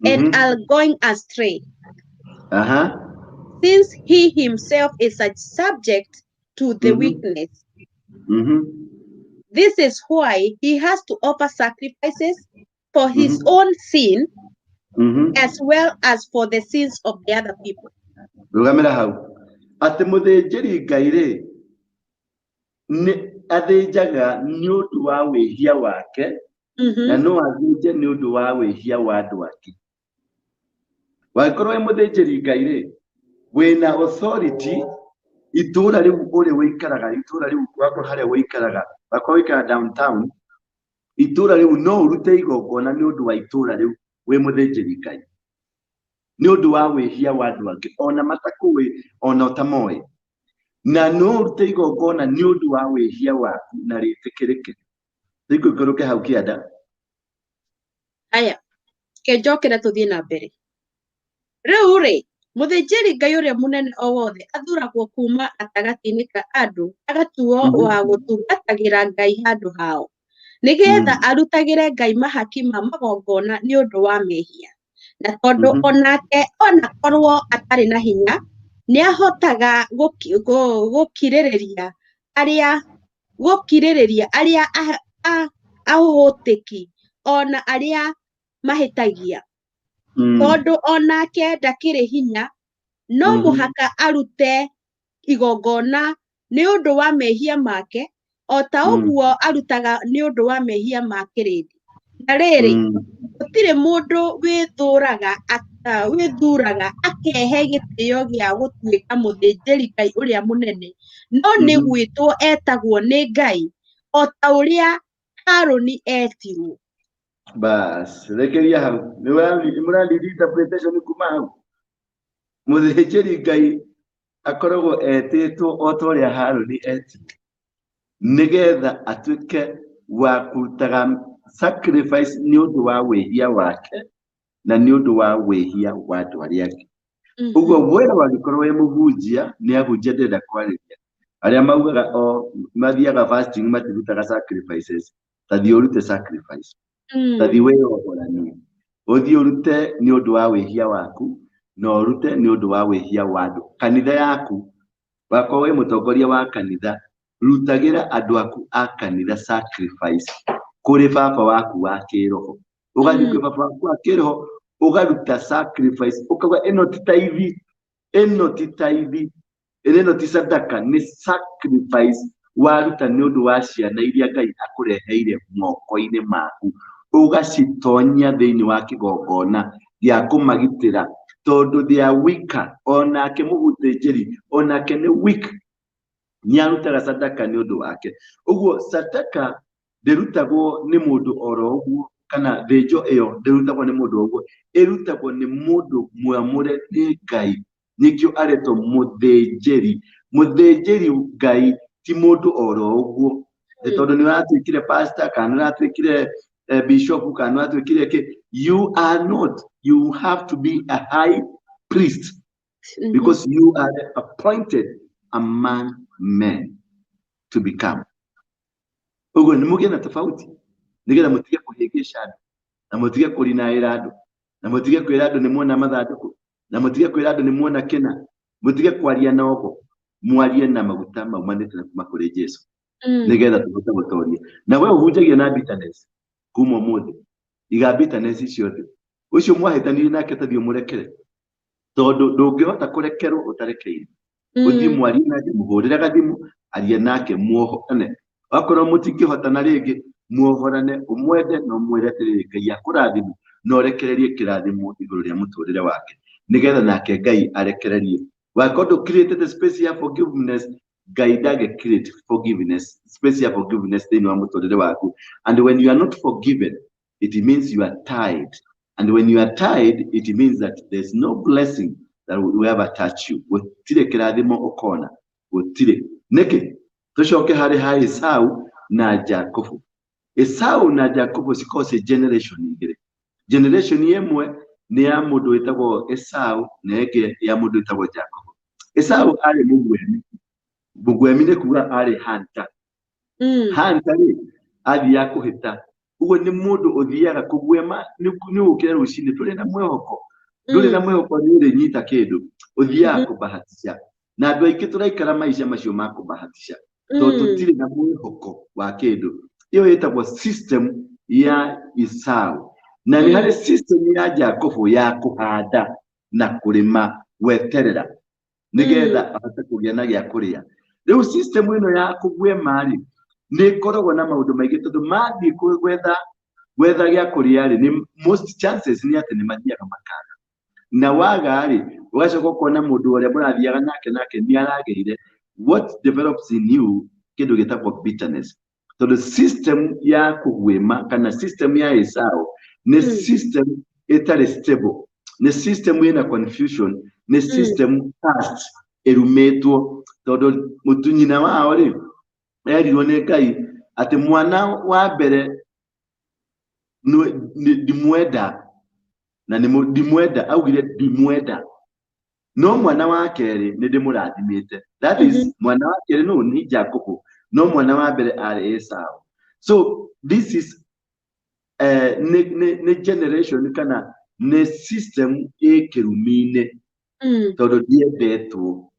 and are going astray. Since he himself is subject to the weakness. This is why he has to offer sacrifices for his own sin as well as for the sins of the other people. Rugamira hau. Atĩ mũthĩnjĩri Ngai rĩ nĩ athĩnjaga nĩ ũndũ wa wĩhia wake na no athĩnje nĩ ũndũ wa wĩhia wa andũ angĩ. Wangĩkorwo wĩ mũthĩnjĩri Ngai rĩ, wĩna authority itũũra rĩu ũrĩa wĩikaraga, itũũra rĩu wakorwo harĩa wĩikaraga, wakorwo wĩikaraga downtown, itũũra rĩu no ũrute igongona nĩ ũndũ wa itũũra rĩu wĩ mũthĩnjĩri Ngai. Nĩ ũndũ wa wĩhia wa andũ angĩ, ona matakũĩ, ona ũtamoĩ. Na no ũrute igongona nĩ ũndũ wa wĩhia waku na rĩtĩkĩrĩke. Ikũikũrũke hau kĩanda. Aya. Kenjokera tuthie na mbere. Riu ri muthĩnjĩri Ngai ũrĩa mũnene o wothe athuragwo kuma gatagati-inĩ ka andũ agatuo wa gũtungatagĩra Ngai handũ hao nĩgetha arutagĩre Ngai mahaki ma magongona nĩ ũndũ wa mehia. Na tondũ onake onakorwo atarĩ na hinya nĩahotaga gũkirĩrĩria arĩa ahũtĩki ona arĩa mahĩtagia. Tondũ onake ndakĩrĩ hinya no mũhaka arute igongona nĩ ũndũ wa mehia make o ta ũguo arutaga nĩ ũndũ wa mehia ma kĩrĩndĩ. Na rĩrĩ gũtirĩ mũndũ wĩthuraga akehe gĩtĩo gĩa gũtuĩka mũthĩnjĩri Ngai ũrĩa mũnene, no nĩ gwĩtwo etagwo nĩ Ngai o ta ũrĩa Harũni etirwo. Bas, rekeria hau. Mũrandi interpretation kuma hau. Mũthĩnjĩri Ngai akoragwo etĩtwo o ta ũrĩa Harũni etirwo nĩgetha atuĩke wa kũrutaga sacrifice nĩ ũndũ wa wĩhia wake na nĩ ũndũ wa wĩhia wa andũ arĩa angĩ. Ũguo wĩra wagĩkorwo wĩ mũhunjia nĩ ahunjia ndĩrenda kwarĩria arĩa maugaga o mathiaga fasting matirutaga sacrifices. Tathi ũrute sacrifice. Tathi wĩyohoranie. Ũthiĩ ũrute nĩ ũndũ wa wĩhia waku na ũrute nĩ ũndũ wa wĩhia wa andũ. Kanitha yaku wakorwo wĩ mũtongoria wa kanitha, rutagĩra andũ aku a kanitha sacrifice kũrĩ baba waku wa kĩroho. Ũgathiĩ kwĩ baba waku wa kĩroho ũgaruta sacrifice, ũkauga ĩno ti taithi, ĩno ti taithi, ĩno ti sadaka, nĩ sacrifice waruta nĩ ũndũ wa ciana iria Ngai akũreheire moko-inĩ maku, ũgacitonyia thĩinĩ wa kĩgongona gĩa kũmagitĩra tondũ they are weaker. Onake mũthĩnjĩri onake nĩ weak, nĩarutaga sadaka nĩ ũndũ wake. Ũguo sadaka ndĩrutagwo nĩ mũndũ oro ũguo, kana thĩnjo ĩyo ndĩrutagwo nĩ mũndũ ũguo, ĩrutagwo nĩ mũndũ mwamũre nĩ Ngai, nĩkĩo aretwo mũthĩnjĩri. Mũthĩnjĩri Ngai ti mũndũ oro ũguo, tondũ nĩ ũratuĩkire pastor kana ũratuĩkire bishop kana ũratuĩkire kĩ. You are not. You have to be a high priest because you are appointed among men to become. Ũguo nĩ mũgĩe na tofauti nĩgetha mũtige kũhĩngĩca andũ na mũtige kũrinaĩra andũ na mũtige kwĩra andũ nĩ muona mathandũkũ na mũtige kwĩra andũ nĩ muona kĩna, mũtige kwaria na ũgo, mwarie na maguta maumanĩte kuma kũrĩ Jesũ nĩgetha tũhote gũtoria. Na we ũhunjagia na bitterness kuma ũmũthĩ, iga bitterness icio thĩ. Ũcio mwahĩtanirie nake tathi ũmũrekere tondũ ndũngĩhota kũrekerwo ũtarekeire. Ũthiĩ mwarie nake, mũhũrĩre gathimũ, aria nake muohorane. Wakorwo mũtingĩhotana rĩngĩ, muohorane, ũmwende na ũmwĩre atĩrĩrĩ Ngai akũrathime na ũrekererie kĩrathimo igũrũ rĩa mũtũrĩre wake nĩgetha nake Ngai arekererie. Wakorwo ndũ created space ya forgiveness, Ngai ndangĩ create forgiveness, space ya forgiveness thĩinĩ wa mũtũrĩre waku. And when you are not forgiven, it means you are tied. And when you are tied, it means that there's no blessing that will ever touch you. Gũtirĩ kĩrathimo ũkona, gũtirĩ. Nĩkĩ tũcoke harĩ Esau na Jacob. Esau na Jacob cikorwo generation igĩrĩ. Generation ĩmwe nĩ ya mũndũ wĩtagwo Esau na ĩngĩ ya mũndũ wĩtagwo Jacob. Esau arĩ mũgwemi. Mũgwemi nĩ kuga arĩ hunter. Hunter rĩ athiaga kũhĩta. Ũguo nĩ mũndũ ũthiaga kũgwema, nĩ ũkĩra rũcinĩ tũrĩ na mwĩhoko. Ndũrĩ na mwĩhoko nĩ ũrĩnyita kĩndũ, ũthiaga kũbahatisha. Na andũ aingĩ tũraikara maica macio ma kũbahatisha tondũ tũtirĩ na mwĩhoko wa kĩndũ. Ĩyo ĩtagwo system ya Esau. Na nĩ harĩ system ya Jacob ya kũhanda na kũrĩma weterera nĩgetha ahote kũgĩa na gĩa kũrĩa. Rĩu system ĩno ya kũgwema rĩ nĩ ĩkoragwo na maũndũ maingĩ tondũ mathiĩ gwetha gĩa kũrĩa rĩ, most chances nĩ atĩ nĩ mathiaga makaga. Na waga rĩ ũgacoka ũkona mũndũ ũrĩa mũrathiaga nake nĩ aragĩire. What develops in you kĩndũ gĩtagwo bitterness. Tondũ system ya kũgwema kana system ya Esau nĩ system ĩtarĩ stable, nĩ system ĩna confusion, nĩ system past ĩrumĩtwo. Tondũ mũtunyina wao rĩ erirwo nĩ Ngai atĩ mwana wa mbere ndimwenda na ndimwenda augire ndimwenda no mwana wa keri ndimurathimite. That is mwana wa keri no ni Jacob, no mwana wa mbere ari Esau. So this is ne generation kana ne system ekirumine todo ndiendetwo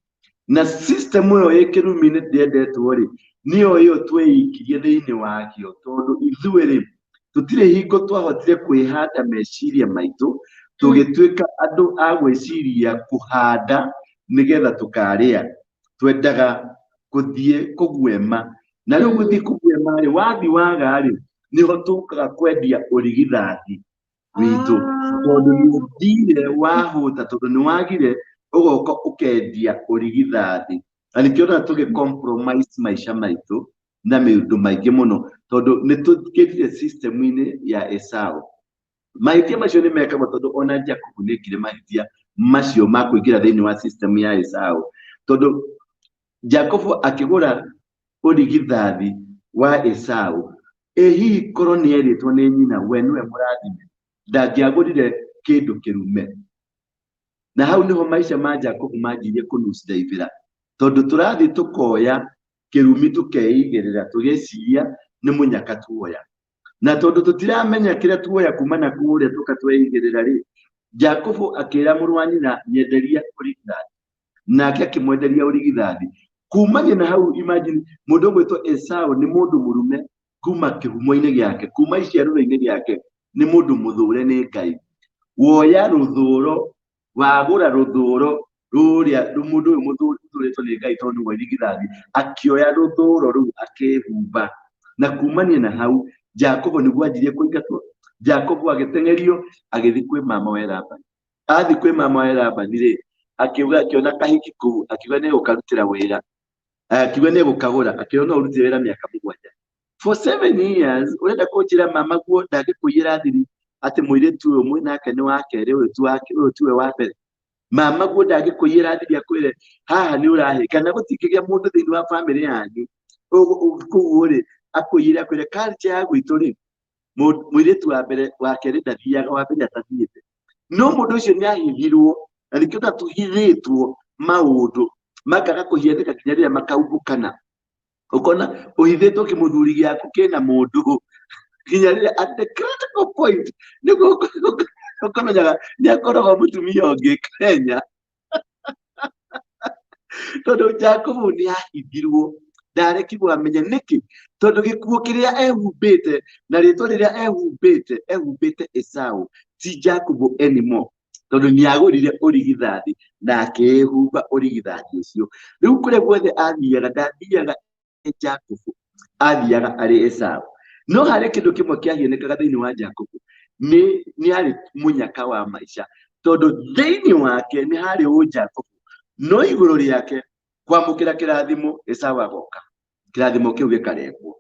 na system yo ekirumine ndiendetwo ri niyo yo tweikirie thiini wakio tondu ithuĩ tutire hingo twahotire kwihanda meciria maitu tugituika andu a gwiciria kuhanda nigetha tukaria twendaga kuthie kugwema na riu guthie kugwema ri wathi waga ri niho tukaga kwendia urigithathi witu tondu nithire wahuta tondu niwagire ugoka ukendia urigithathi na nikiona tuge compromise maisha maitu na miundu maingi muno tondu nitukirire system-ini ya Esau. Mahĩtia macio nĩ mekagwo tondu ona Jacob nĩekire mahĩtia macio ma kũingĩra thĩinĩ wa system ya Esau tondu Jacob akĩgũra ũrigithathi wa Esau. Hihi korwo nĩeritwo nĩ nyina we nĩwe mũrathime ndangĩagũrire kĩndũ kĩrume. Na hau niho maisha ma Jacob manjirie kũnuciraithĩra tondu tũrathi tukoya kĩrumi tũkeigĩrĩra tũgeciria nĩ mũnyaka tuoya na tondu tutiramenya kĩrĩa tuoya kuma na kũrĩa tũkatweigĩrĩra ri Jacob akĩra mũrũ wa nyina nyenderia ũrigithathi nake akĩmwenderia ũrigithathi. Kumania na hau imagine mũndũ gwĩtwo Esau nĩ mũndũ mũrume kuma kĩhumo-inĩ gĩake kuma iciarũro-inĩ gĩake nĩ mũndũ mũthũre nĩ Ngai. Woya rũthũro wagũra rũthũro rũrĩa mũndũ ũyũ mũthũrĩtwo nĩ Ngai tondu wa ũrigithathi akĩoya rũthũro rũu akĩhumba na kumania na hau Jacob nĩguo anjirie kũingatwo. Jacob agĩteng'erio agĩthiĩ kwĩ mama wa Labani. Athiĩ kwĩ mama wa Labani rĩ akĩona kahiki kũu akiuga nĩ gũkarutĩra wĩra akiuga nĩ gũkagũra akĩona no ũrutire wĩra mĩaka 7 for 7 years. Ũrenda kũnjĩra mama guo ndangĩkũiyĩra thiri atĩ mũirĩtu ũyũ mwĩ nake nĩ wa kerĩ ũyũ tiwe wa mbere. Mama guo ndangĩkũiyĩra thiri akwĩre haha nĩ ũrahĩ kana gũtingĩgĩa mũndũ thĩinĩ wa bamĩrĩ yanyu kũguo rĩ akũiyĩre akwĩre culture ya gwitũ rĩ mũirĩtu wa mbere wa kerĩ ndathiaga wa mbere atathiĩte. No mũndũ ũcio nĩ ahithirwo na nĩkĩo tũhithĩtwo maũndũ makaga kũhiethĩka kinya rĩrĩa makaumbũkana. Ũkona ũhithĩtwo kĩmũthuri gĩaku kĩna mũndũ kinya rĩrĩa at the critical point nĩguo ũkamenyaga nĩ akoragwo mũtumia ũngĩ Kenya tondu Jacob nĩ ahithirwo ndarekirwo amenye nĩkĩ tondu gĩkuũ kĩrĩa ehumbĩte na rĩtwa rĩrĩa ehumbĩte Esau ti Jacob anymore tondu nĩ agũrire ũrigithathi na akĩhumba ũrigithathi ũcio. Rĩu kũrĩa guothe athiaga ndathiaga Jacob athiaga arĩ Esau. No harĩ kĩndũ kĩmwe kĩahĩnĩkaga thĩinĩ wa Jacob nĩ arĩ mũnyaka wa maica tondu thĩinĩ wake nĩ harĩ Jacob no igũrũ rĩake kwamũkĩra kĩrathimo Esau agoka kĩrathimo kĩu gĩkarengwo.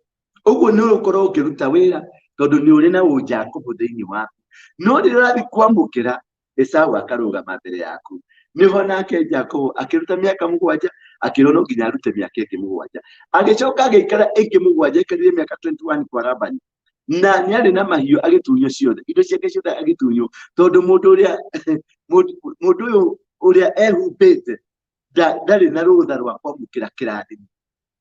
Ũguo nĩ ũgũkorwo ũkĩruta wĩra tondu nĩ ũrĩ na Jacob thĩinĩ waku no rĩrĩa ũrathiĩ kwamũkĩra Esau akarũgama mbere yaku. Niho nake Jacob akĩruta mĩaka 7 akĩrwo no nginya arute mĩaka ĩngĩ 7 agĩcoka agĩikara ĩngĩ 7 aikarire mĩaka 21 kwa Labani na nĩ arĩ na mahiũ agĩtunywo ciothe indo ciake ciothe agĩtunywo tondu mũndũ ũrĩa ehumbĩte ndarĩ na rũtha rwa kwamũkĩra kĩrathimo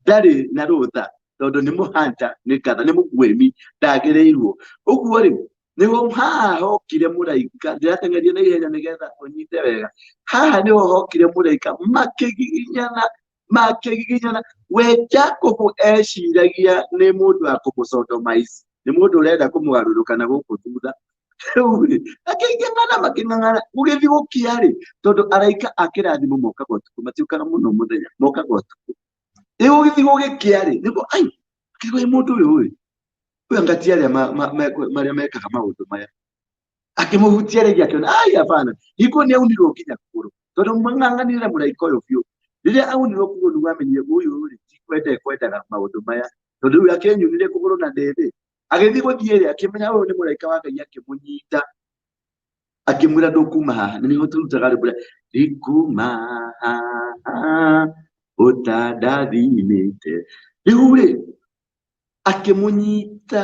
ndarĩ na rũtha tondu nĩ mũhanja nĩ ngatha nĩ mũgwĩmi ndagĩrĩirwo. Ũguo rĩ nĩho haha hokire mũraika ndirateng'eria na ihenya nĩgetha ũnyite wega. Haha nĩho hokire mũraika makĩgiginyana we Jacob eciragia nĩ mũndũ wa kũmũsodomize nĩ mũndũ ũrenda kũmũgarũrũka na gũkũ thutha. Makĩng'ang'ana gũgĩthiĩ gũkĩa rĩ tondu araika a kĩrathimo mokaga ũtukũ matiũkaga mũno mũthenya mokaga ũtukũ. Gũgĩthiĩ gũgĩkĩa rĩ nĩguo akĩigua mũndũ ũyũ angati marĩa mekaga maũndũ maya akĩmũhutia rĩngĩ akĩona hapana hiko nĩ aunirwo nginya kũgũrũ tondu mang'ang'anire mũraika ũyũ biũ. Rĩrĩa aunirwo kũgũrũ nĩ wamenyire ũyũ rĩ ti kwendaga maũndũ maya tondu rĩu akĩnyunire kũgũrũ na ndĩthĩ agĩthiĩ gũthiĩ rĩ akĩmenya ũyũ nĩ mũraika wa Ngai akĩmũnyita akĩmwĩra ndũkuma haha. Na nĩho tũrutaga rwĩmbo rũrĩa ndikuma haha ũtandathimĩte. Rĩu rĩ akĩmũnyita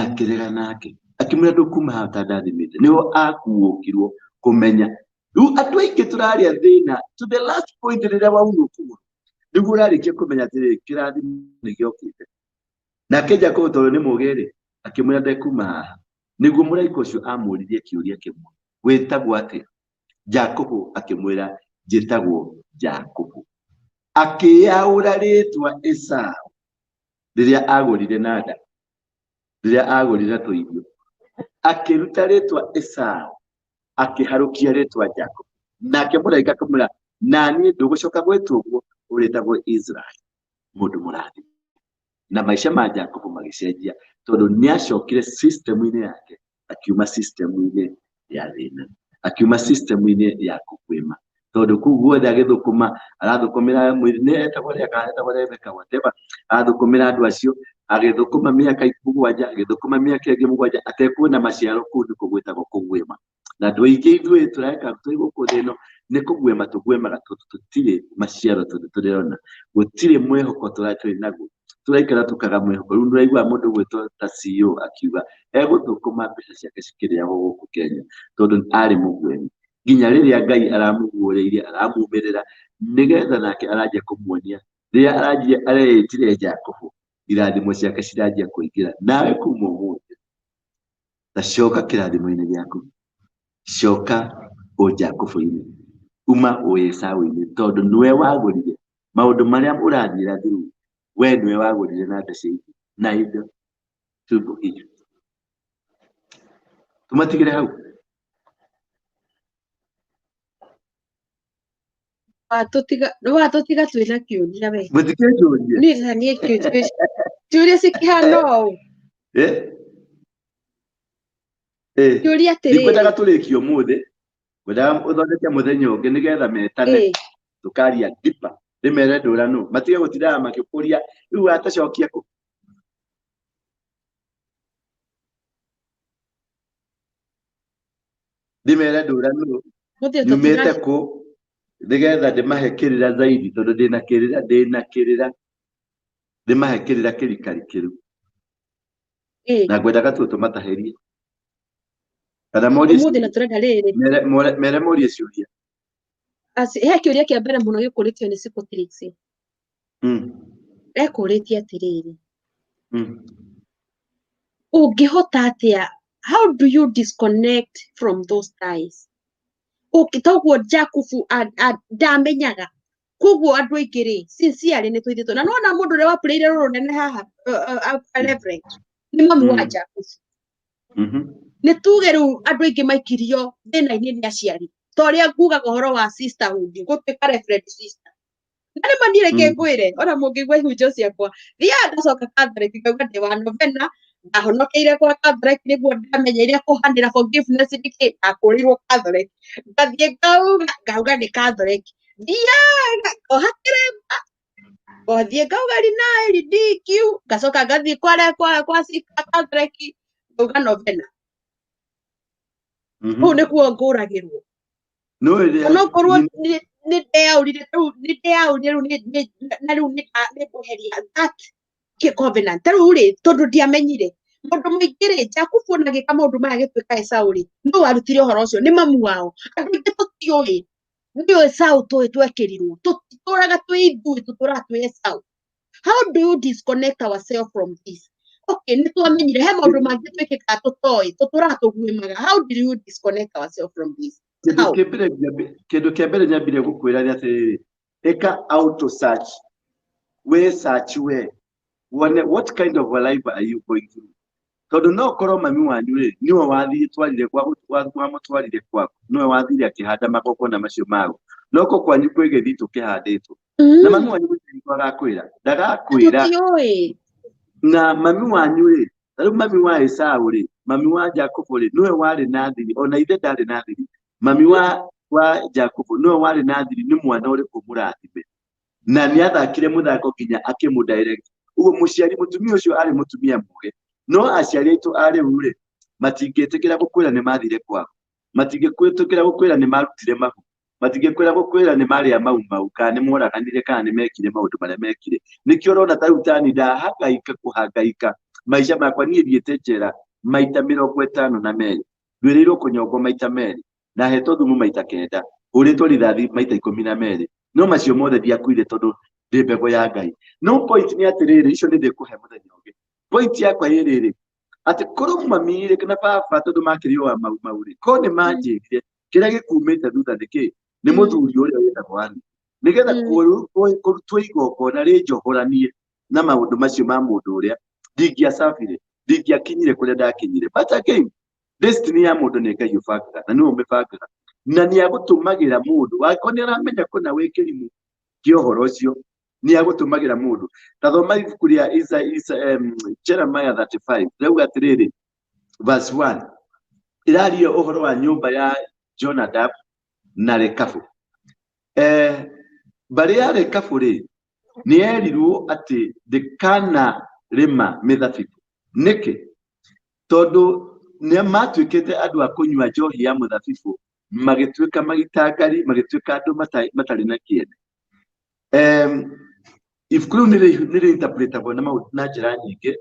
akĩrega nake akimwira ndukuma hata ndathimite niho akuukirwo kumenya riu andu aingi turaria thina to the last point rira waunukuma niguo urarikia kumenya atiri kirathimo nigiokite nake Jacob tondu ni mugiri akimwira ndekuma haha niguo muraika ucio amuririe kiuria kimwe witagwo ati Jacob akimwira njitagwo Jacob akiyaura ritwa Esau riria agurire nada riria agurire tuirio akiruta ritwa Esau akiharukia ritwa Jacob nake muraika akamwira nani ndugucoka gwetwo uguo uritagwo Israel mundu murathi na maisha ma Jacob magicenjia tondu niacokire system-ini yake akiuma system-ini ya thina akiuma system-ini ya kukwima tondu kuu guothe agithukuma arathukumira mwirine etagwo Rebeka whatever arathukumira andu acio agithukuma miaka 7 agithukuma miaka ingi 7 atekuona maciaro kuu ni kugwetagwo kugwima na andu aingi ithuĩ tureka twi guku thino ni kugwima tugwemaga tutire maciaro tondu turirona gutire mwihoko turi naguo turaikara tukaga mwihoko riu nduraigua mundu gwitwo ta CEO akiuga eguthukuma mbeca ciake cikiriagwo guku Kenya tondu ari mugwimi nginya riria Ngai aramuguũrĩirie aramumirira nigetha nake aranjia kumuonia riria aranjia areitire Jacob irathimo ciake ciranjia kuingira nawe kuma umuthi tacoka kirathimo-ini giaku coka o Jacob-ini uma o Esau-ini tondu niwe wagurire maundu maria urathira thiru we niwe wagurire na mbeca ici na indo tubu hiyo tumatigire hau watutiga twina kiuria we mutikijurie ni kiuria cikihana ũũ kiuria atiriri ndikwendaga turikio muthi kwendaga uthondeke muthenya ungi nigetha metane tukaria dipa rimere ndurano matige gutiraga makikuria riu atacokia ku rimere ndurano nyumite ku nigetha ndimahekirira zaidi tondu ndinakirira ndimahekirira kirikari kiru na ngwendaga tu tumataherie kana umuthi na turenda riri mere morie ciuria he kiuria kia mbere muno gikuritio ni Sikotrix ekuritie atiriri ungihota atia how do you disconnect from those ties ukitogwo Jacob ndamenyaga koguo andu aingiri sincerely ni twithitwo na nona mundu ria wapureire rurunene haha reverend ni mami wa Jacob ni tuge riu andu aingi maikirio thina-ini ni aciari toria ngugaga uhoro wa sisterhood gutuika reverend sister nani manire ngengwire ona mungigwa ihunjio ciakwa ria ndacoka Catholic ngauga ndi wa novena ndahonokeire kwa Catholic niguo ndamenya iria kuhanira forgiveness ndiki akurirwo Catholic ndathie ngauga ni Catholic dia ohatiremba othie ngauga rinairi DQ ngacoka ngathie kwa Catholic ngauga novena kuu nikuo nguragirwo onokorwo ni ndeaurire na riu ni nguheria that covenant riu ri tondu ndiamenyire mundu muingiri Jacob ona gika maundu maya gituika Esau ri no warutire uhoro ucio ni mamu wao andu aingi tutioi ni Esau twekirirwo tuturaga twi ithui tutura twi Esau. How do you disconnect ourselves from this? Okay, ni tuamenyire he maundu mangi twikika tutoi tutura tugwimaga. How do you disconnect ourselves from this? Kindu kia mbere nyambire gukwira ni atiriri eka auto search we search we what kind of a life are you going through tondu no korwo mami wanyu ri niwe wathire twarire kwa mutwarire kwaku niwe wathire akihanda magokona macio mago noko kwanyu kwigethi tukihanditwo na mami wanyu agakwira ndagakwira na mami wanyu ri riu mami wa Esau ri mami wa Jacob ri niwe wari na thiri ona ithe ndari na thiri mami wa Jacob niwe wari na thiri ni mwana uri kumurathime na ni athakire muthako nginya akimudirect ugo muciari mutumia ucio ari mutumia muge no aciari aitu ari ure matingitikira gukwira ni mathire kwao matingikwitukira gukwira ni marutire mahu matingikwira gukwira ni maria mau kana ni moraganire kana ni mekire maundu maria mekire nikio rona ta utani nda hangaika kuhangaika maisha makwa nie thiete njera maita 52 ndwĩrĩirwo kũnyongwo maita merĩ na hetwo thumu maita 9 ũrĩtwo rithathi maita 12 no macio mothe ndiakuire tondũ ndĩ mbegũ ya Ngai. No point nĩ atĩrĩrĩ, icio nĩ ndĩkũhe mũthenya ũngĩ. Point yakwa ĩrĩrĩ, atĩ korwo mami na baba tondũ makĩrĩoa mau-rĩ, korwo nĩ manjĩrire kĩrĩa gĩkumĩte thutha nĩ kĩĩ? Nĩ mũthuri ũrĩa wĩtagwo Ann. Nĩgetha kũrutwo igongona rĩnjohoranie na maũndũ macio ma mũndũ ũrĩa ndingĩacabire, ndingĩakinyire kũrĩa ndakinyire. But again, destiny ya mũndũ nĩ Ngai ũbangaga na nĩwe ũmĩbangaga, na nĩ agũtũmagĩra mũndũ wako nĩ aramenya kũna wĩ kĩrimũ kĩa ũhoro ũcio, nĩ agũtũmagĩra mũndũ. Ta thoma ibuku rĩa Jeremiah 35 rĩuga atĩrĩrĩ verse 1 ĩraria ũhoro wa nyũmba ya Jonadab na Rekabu. Mbarĩ ya Rekabu-rĩ nĩ erirwo atĩ ndĩkanarĩma mĩthabibũ. Nĩkĩ? Tondũ nĩ matuĩkĩte andũ a kũnyua njohi ya mũthabibũ, magĩtuĩka magitangari, magĩtuĩka andũ matarĩ na kĩene. Ibuku rĩu nĩ rĩinterpretagwo na njĩra nyingĩ.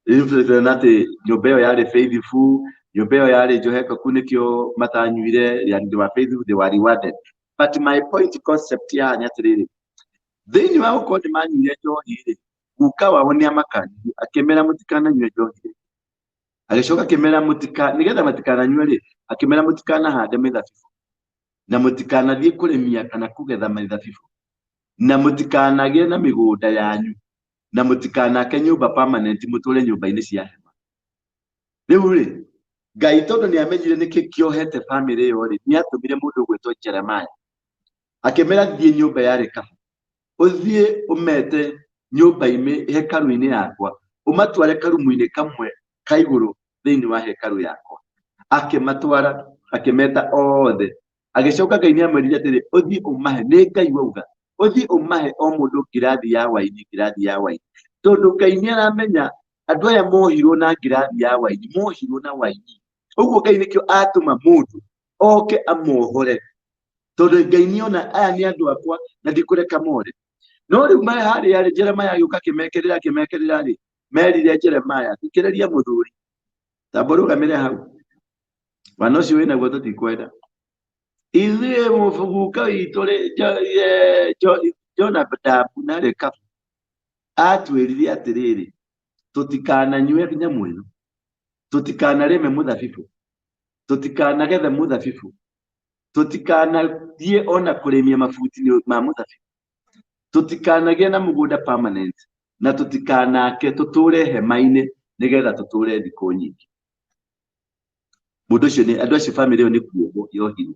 Rĩinterpretagwo atĩ nyũmba ĩyo yarĩ faithful, nyũmba ĩyo yarĩ njoheku, nĩkĩo matanyuire, they were faithful, they were rewarded. But my point concept ya nĩ atĩrĩrĩ, thĩinĩ wa gũkorwo nĩ manyuire njohi-rĩ, guka wao nĩ amakanirie akĩmera mũtikananyue njohi-rĩ, agĩcoka akĩmera nĩgetha matikananyue-rĩ, akĩmera mũtikanahande mĩthabibũ na mũtikanathiĩ kũrĩmia kana kũgetha mĩthabibũ na mũtikanagĩe na mĩgũnda yanyu na mũtikanake nyũmba permanent mũtũre nyũmba-inĩ cia hema. Rĩu-rĩ, Ngai tondũ nĩ amenyire nĩkĩ kĩohete family ĩyo-rĩ, nĩ atũmire mũndũ gwĩtwo Jeremiah akĩmera thiĩ nyũmba ya Rekabu, ũthiĩ ũmete nyũmba-inĩ hekaru-inĩ yakwa, ũmatware karumu-inĩ kamwe ka igũrũ thĩinĩ wa hekaru yakwa. Akĩmatwara akĩmeta othe, agĩcoka Ngai nĩ amwĩrire atĩrĩ, ũthiĩ ũmahe, nĩ Ngai wauga, ũthiĩ ũmahe o mũndũ ngirathi ya waini, ngirathi ya waini. Tondũ Ngai nĩ aramenya andũ aya mohirwo na ngirathi ya waini, mohirwo na waini. Ũguo Ngai nĩkĩo atũma mũndũ oke amohore, tondũ Ngai nĩ ona aya nĩ andũ akwa na ndikũreka more. No rĩu harĩa Jeremiah agĩũka akĩmekerera-rĩ, merire Jeremiah, thikĩrĩria mũthuri, tamba ũrũgamĩre hau, wana ũcio wĩnaguo tũtikwenda. Ithuĩ mũguka witũ-rĩ, Jonadab na Rekabu atwĩrire atĩrĩrĩ, tũtikananyue nyamũ ĩno, tũtikanarĩme mũthabibũ, tũtikanagethe mũthabibũ, tũtikanathiĩ ona kũrĩmia mabuti ma mũthabibũ, tũtikanagĩe na mũgũnda permanent, na tũtikanake tũtũre hema-inĩ nĩgetha tũtũre thikũ nyingĩ. Mũndũ ũcio nĩ andũ acio family ĩyo nĩ kuohwo yohirwo.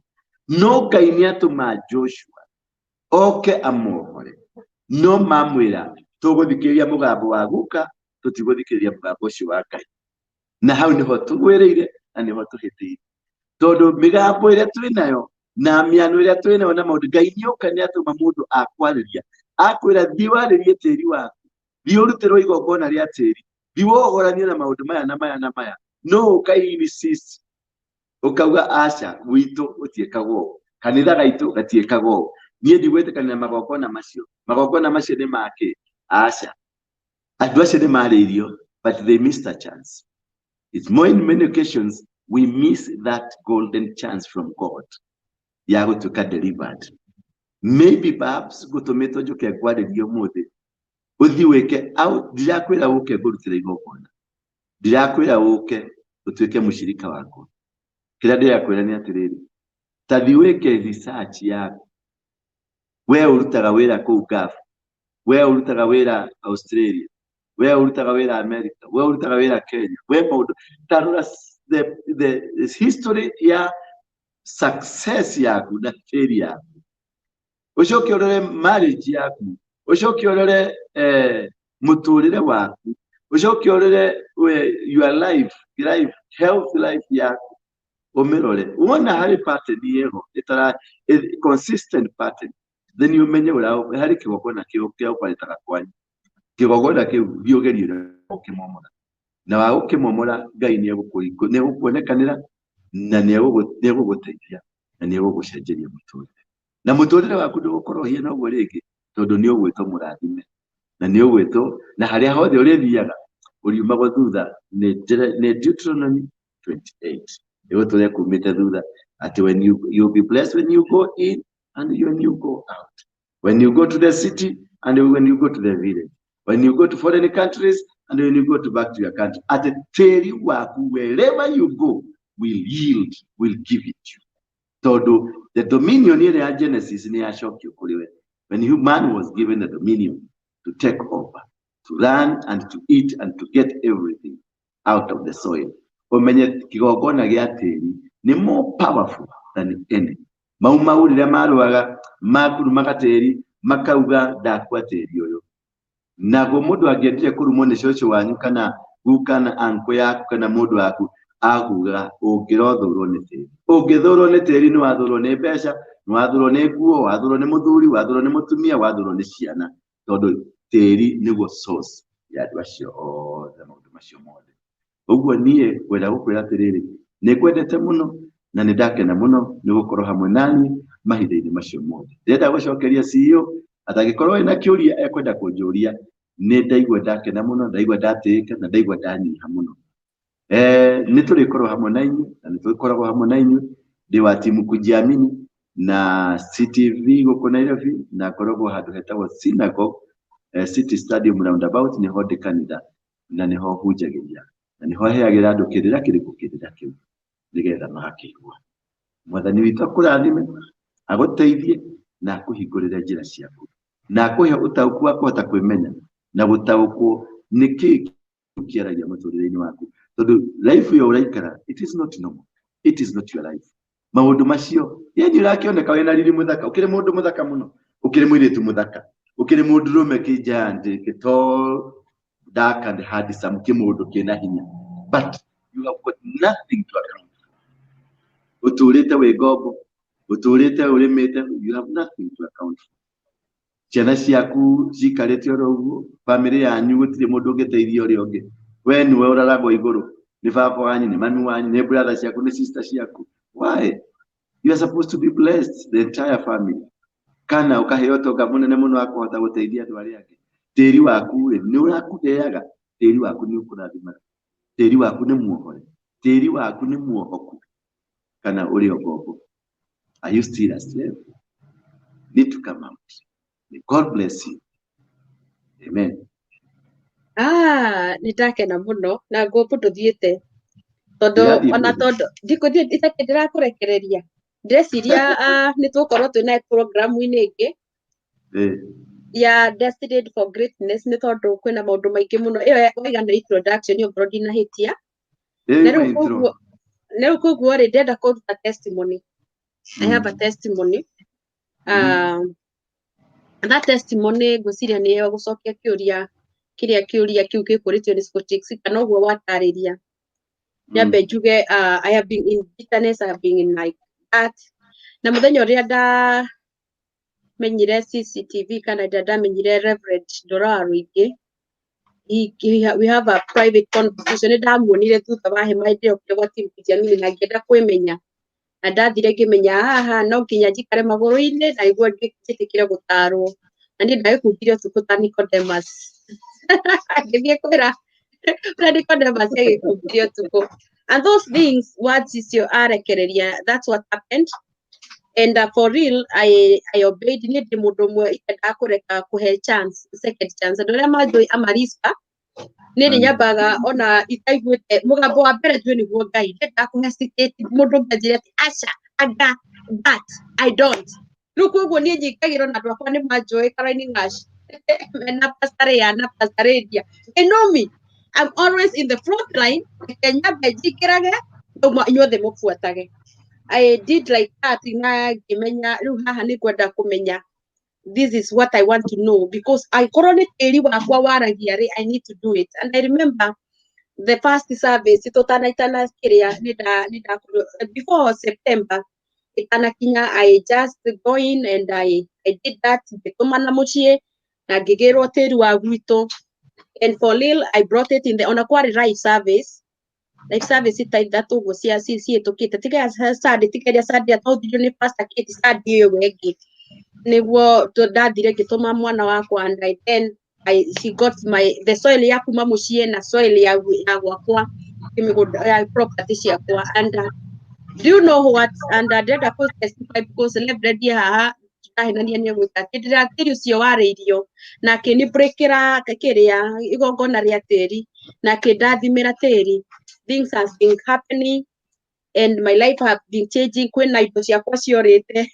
No Ngai nĩ atũma Joshua oke amohore, no mamwĩra tũgũthikĩrĩria mũgambo wa guka, tũtigũthikĩrĩria mũgambo ũcio wa Ngai. Na hau nĩho tũgwĩrĩire na nĩho tũhĩtĩire, tondũ mĩgambo ĩrĩa twĩ nayo na mĩano ĩrĩa twĩ nayo na maũndũ, Ngai nĩoka nĩ atũma mũndũ akwarĩria, akwĩra thiĩ warĩrie tĩri waku, thiĩ ũrutĩrwo igongona rĩa tĩri, thiĩ wohoranie na maũndũ maya na maya na maya, no ũka-insist ũkauga aca gwitũ gũtiĩkagwo ũũ, kanitha gaitũ gatiĩkagwo ũũ, niĩ ndigwĩtĩkania magongona macio, magongona macio nĩ makĩ? Aca, andũ acio nĩ marĩirio, but they missed a chance. It's more in many occasions we miss that golden chance from God ya gũtuĩka delivered. Maybe perhaps gũtũmĩtwo njũke ngwarĩrie ũmũthĩ, ũthiĩ wĩke out. Ndirakwĩra ũke ngũrutĩre igongona, ndirakwĩra ũke ũtuĩke mũcirika wakwa. Kĩrĩa ndĩrakwĩra nĩ atĩrĩrĩ, ta thiĩ wĩke research yaku. We ũrutaga wĩra kũu Gulf, we ũrutaga wĩra Australia, we ũrutaga wĩra America, we ũrutaga wĩra Kenya, we maũndũ tarora the history ya success yaku na failure yaku, ũcoke ũrore marriage yaku, ũcoke ũrore mũtũrĩre waku, ũcoke ũrore your life, health life yaku, ũmĩrore wona harĩ pattern ĩyo ĩtara consistent pattern, then ũmenye harĩ kĩgongona kĩu kĩa ũkwarĩtaga kwanyu, kĩgongona kĩu thiĩ ũgerie ũkĩmomora, na wa ũkĩmomora Ngai nĩ egũkuonekanĩra na nĩ egũgũteithia na nĩ egũgũcenjeria mũtũrĩre, na mũtũrĩre waku ndũgũkorwo hiena ũguo rĩngĩ, tondũ nĩ ũgwĩtwo mũrathime na nĩ ũgwĩtwo, na harĩa hothe ũrĩthiaga uriumagwo thutha nĩ Deuteronomy 28 ĩgo tũrĩa kumĩte thutha atĩ when you'll be blessed when you go in and when you go out, when you go to the city and when you go to the village, when you go to foreign countries and when you go back to your country. Atĩ tĩri waku wherever you go will yield, will give it to you. Tondũ the dominion ĩrĩa ya Genesis nĩ yacokio kũrĩ we. When human was given the dominion to take over, to run and to eat and to get everything out of the soil. Umenye kigongona gĩa tĩri nĩ more powerful than any. Mau rĩrĩa marũaga makurumaga tĩri makauga ndakua tĩri ũyũ. Naguo mũndũ angĩendire kũrumwo nĩ cũcũ wanyu kana gukana anko yaku kana mũndũ waku akuga ũngĩrothũrwo nĩ tĩri. Ũngĩthũrwo nĩ tĩri nĩ wathũrwo nĩ mbeca, nĩ wathũrwo nĩ nguo, wathũrwo nĩ mũthuri, wathũrwo nĩ mũtumia, wathũrwo nĩ ciana. Tondũ tĩri nĩguo source ya andũ acio othe maũndũ macio mothe. Ũguo niĩ ngwenda gũkwĩra atĩrĩrĩ, nĩ kwendete mũno na nĩ ndakena mũno nĩ gũkorwo hamwe naniĩ mahinda-inĩ macio mothe. Ndĩrenda gũcokeria CEO atangĩkorwo ena kĩũria ekwenda kũnjũria, nĩ ndaigua ndakena mũno, ndaigua ndatĩĩka na ndaigua ndanyiha mũno. Nĩ tũrĩkorwo hamwe na inyuĩ na nĩ tũkoragwo hamwe na inyuĩ ndĩ wa timu kujiamini na CTV gũkũ Nairobi na ngoragwo handũ hetagwo Synagogue City Stadium roundabout, nĩho ndĩ kanitha na nĩho hunjagĩria na nĩho heagĩra andũ kĩrĩra kĩu nĩgetha magakĩigua. Mwathani witũ akũrathime, agũteithie na akũhingũrĩre njĩra ciaku na akũhe ũtaũku wa kũhota kwĩmenya na gũtaũkwo nĩkĩĩ kĩaragia mũtũrĩre-inĩ waku. Tondũ life yo ũraikara, it is not normal, it is not your life. Maũndũ macio yenye ũrakĩoneka wĩna riri mũthaka, ũkĩrĩ mũndũ mũthaka mũno, ũkĩrĩ mũirĩtu mũthaka, ũkĩrĩ mũndũrũme kĩjanja, tall, dark and handsome, kĩmũndũ kĩna hinya, but you have got nothing to account for. Ũtũrĩte wĩ ngombo, ũtũrĩte ũrĩmĩte, you have nothing to account for. Ciana ciaku cikarĩte oro ũguo, family yanyu gũtirĩ mũndũ ũngĩteithia ũrĩa ũngĩ. We nĩwe ũraragwo igũrũ, nĩ baba wanyu, nĩ mami wanyu, nĩ brother ciaku, nĩ sister ciaku. Why? You are supposed to be blessed, the entire family. Kana ũkaheo ũtonga mũnene mũno wa kũhota gũteithia andũ arĩa angĩ. Tĩri waku nĩ ũrakũheaga, tĩri waku nĩ ũkũrathimaga, tĩri waku nĩ muohore, tĩri waku nĩ muohoku, kana ũrĩ o ngombo. Are you still a slave? Need to come out. May God bless you. Amen. Nĩ ndakena mũno na ngũmbũ ndũthiĩte tondũ ona tondũ ndĩrakũrekereria ndĩreciria nĩ tũgũkorwo twĩna programu-inĩ ĩngĩ ya Destined for Greatness, nĩ tondũ kwĩna maũndũ maingĩ mũno. Ĩyo waiga nĩ introduction ongorwo ndinahĩtia, na rĩu koguo rĩ ndĩrenda kũruta testimony. I have a testimony. That testimony ngwĩciria nĩ yo gũcokia kĩũria kĩu gĩkũrĩtio nĩ Scotix kana ũguo watarĩria. Nyambe njuge I have been in bitterness, I have been in like that. Na mũthenya ũrĩa ndamenyire CCTV kana ndamenyire Reverend WARUINGI, we have a private conversation. Ndamuonire thutha wa hema ĩyo kwa timu kujiamini na ngĩenda kwĩmenya, na ndathire ngĩmenya haha no nginya njikare magũrũ-inĩ na nĩguo njĩtĩkĩre gũtarwo. Na niĩ ndagĩkundirio ũtukũ ta Nicodemus ngĩthiĩ kwĩra Nicodemus agĩkundirio ũtukũ. And those things words icio arekereria, that's what happened. And for real I obeyed. Niĩ ndĩ mũndũ ũmwe ikendaga kũreka kũhe chance, second chance. Andũ arĩa manjũĩ amariska niĩ nĩ nyambaga ona itaiguĩte mũgambo wa mbere njũĩ nĩguo Ngai, ndendaga kũhesitate mũndũ ũngĩanjĩra atĩ aca anga but I don't. Rĩu koguo niĩ njingagĩrwo na andũ akwa nĩ manjũĩ Caroline Ng'aci na Pastor Ria na Pastor Lydia. They know me. I'm always in the front line. Nyambe njingĩrage inyuothe mũbuatage. I did like that na ngĩmenya rĩu haha nĩ ngwenda kũmenya, this is what I want to know, because I korwo nĩ tĩri wakwa waragia rĩ, I need to do it. And I remember the first service tũtanaitana kĩrĩa nĩ before September itanakinya, I just go in and I did that. Ngĩtũmana mũciĩ na ngĩgĩrwo tĩri wa gwitũ, and for real I brought it in the ona kwarĩ live service ita ithatũ ũguo ciĩtũkĩte tiga Sunday atahũthirio nĩ Pastor Kate Sunday ĩyo ĩngĩ, nĩguo ndathire ngĩtũma mwana wakwa and I then she got the soil ya kuma muciĩ na soil ya gwakwa ya property ciakwa and do you know what and ndĩrenda kũ testify because lebredi haha ndahenania nĩ gwĩka ndĩra tĩri ũcio warĩ irio na kĩni breakĩra kĩrĩa igongona rĩa tĩri na kĩndathimĩra tĩri. Things has been happening and my life have been changing kwĩna indo ciakwa ciorĩte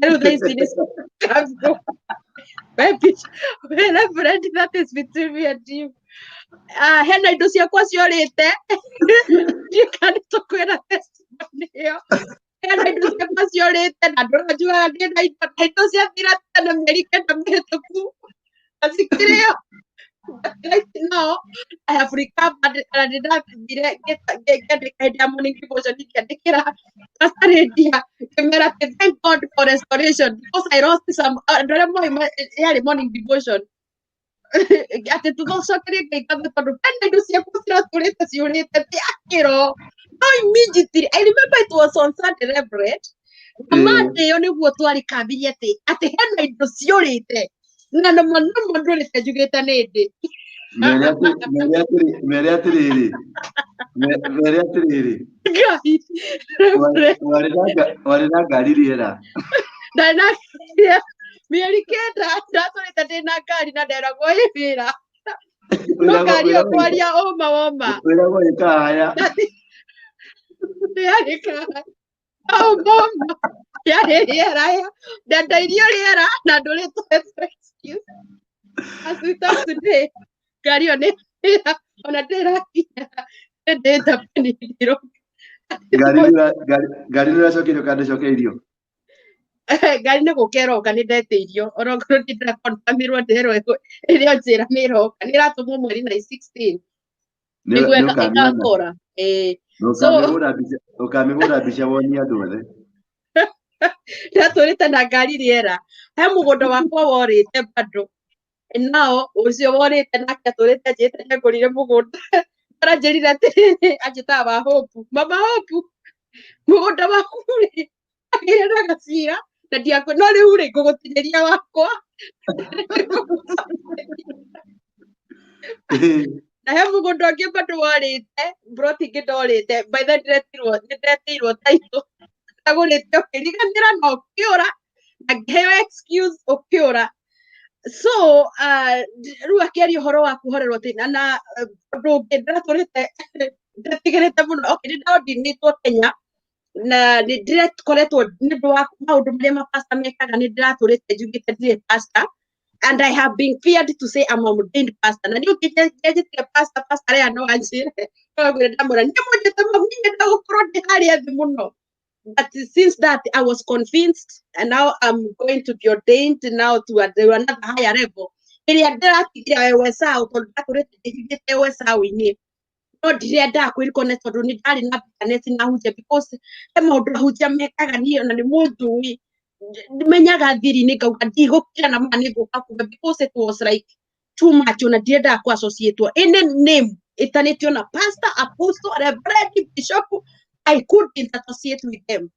rĩu thaa ici nĩ Reverend, that is between me and you. Hena indo ciakwa ciorĩte ndikani tũkwĩra testimony ĩyo. Hena indo ciakwa ciorĩte na ndũranjuaga ndĩna indo ciathira tene mĩeri kenda mĩhĩtũku na cikĩrĩo. But right now, I have recovered and ndĩrathire ngĩandĩka hĩndĩ ya morning devotion ngĩandĩkĩra Pastor Lydia ngĩmera thank God for restoration because I lost some andũ arĩa moĩ yarĩ morning devotion atĩ tũcokerie Ngai ngatho tondũ hena indo ciakwa ciratũrĩte ciũrĩte ti akĩro. No immediately, I remember it was on Sunday, Reverend. Na Monday ĩyo nĩguo twarĩkambirie atĩ hena indo ciũrĩte na mũno ndũrĩte njugĩte nĩ ndĩ. Mere atĩrĩrĩ warĩ na ngari rĩera mĩeri kenda ndatũrĩte ndĩna ngari na nderagwo ĩ wĩra no ngari ĩyo kwaria ũma wĩragwo ĩkahaya yarĩ kahaya ũma yarĩ rĩera ndendeirio rĩera na ndũrĩtũhetwo excuse. As we talk today, ngari ĩyo nĩ wĩra ona ndĩrakinya ndĩndapanĩirwo ngari nĩũracokerio kana ndĩcokeirio? Ngari nĩ gũkeroka nĩ ndetĩirio onokorwo ndĩrakonfamirwo nderwo ĩrĩa njĩra nĩ ĩroka nĩ ĩratũmwo mweri na 16 nĩguo ĩgakora. Ũkamĩhũra mbica wonie andũ othe. Ndatũrĩte na ngari rĩera he mũgũnda wakwa worĩte bado nao ũcio worĩte nake atũrĩte njĩte nĩngũrire mũgũnda aranjĩrire atĩrĩrĩ anjĩtaga wa Hope, mama Hope mũgũnda waku rĩ agĩire na gacira na ndiakwe no rĩu rĩ ngũgũtinĩria wakwa na he mũgũnda ũngĩ bado worĩte broti ingĩ ndorĩte by the nĩndetirwo taitũ agũrĩte ũkĩriganĩra na ũkĩũra na ngĩheo excuse ũkĩũra. So rĩu akĩaria ũhoro wa kuhorerwo na ũndũ ũngĩ ndĩratũrĩte ndĩtigĩrĩte mũno nĩndĩraordinĩtwo Kenya na nĩndĩrakoretwo nĩ ũndũ wa maũndũ marĩa mapasta mekaga nĩndĩratũrĩte njugĩte ndirĩ pastor and I have been feared to say I'm a ordained pastor na nĩũkĩnjĩtie pastor arĩa no anjĩre no ngwĩre ndamũra nĩmũnjĩte mũnginyĩte gũkorwo ndĩ harĩa thĩ mũno. But since that, I was convinced, and now I'm going to be ordained now to another higher level. Ĩrĩa ndĩratigire wesa ũtondũ ndakũrĩte wesa wĩinĩ no ndirenda kwĩrikone tondũ nĩ ndarĩ na business na hunjia because he maũndũ hunjia mekaga niĩ ona nĩ mũndũ menyaga thiri-inĩ ngauga ndigũkira na nĩ ngũka kuga because it was like too much ona ndirenda ku associate any name ĩtanĩtio na pastor, apostle, reverend, bishop. I couldn't associate with them.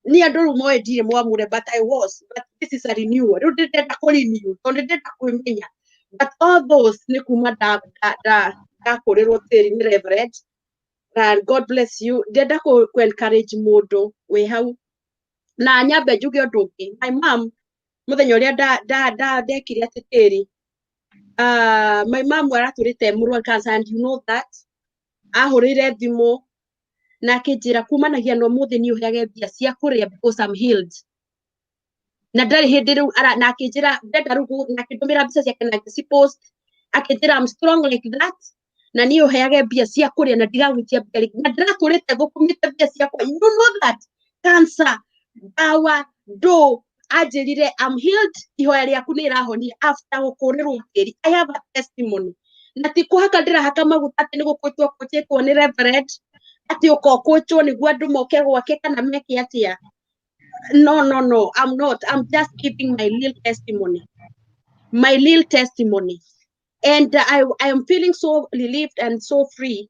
Ni andũ moe ndire mwamure but I was, but this is a renewal. Rĩu ndĩrenda kũ-renew tondũ ndĩrenda kwĩmenya but all those nĩ kuma ndakũrĩrwo tĩri nĩ Reverend and God bless you. Ndĩrenda kũ-encourage mũndũ wĩ hau na nyambe njuge ũndũ ũngĩ. My mom mũthenya ũrĩa ndekire atĩ tĩri my mom aratũrĩte mũrwaru cancer and you know that ahũrĩire thimũ na akĩnjĩra kumanagia na ũmũthĩ nĩ ũheage mbia cia kũrĩa because I'm healed na ndarĩ hĩndĩ rĩu na akĩnjĩra ndenda rũgu na akĩndũmĩra mbica ciake na ngĩcipost akĩnjĩra I'm strong like that na niĩ ũheage mbia cia kũrĩa na ndigagũitia mbia rĩngĩ na ndĩratũrĩte thũkũmĩte mbia ciakwa. You know that cancer dawa ndũ anjĩrire I'm healed ihoya rĩaku nĩ ĩrahonia after gũkũrĩrwo tĩri. I have a testimony na ti kũhaka ndĩrahaka maguta atĩ nĩ gũkũĩtwo nĩ Reverend ati ukokochwo niguo andu moke gwake kana meke atia. No, I'm not. I'm just giving my little testimony. And I am feeling so relieved and so free.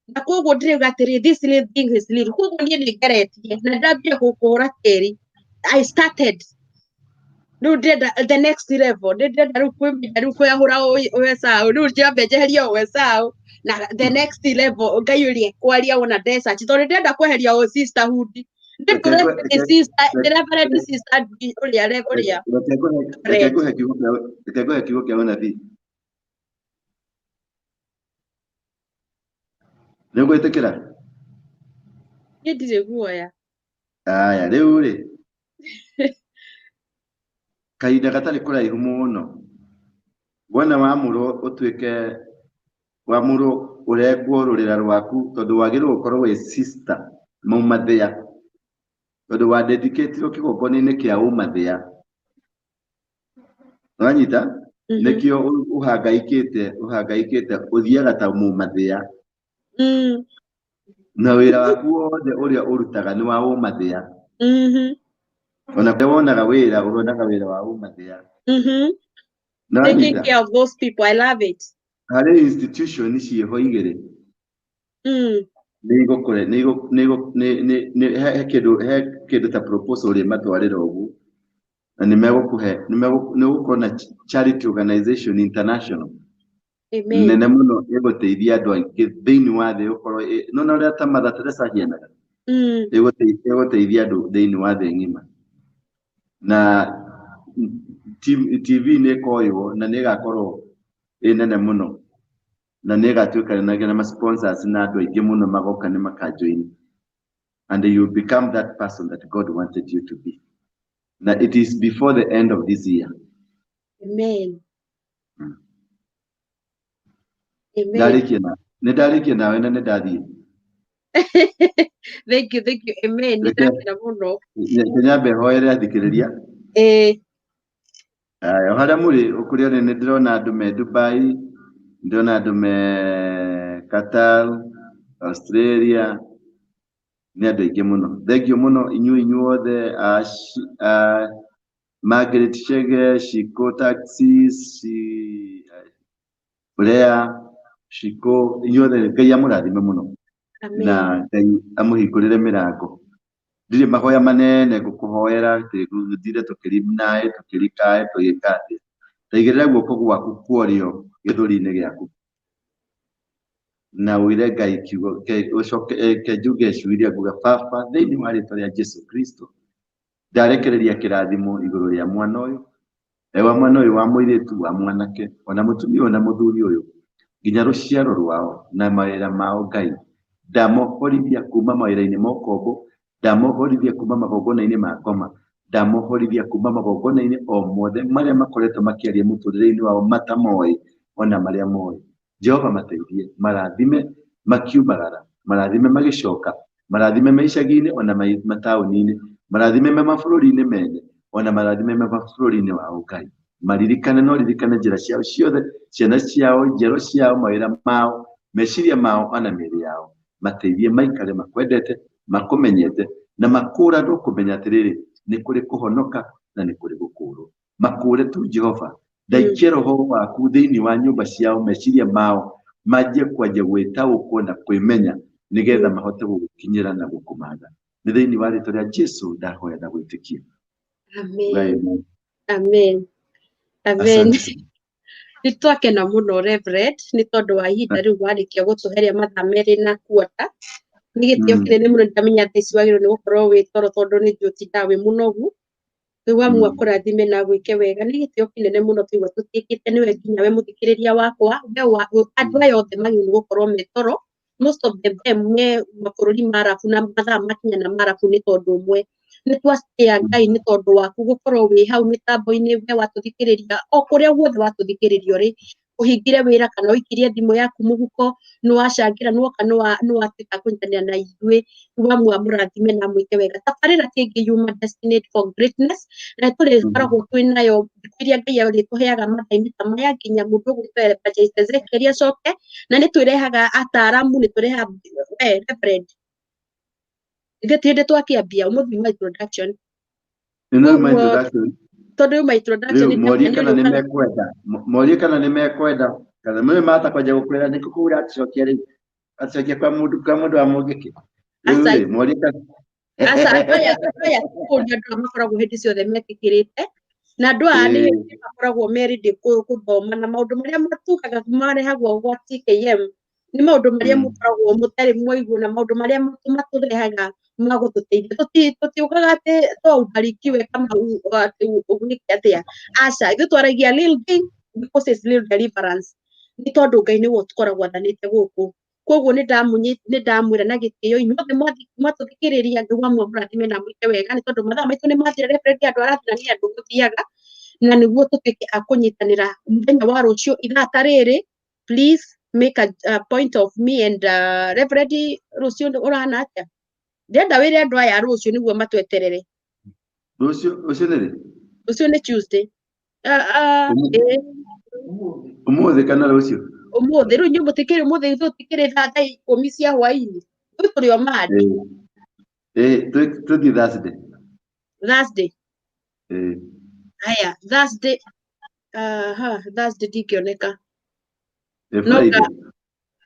Na koguo ndĩrauga atĩrĩ this little thing is little. Koguo niĩ nĩngeretie na ndambia gũkũra tĩri. I started No, the next level. Did the next level. Gayuri, qualia on a desert. It's already a qualia or sisterhood. The sister, the reverend sister, Olia. Reke kiugo kia ũnabii. Nĩ ũgwĩtĩkĩra? You did a warrior. Aya, rĩu rĩ, kahinda gatarĩ kũraihu mũno, wona wamũrwo ũtuĩke wamũrwo ũrengwo rũrĩra rwaku tondũ wagĩrĩirwo gũkorwo wĩ sister maumathĩa, tondũ wa dedicatirwo kĩgongona-inĩ kĩa ũmathĩa. Wanyita? Nĩkĩo ũhangaikĩte ũthiaga ta mũmathĩa. Na wĩra waku wothe ũrĩa ũrutaga nĩ wa ũmathĩa. Ona kũrĩa wonaga wĩra ũronaga wĩra wa ũmathĩa. Taking care of those people, I love it. Harĩ institution ciĩho igĩrĩ. He kĩndũ ta proposal matwarĩra ũguo, na nĩmegũkorwo na charity organization international nene mũno ĩgũteithia andũ aingĩ thĩinĩ wa thĩ ũkorwo nona ũrĩa ta Mother Teresa hianaga ĩgũteithia andũ thĩinĩ wa thĩ ng'ima. Na TV nĩ ĩkoywo na nĩ ĩgakorwo nene mũno na nĩ ĩgatuĩka na ma sponsors na andũ aingĩ mũno magoka nĩ makajoin, and you become that person that God wanted you to be. Now it is before the end of this year. Amen. Nĩndarĩkia nawe na nĩndathiĩ. Thank you. Amen. Nĩndakena mũno. Nyambe hoere athikĩrĩria. Harĩa mũrĩ ũkũrĩa nĩ ndĩrona andũ me Dubai, ndĩrona andũ me Qatar, Australia, nĩ andũ aingĩ mũno. Thengiũ mũno inyuothe, Margaret Chege, Shiko Taxis, Urea, Shiko, inyuothe Ngai amũrathime mũno. Na Ngai amũhingũrĩre mĩrango. Ndirĩ mahoya manene ngũkũhoera tũthire tũkĩrinaĩ tũkĩrikaĩ tũgĩkatĩ. Taigĩrĩra guoko gwaku kuorio gĩthũri-inĩ gĩaku. Na wĩre Ngai kiugo ũcoke njuge ciuria nguga Baba thĩinĩ wa rĩĩtwa rĩa Jesũ Kristo. Ndarekereria kĩrathimo igũrũ rĩa mwana ũyũ. Wa mwana ũyũ wa mũirĩtu wa mwanake ona mũtumia ona mũthuri ũyũ nginya rũciaro rwao na mawĩra mao Ngai. Ndamohorithia kuma mawĩra-inĩ ma ũkombo, ndamohorithia kuma magongona-inĩ ma ngoma, ndamohorithia kuma magongona-inĩ o mothe marĩa makoretwo makĩaria mũtũrĩre-inĩ wao matamoĩ ona marĩa moĩ. Jehova mateithie, marathime makiumagara, marathime magĩcoka, marathime me icagi-inĩ ona mataũni-inĩ, marathime me mabũrũri-inĩ mene ona marathime me mabũrũri-inĩ wao Ngai. Maririkane no ririkane njĩra ciao ciothe, ciana ciao, njiaro ciao, mawĩra mao, meciria mao ona mĩĩrĩ yao. Mateithie maikare makwendete, makũmenyete na makũũranwo kũmenya atĩrĩrĩ nĩ kũrĩ kũhonoka na nĩ kũrĩ gũkũũrwo. Makũũre tu Jehova, ndaikia roho waku thĩinĩ wa nyũmba ciao, meciria mao manjie kwanjia gwĩtaũkwo na kwĩmenya nĩgetha mahote gũgũkinyĩra na gũkũmatha. Nĩ thĩinĩ wa rĩĩtwa rĩa Jesũ ndahoya na gwĩtĩkia. Amen. Nĩtwakena mũno Reverend nĩ tondũ wa ihinda rĩu warĩkia gũtũheria mathaa merĩ na kuota. Nĩ gĩtĩo kĩnene mũno ndamenya atĩ ici wagĩrĩirwo nĩ gũkorwo wĩ toro tondũ nĩ ithuĩ ũtindaga wĩ mũnogu. Rĩu amua kũrathime na gwĩke wega. Nĩ gĩtĩo kĩnene mũno tũigua tũtiĩkĩte nĩwe nginya we mũthikĩrĩria wakwa. Andũ aya othe magĩrĩirwo gũkorwo me toro. Most of them me mabũrũri ma Arabu na mathaa makinya na Arabu nĩ tondũ ũmwe. Nĩ twacitĩa Ngai nĩ tondũ waku gũkorwo wĩ hau mĩtambo-inĩ we watũthikĩrĩria o kũrĩa guothe watũthikĩrĩria ũrĩ. Ũhingire wĩra kana ũikirie thimũ yaku mũhuko, nĩ wacangĩra nĩwoka nĩ watuĩka kũnyitanĩra na ithuĩ. Rĩu amua mũrathime na mwĩke wega. Tabarĩra kĩngĩ yuma Destined for Greatness na tũrĩkoragwo twĩ nayo thikũ iria Ngai arĩtũheaga mathaa-inĩ ta maya nginya mũndũ ũgwĩtwo Evangelist Ezekiel acoke, na nĩ twĩrehaga ataaramu, nĩ twĩrehaga Reverend. Hĩndĩ twakĩambia ũmũthĩ ma introduction. Tondũ ma introduction morie kana nĩ mekwenda kana mwe mata kwanja gũkwĩra nĩ kũkũra acokia rĩu acokia kwa mũndũ wa mũngĩkĩ rĩu morie kana aya kũria andũ makoragwo hĩndĩ ciothe metĩkĩrĩte na andå aya nä hä makoragwo merindä gå thoma na maå ndå marä a matugaga marehagwo gwa TKM nä maå ndå marä a mũkoragwo mũtarä mwaigua na maå ndå marä a matå rehaga magå tå teithia tå tiugaga atä to ubarikiwe kama nä kä atä a aca ithuä twaragia because it's real deliverance nä tondå Ngai nä we å koragwo athanä te gå kå koguo nä ndamwä ra na gä tä o inyuothe mwatå thikä rä ria ngä mwamwe må rathime na må ike wega nä tondå mathaa maitå nä mathira andå arathina nä andå gå thiaga na nä guo tå tuä ke a kå nyitanä ra mũthenya wa rå cio ithaa ta rä rä please make a point of me and Reverend rå cio å rahana atä ndärenda wä re andå aya rå cio nä guo matweterere rå cio nä rä rå cio nä Tuesday å må thä kana rå cio å må thä rä u inyuä må tikä rä må thä tå tikä rä thaa 10 cia hwainä tå tå rä o madi tå thiä Thursday haya Thursday ndingä oneka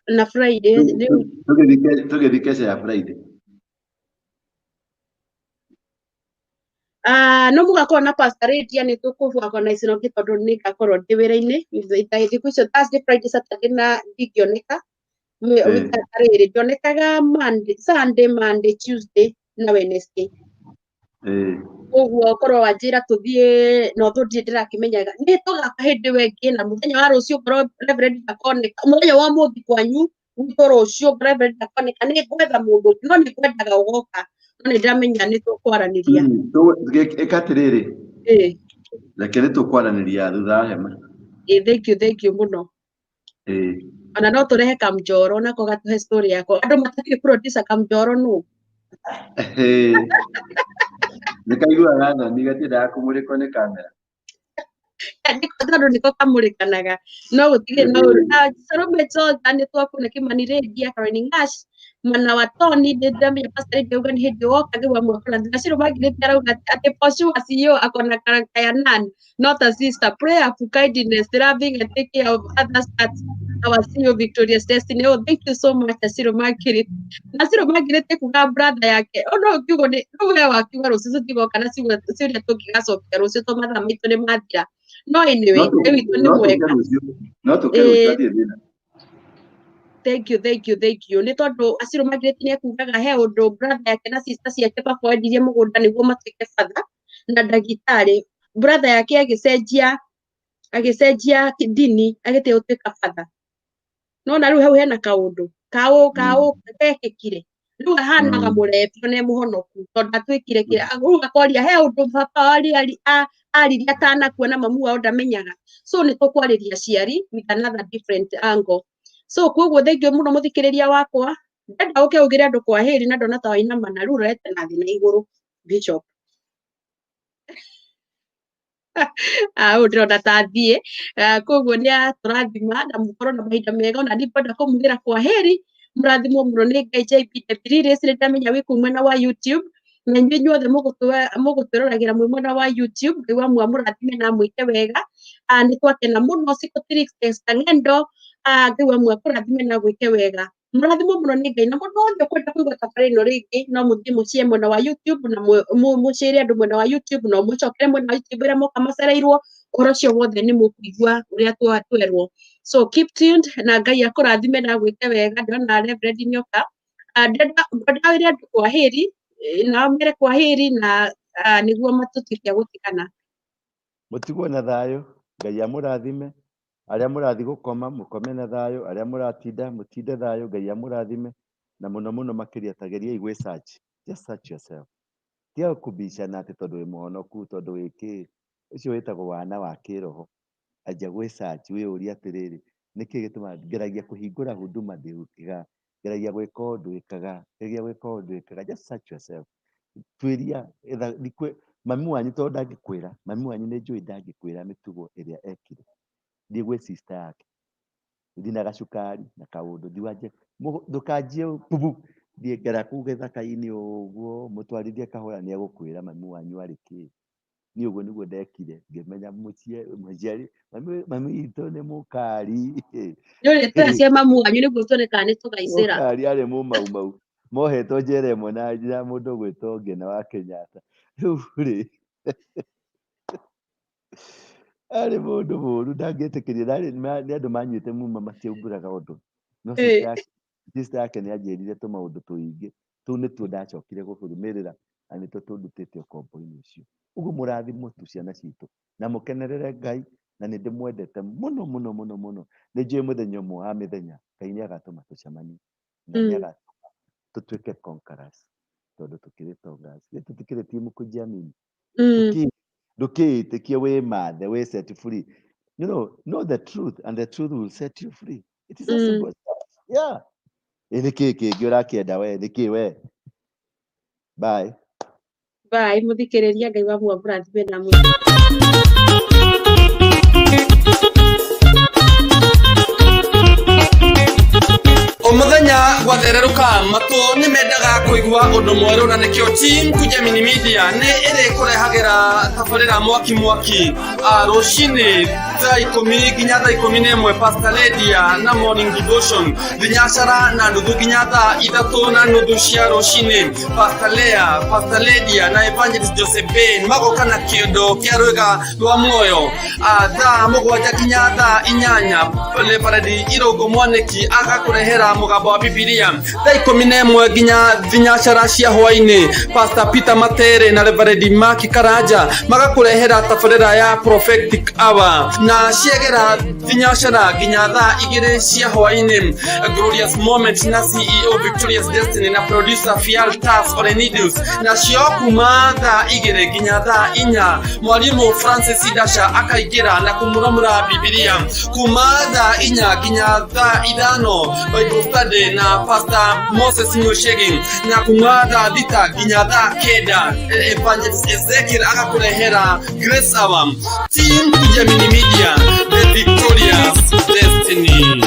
na Friday tå gä thiä keca ya Friday no mugakorwo na pastor Lydia nä tå kå organize no gä tondå nä ngakorwo ndä wä ra-inä thikå icio Thursday Friday Saturday na ndingä oneka rä rä ndionekaga Sunday Monday Tuesday na Wednesday koguo korwo wanjä ra tå thiä no tå ndirä ndä rakä menyaga nä tå gaka hä ndä wengä na må thenya wa rå cio korwo ndakoneka må thenya wa må thi kwanyu gwitå rå cio ndakoneka nä ngwetha må ndå no nä ngwendaga å goka no nä ndäramenya nä tå kwaranä ria ä ka atä rä rä reke nä tå kwaranä ria thutha wa hema thank you må no ona no tå rehe kamjoro nako gatå he story yako andå matakä producer kamjoro nå nä kaiguaga thoni gatiendaga kå må rä ko nä kamera tondå nä ko kamå rä kanaga no gå tigä Salome Joza nä twakå na kä mani rändia Ngash mwana wa Tony nä ndäramenya pastorauga nä hä ndä woka gä wa mwakå na Ciro Mwangi nä arauga atä poshua CEO akona karaka ya nan not a sister prayer for kindness loving and taking care of others at our CEO Victoria's Destiny. Oh, thank you so much Ciro Mwangi na Ciro Mwangi nä kuga brother yake no kiugo nä we wakiuga rå cio tigoka na ciuria tå ngä gacokia rå cio to mathaa maitå nä mathira no anyway witå nä mwega no tå ke rå cio athiä thä na thank you nä tondå Acirå Magireti nä akugaga he å ndå brother yake na sister ciake babendirie må gå nda nä guo matuä ke batha na ndagĩtarĩ brother yake agĩcenjia dini agĩte gũtuĩka batha nona rĩu hau hena kaũndũ gekĩkire rĩu ahanaga mũrebio na mũhonoku tondũ atuĩkire rĩu akoria he ũndũ baba aririe atanakuona mamu wao ndamenyaga so nĩ tũkwarĩria aciari with another different angle so koguo thengiũ mũno mũthikĩrĩria wakwa ndenda ũke ũgĩre andũ kwahĩri na ndona ta wainamana rĩu ũrete na thĩ na igũrũ Bishop å ndĩrona ta thiĩ koguo nĩ atũrathima na mũkorwo na mahinda mega ona nĩ ngwenda kũmugĩra kwahĩri mũrathimwo mũno nĩ Ngai JB nĩ ndamenya wĩ kũu mwena wa YouTube na inyuĩ inyuothe mũgũtwĩroragĩra mwĩ mwena wa YouTube Ngai wa mũrathime na mwĩke wega nĩ twakena mũno Psychotrix Ng'endo Ngai wa mũrathime na gwĩke wega mũrathimwo mũno nĩ Ngai na mũndũ wothe ũkwenda kũigua tabarĩra ĩno rĩngĩ no mũthiĩ mũciĩ mwena wa YouTube na mũciĩre andũ mwena wa YouTube na mũcokere mwena wa YouTube ũrĩa moka macereirwo ũhoro ũcio wothe nĩ mũkũigua ũrĩa twerwo so keep tuned na Ngai akũrathime na gwĩke wega ndĩrona Reverend Nyoka ndĩrenda wĩre andũ kwahĩri na mere kwahĩri na nĩguo matũtuĩke a gũtigana mũtigwo na thayũ Ngai amũrathime arĩa mũrathiĩ gũkoma mũkome na thayũ arĩa mũratinda mũtinde thayũ Ngai amũrathime na mũno mũno makĩria tageriai gwĩ search just search yourself tiga kũbicana atĩ tondũ wĩ mũhonoku tondũ wĩkĩ ũcio wĩtagwo wana wa kĩroho anjia gwĩ search wĩyũrie atĩrĩrĩ nĩkĩ gĩtũma ngeragia kũhingũra huduma ndĩrutaga ngeragia gwĩka ũndũ wĩkaga just search yourself tuĩria mami wanyu tondũ ndangĩkwĩra mami wanyu nĩ njũĩ ndangĩkwĩra mĩtugo ĩrĩa ekire thiĩ gwĩ sister yake thiĩ na gacukari na kaũndũ ndũkanjie thiĩ ngera kũu gĩthaka-inĩ ũguo mũtwarithie kahũa nĩ egũkwĩra mami wanyu arĩ kĩ niĩ ũguo nĩguo ndekire ngĩmenya mũciari mami witũ nĩ mũkari nĩũrĩ tũra cia mamu wanyu nĩguo tuone kana nĩ tũgaicĩra mũkari arĩ mũmaumau mohetwo njera ĩmwe na mũndũ ũgwĩtwo Ngina wa Kenyatta rĩu rĩ Ari mundu muru ndangĩtĩkĩria nĩ andũ manyuĩte muma matiaungũraga ũndũ no sister yake nĩ anjĩrire tũmaũndũ tũingĩ tũu nĩtuo ndacokire gũkũrũmĩrĩra na nĩtuo tũndutĩte ũkombo-inĩ ũcio. Ũguo mũrathimwo tu ciana citũ na mũkenerere Ngai na nĩ ndĩmwendete mũno mũno mũno mũno. Nĩ njũĩ mũthenya ũmwe wa mĩthenya Ngai nĩ agatũma tũcemanie na nĩ agatũma tũtuĩke conquerors tondũ tũkĩrĩ tongas tũtikĩrĩ timu kujiamini. Ndũkĩĩtĩkie wĩmathe wĩ set free. Know the truth and the truth will set you free. It is as simple as that. Yeah. Nĩkĩĩ kĩngĩ ũrakĩenda we nĩkĩĩ we? Bye. Bye mũthikĩrĩria Ngai wa mũrathime na Omuthenya gwathererũka matũ nĩ mendaga kũigua ũndũ mwerũ na nĩkĩo team Kujiamini Media nĩ ĩrĩ kũrehagĩra tabarĩra mwaki rũcinĩ thaa 10 nginya thaa 11 Pastor Lydia na morning devotion thinacara na nuthu nginya thaa 3:30 cia rũcinĩ Pastor Lea, Pastor Lydia na Evangelist Joseph Ben magoka na kĩondo kĩa rwĩga rwa muoyo thaa 7 nginya thaa 8 Reverend Irũngũ Mwanĩki agakũrehera mugambo wa Biblia thaa 11 nginya thinacara cia hwainĩ Pastor Peter Matere na Reverend Maki Karanja magakũrehera tabarĩra ya prophetic hour na ciegera thinacara nginya thaa 2 cia hwainĩ glorious moment na CEO Victorious Destiny na producer Fial Tas Orenidius na cio kuma thaa 2 nginya thaa 4 mwalimu Francis Dasha akaingĩra na kumuramura Biblia kuma thaa 4 nginya thaa 5 Bible study na Pastor Moses Nyoshegi na kuma thaa 6 nginya thaa 9 Evangelist Ezekiel agakũrehera Grace Hour. Team Kujiamini Media, the victorious destiny.